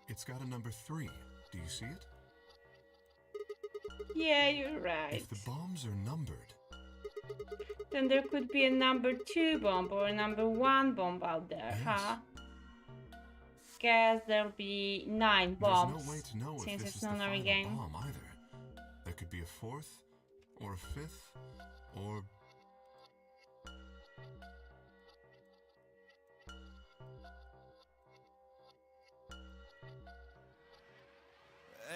It's got a number 3. Do you see it? Yeah, you're right. If the bombs are numbered, Then there could be a number 2 bomb or a number 1 bomb out there, Yes. huh? Guess there'll be 9 bombs. there's no way to know if since this it's is the not final our game. bomb either. There could be a 4th, or a 5th, or...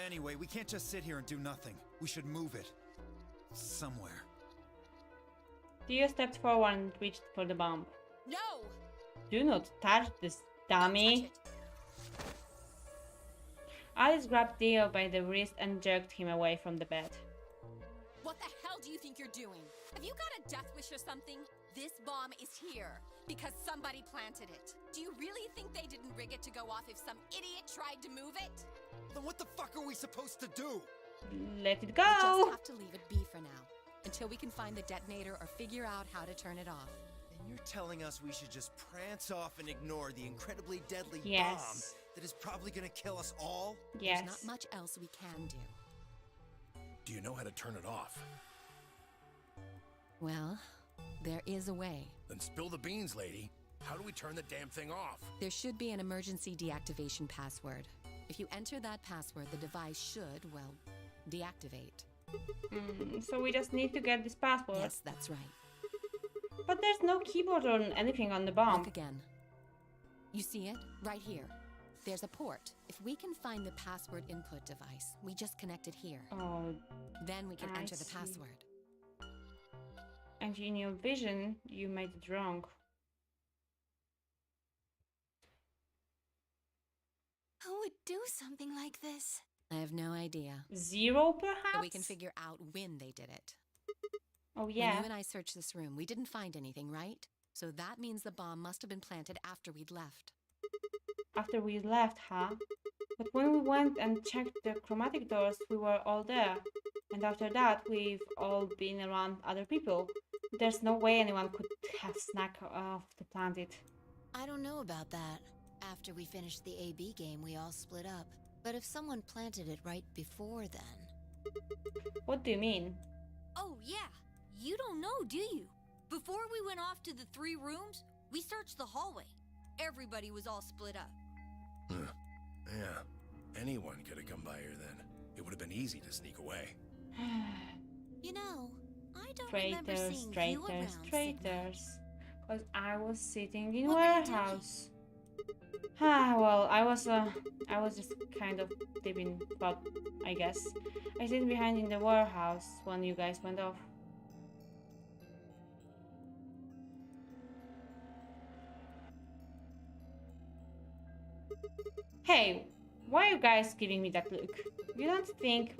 Anyway, we can't just sit here and do nothing. We should move it. Somewhere. Dio stepped forward and reached for the bomb. No! Do not touch this, dummy. Don't touch it. Alice grabbed Dio by the wrist and jerked him away from the bed. What the hell do you think you're doing? Have you got a death wish or something? This bomb is here because somebody planted it. Do you really think they didn't rig it to go off if some idiot tried to move it? Then what the fuck are we supposed to do? Let it We go! just have to leave it be for now, until we can find the detonator or figure out how to turn it off. And you're telling us we should just prance off and ignore the incredibly deadly bomb Yes. that is probably gonna kill us all? Yes. There's not much else we can do. Do you know how to turn it off? Well, there is a way. Then spill the beans, lady. How do we turn the damn thing off? There should be an emergency deactivation password. If you enter that password, the device should, well, deactivate. So we just need to get this password. Yes, that's right. But there's no keyboard or anything on the bomb. Look again. You see it? Right here. There's a port. If we can find the password input device, we just connect it here. Oh, Then we can I enter the see. password. and in your vision, you made it wrong. Who would do something like this? I have no idea. 0, perhaps? But we can figure out when they did it. Oh, When yeah. you and I searched this room, we didn't find anything, right? So that means the bomb must have been planted after we'd left. After we left, huh? But when we went and checked the chromatic doors, we were all there. And after that, we've all been around other people. There's no way anyone could have snuck off to plant it. I don't know about that. After we finished the AB game, we all split up. But if someone planted it right before then... What do you mean? Oh, yeah. You don't know, do you? Before we went off to the 3 rooms, we searched the hallway. Everybody was all split up. Yeah. Anyone could have come by here then. It would have been easy to sneak away. You know, I don't remember Traitors, seeing you traitors, around, Sigma. traitors. Because I was sitting in What were you doing? warehouse. Well, I was just kind of dipping about, I guess. I stayed behind in the warehouse when you guys went off. Hey, why are you guys giving me that look? You don't think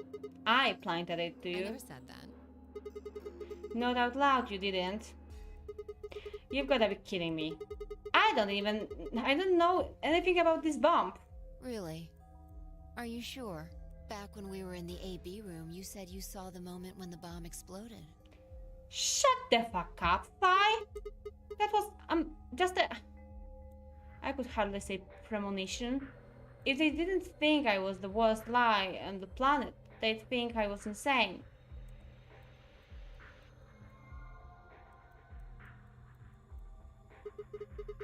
I planted it, do I you? never said that. Not out loud, you didn't. You've gotta be kidding me. I don't know anything about this bomb. Really? Are you sure? Back when we were in the AB room, you said you saw the moment when the bomb exploded. Shut the fuck up, Fi! That was, just a... I could hardly say premonition. If they didn't think I was the worst lie on the planet, they'd think I was insane.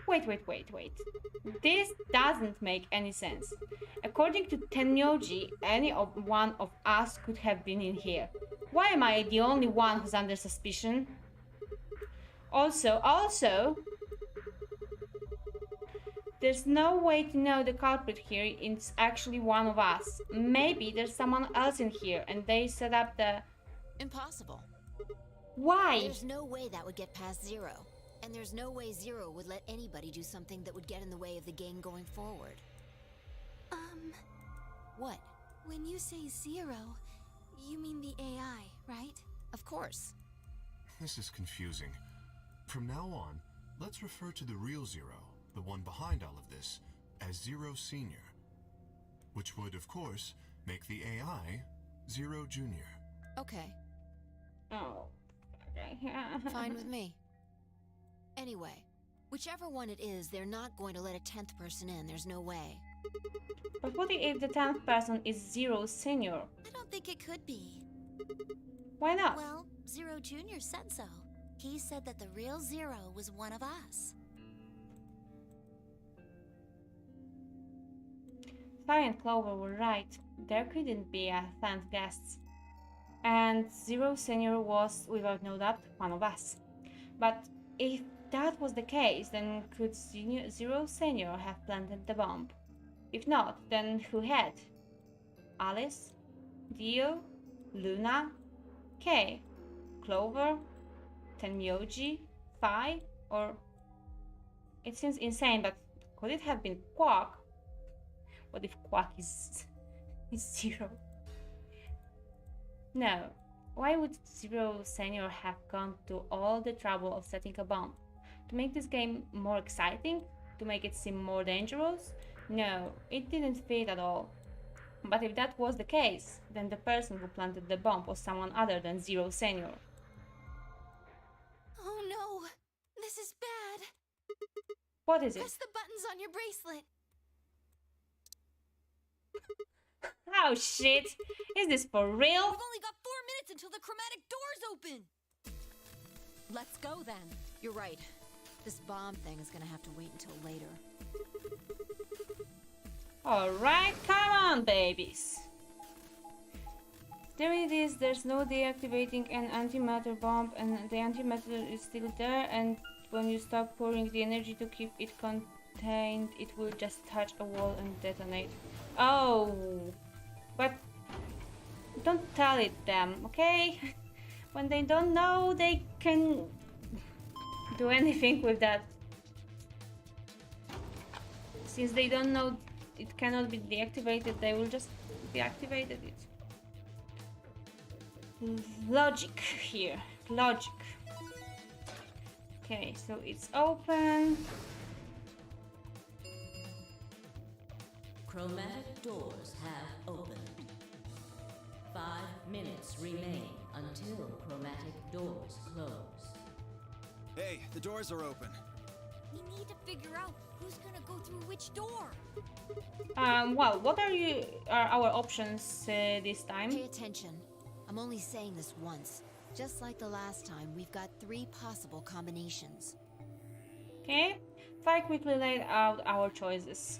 Wait. This doesn't make any sense. According to Tenyoji, one of us could have been in here. Why am I the only one who's under suspicion? Also, there's no way to know the culprit here. It's actually one of us. Maybe there's someone else in here and they set up the... Impossible. Why? There's no way that would get past Zero. And there's no way Zero would let anybody do something that would get in the way of the game going forward. What? When you say 0, you mean the AI, right? Of course. This is confusing. From now on, let's refer to the real Zero, the one behind all of this, as Zero Senior. Which would, of course, make the AI Zero Junior. Okay. Oh. Fine with me. Anyway, whichever one it is, they're not going to let a 10th person in. There's no way. But what if the 10th person is Zero Senior? I don't think it could be. Why not? Well, Zero Jr. said so. He said that the real Zero was one of us. Fire and Clover were right. There couldn't be a 10th guest. And Zero Senior was, without no doubt, one of us. But if that was the case, then could Zero Senior have planted the bomb? If not, then who had? Alice? Dio? Luna? Kay? Clover? Tenmyoji? Fi? Or... It seems insane, but could it have been Quark? What if Quark is Zero? No. Why would Zero Senior have gone to all the trouble of setting a bomb? To make this game more exciting? To make it seem more dangerous? No, it didn't fit at all. But if that was the case, then the person who planted the bomb was someone other than Zero Senior. Oh no! This is bad! What is it? Press the buttons on your bracelet! Oh shit! Is this for real? We've only got 4 minutes until the chromatic doors open! Let's go then. You're right. This bomb thing is gonna have to wait until later. Alright, come on, babies! There it is, there's no deactivating an antimatter bomb, and the antimatter is still there, and when you stop pouring the energy to keep it contained, it will just touch a wall and detonate. Oh! But don't tell it them, okay? When they don't know, they can do anything with that. Since they don't know it cannot be deactivated, they will just deactivate it. Logic here. Logic. Okay, so it's open. Chromatic doors have opened. 5 minutes remain until chromatic doors close. Hey, the doors are open. We need to figure out who's gonna go through which door. Well, what are our options this time? Pay attention. I'm only saying this once. Just like the last time, we've got 3 possible combinations. Okay, Fi quickly laid out our choices.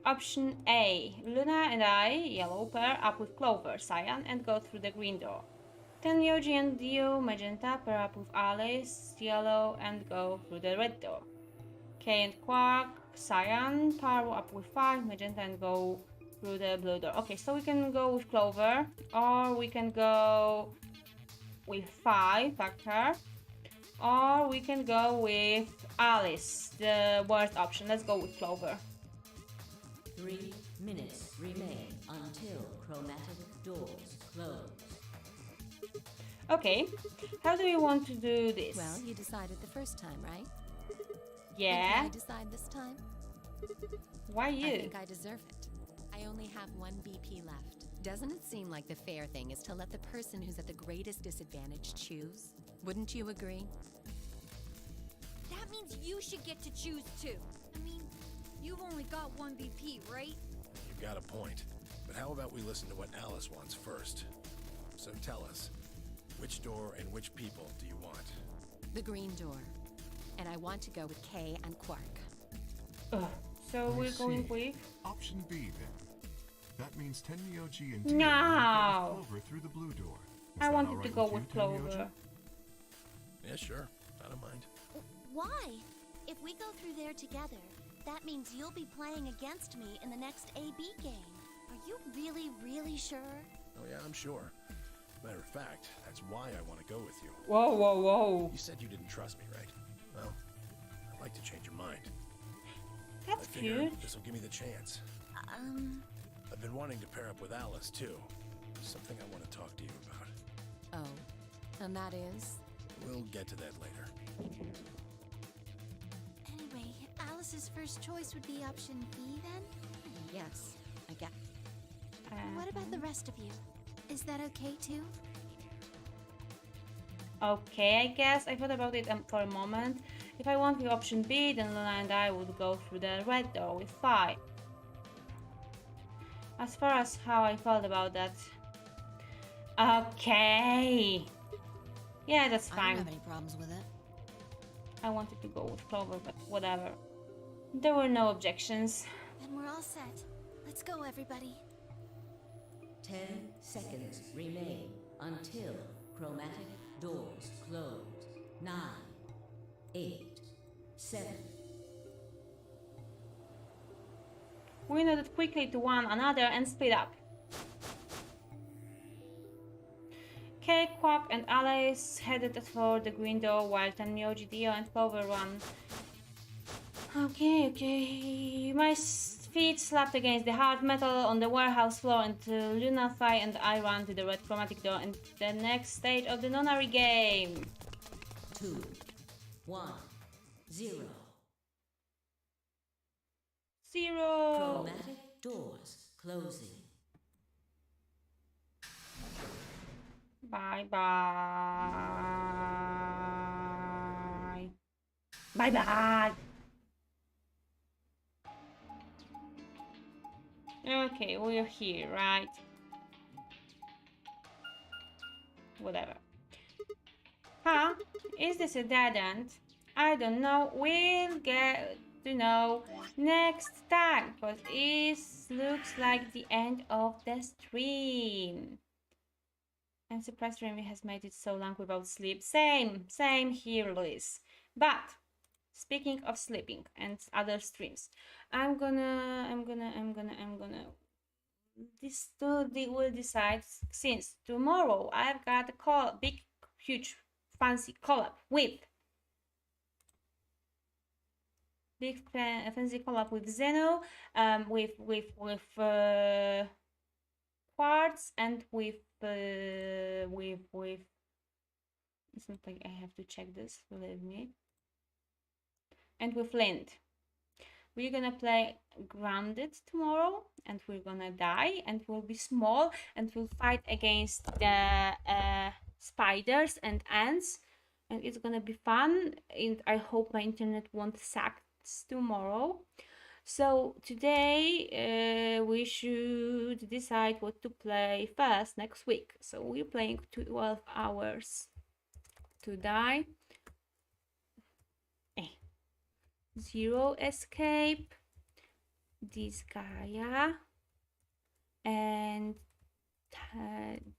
Option A, Luna and I, yellow, pair up with Clover, cyan, and go through the green door. Tenmyoji and Dio, magenta, pair up with Alice, yellow, and go through the red door. Kay and Quark, cyan, pair up with 5, magenta, and go through the blue door. Okay, so we can go with Clover, or we can go with 5, Factor, or we can go with Alice, the worst option. Let's go with Clover. 3 minutes remain until chromatic doors close. Okay, how do you want to do this? Well, you decided the first time, right? Yeah. And can I decide this time? Why you? I think I deserve it. I only have 1 BP left. Doesn't it seem like the fair thing is to let the person who's at the greatest disadvantage choose? Wouldn't you agree? That means you should get to choose too. I mean, you've only got 1 BP, right? You've got a point. But how about we listen to what Alice wants first? So tell us, which door and which people do you want? The green door. And I want to go with Kay and Quark. So we're going with option B then. That means Tenmyoji and No. Clover through the blue door. I wanted to go with Clover. Yeah, sure. I don't mind. Why? If we go through there together, that means you'll be playing against me in the next AB game. Are you really, really sure? Oh yeah, I'm sure. Matter of fact, that's why I want to go with you. Whoa, whoa, whoa. You said you didn't trust me, right? Well, I'd like to change your mind. That's I figure cute. this will give me the chance. I've been wanting to pair up with Alice, too. Something I want to talk to you about. Oh, and that is? We'll get to that later. Anyway, Alice's first choice would be option B then? Yes, I get. What about the rest of you? Is that okay too? Okay, I guess. I thought about it for a moment. If I want the option B, then Luna and I would go through the red door with 5. As far as how I felt about that. Okay. Yeah, that's fine. I don't have any problems with it. I wanted to go with Clover, but whatever. There were no objections. Then we're all set. Let's go, everybody. 10 seconds remain until chromatic doors close. 9, 8, 7. We nodded quickly to one another and split up. Kay, Quack, and Alice headed for the green door while Tenmyoji, Dio, and Clover ran. Okay. My feet slapped against the hard metal on the warehouse floor, and Luna, Thai, and I ran to the red chromatic door and the next stage of the nonary game. 2, 1, 0. 0. Chromatic doors closing. Bye. Bye. Okay, we're here, right? Whatever. Huh? Is this a dead end? I don't know. We'll get to know next time, because it looks like the end of the stream. I'm surprised Remy has made it so long without sleep. Same here, Liz. But speaking of sleeping and other streams, I'm gonna we'll decide, since tomorrow I've got a big, huge, fancy collab with Zeno, with Quartz, and with it's not like I have to check this, believe me. And with Lind. We're gonna play Grounded tomorrow, and we're gonna die, and we'll be small, and we'll fight against the spiders and ants, and it's gonna be fun, and I hope my internet won't suck tomorrow. So today we should decide what to play first next week. So we're playing 12 hours to die. Zero Escape, this Gaia, and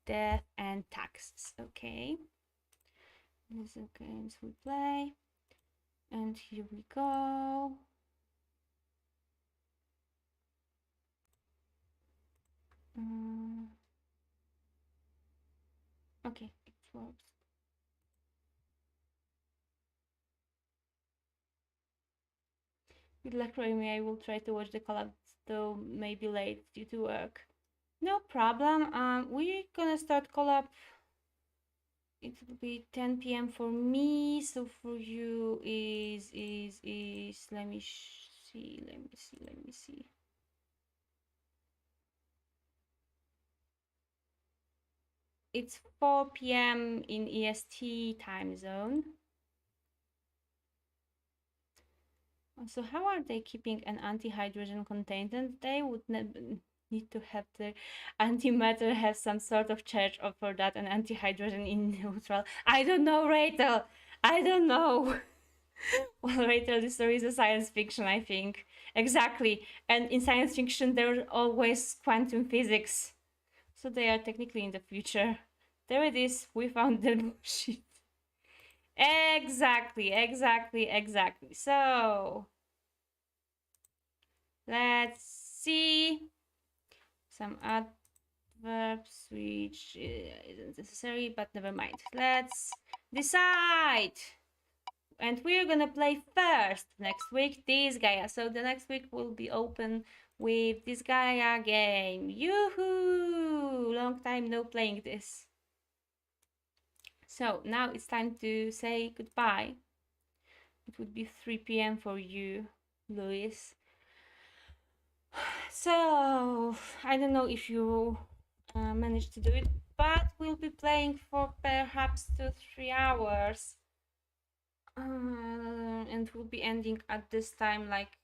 Death and Taxes. Okay, these are games we play, and here we go. Okay, it works. Good luck, Remy. I will try to watch the collab, though maybe late due to work. No problem. We're gonna start collab. It will be 10 p.m. for me. So for you is let me see. It's 4 p.m. in EST time zone. So how are they keeping an anti-hydrogen containment? They would need to have the antimatter have some sort of charge for that, and anti-hydrogen in neutral. I don't know, Rachel. I don't know. Well, Rachel, this story is a science fiction, I think. Exactly. And in science fiction, there's always quantum physics. So they are technically in the future. There it is. We found the bullshit. Exactly. So let's see some adverbs which isn't necessary, but never mind. Let's decide. And we're gonna play first next week this Gaia. So the next week will be open with this Gaia game. Yoo-hoo! Long time no playing this. So now it's time to say goodbye. It would be 3 p.m. for you, Luis. So I don't know if you managed to do it, but we'll be playing for perhaps 2-3 hours. And we'll be ending at this time, like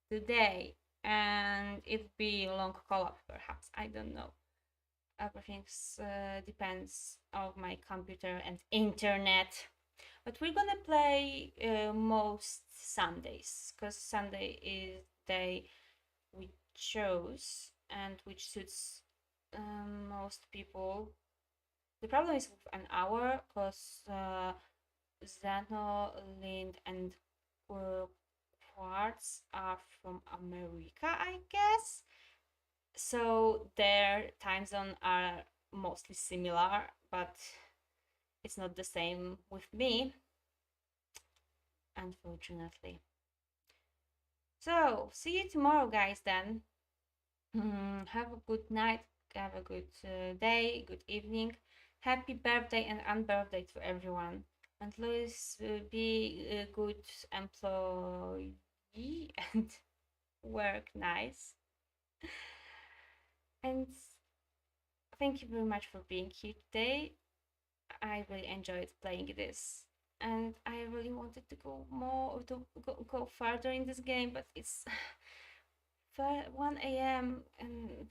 today, and it'll be a long call-up perhaps, I don't know. Everything depends on my computer and internet. But we're gonna play most Sundays, because Sunday is the day we chose and which suits most people. The problem is with an hour, because Zeno, Lind, and Quartz are from America, I guess. So their time zone are mostly similar, but it's not the same with me, unfortunately. So see you tomorrow, guys, then. Have a good night, have a good day, good evening. Happy birthday and unbirthday to everyone. And Louis, be a good employee and work nice. And thank you very much for being here today. I really enjoyed playing this, and I really wanted to go more, to go further in this game, but it's 1 a.m. and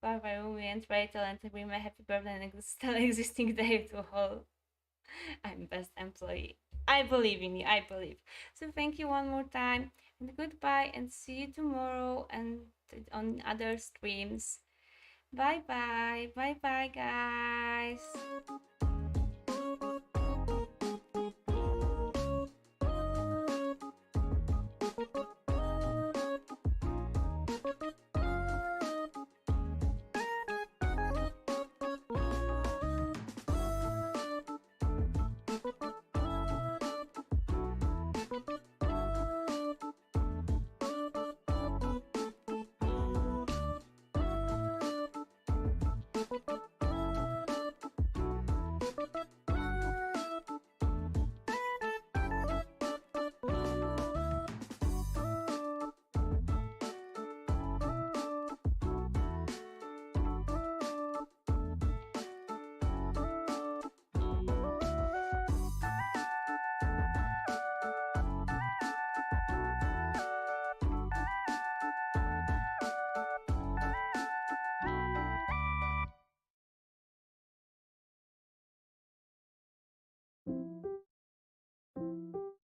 bye bye Rumi and Rachel, and bring my happy birthday and still existing day to all. I'm best employee. I believe in you, I believe. So thank you one more time, and goodbye, and see you tomorrow and on other streams. Bye bye, bye bye, guys.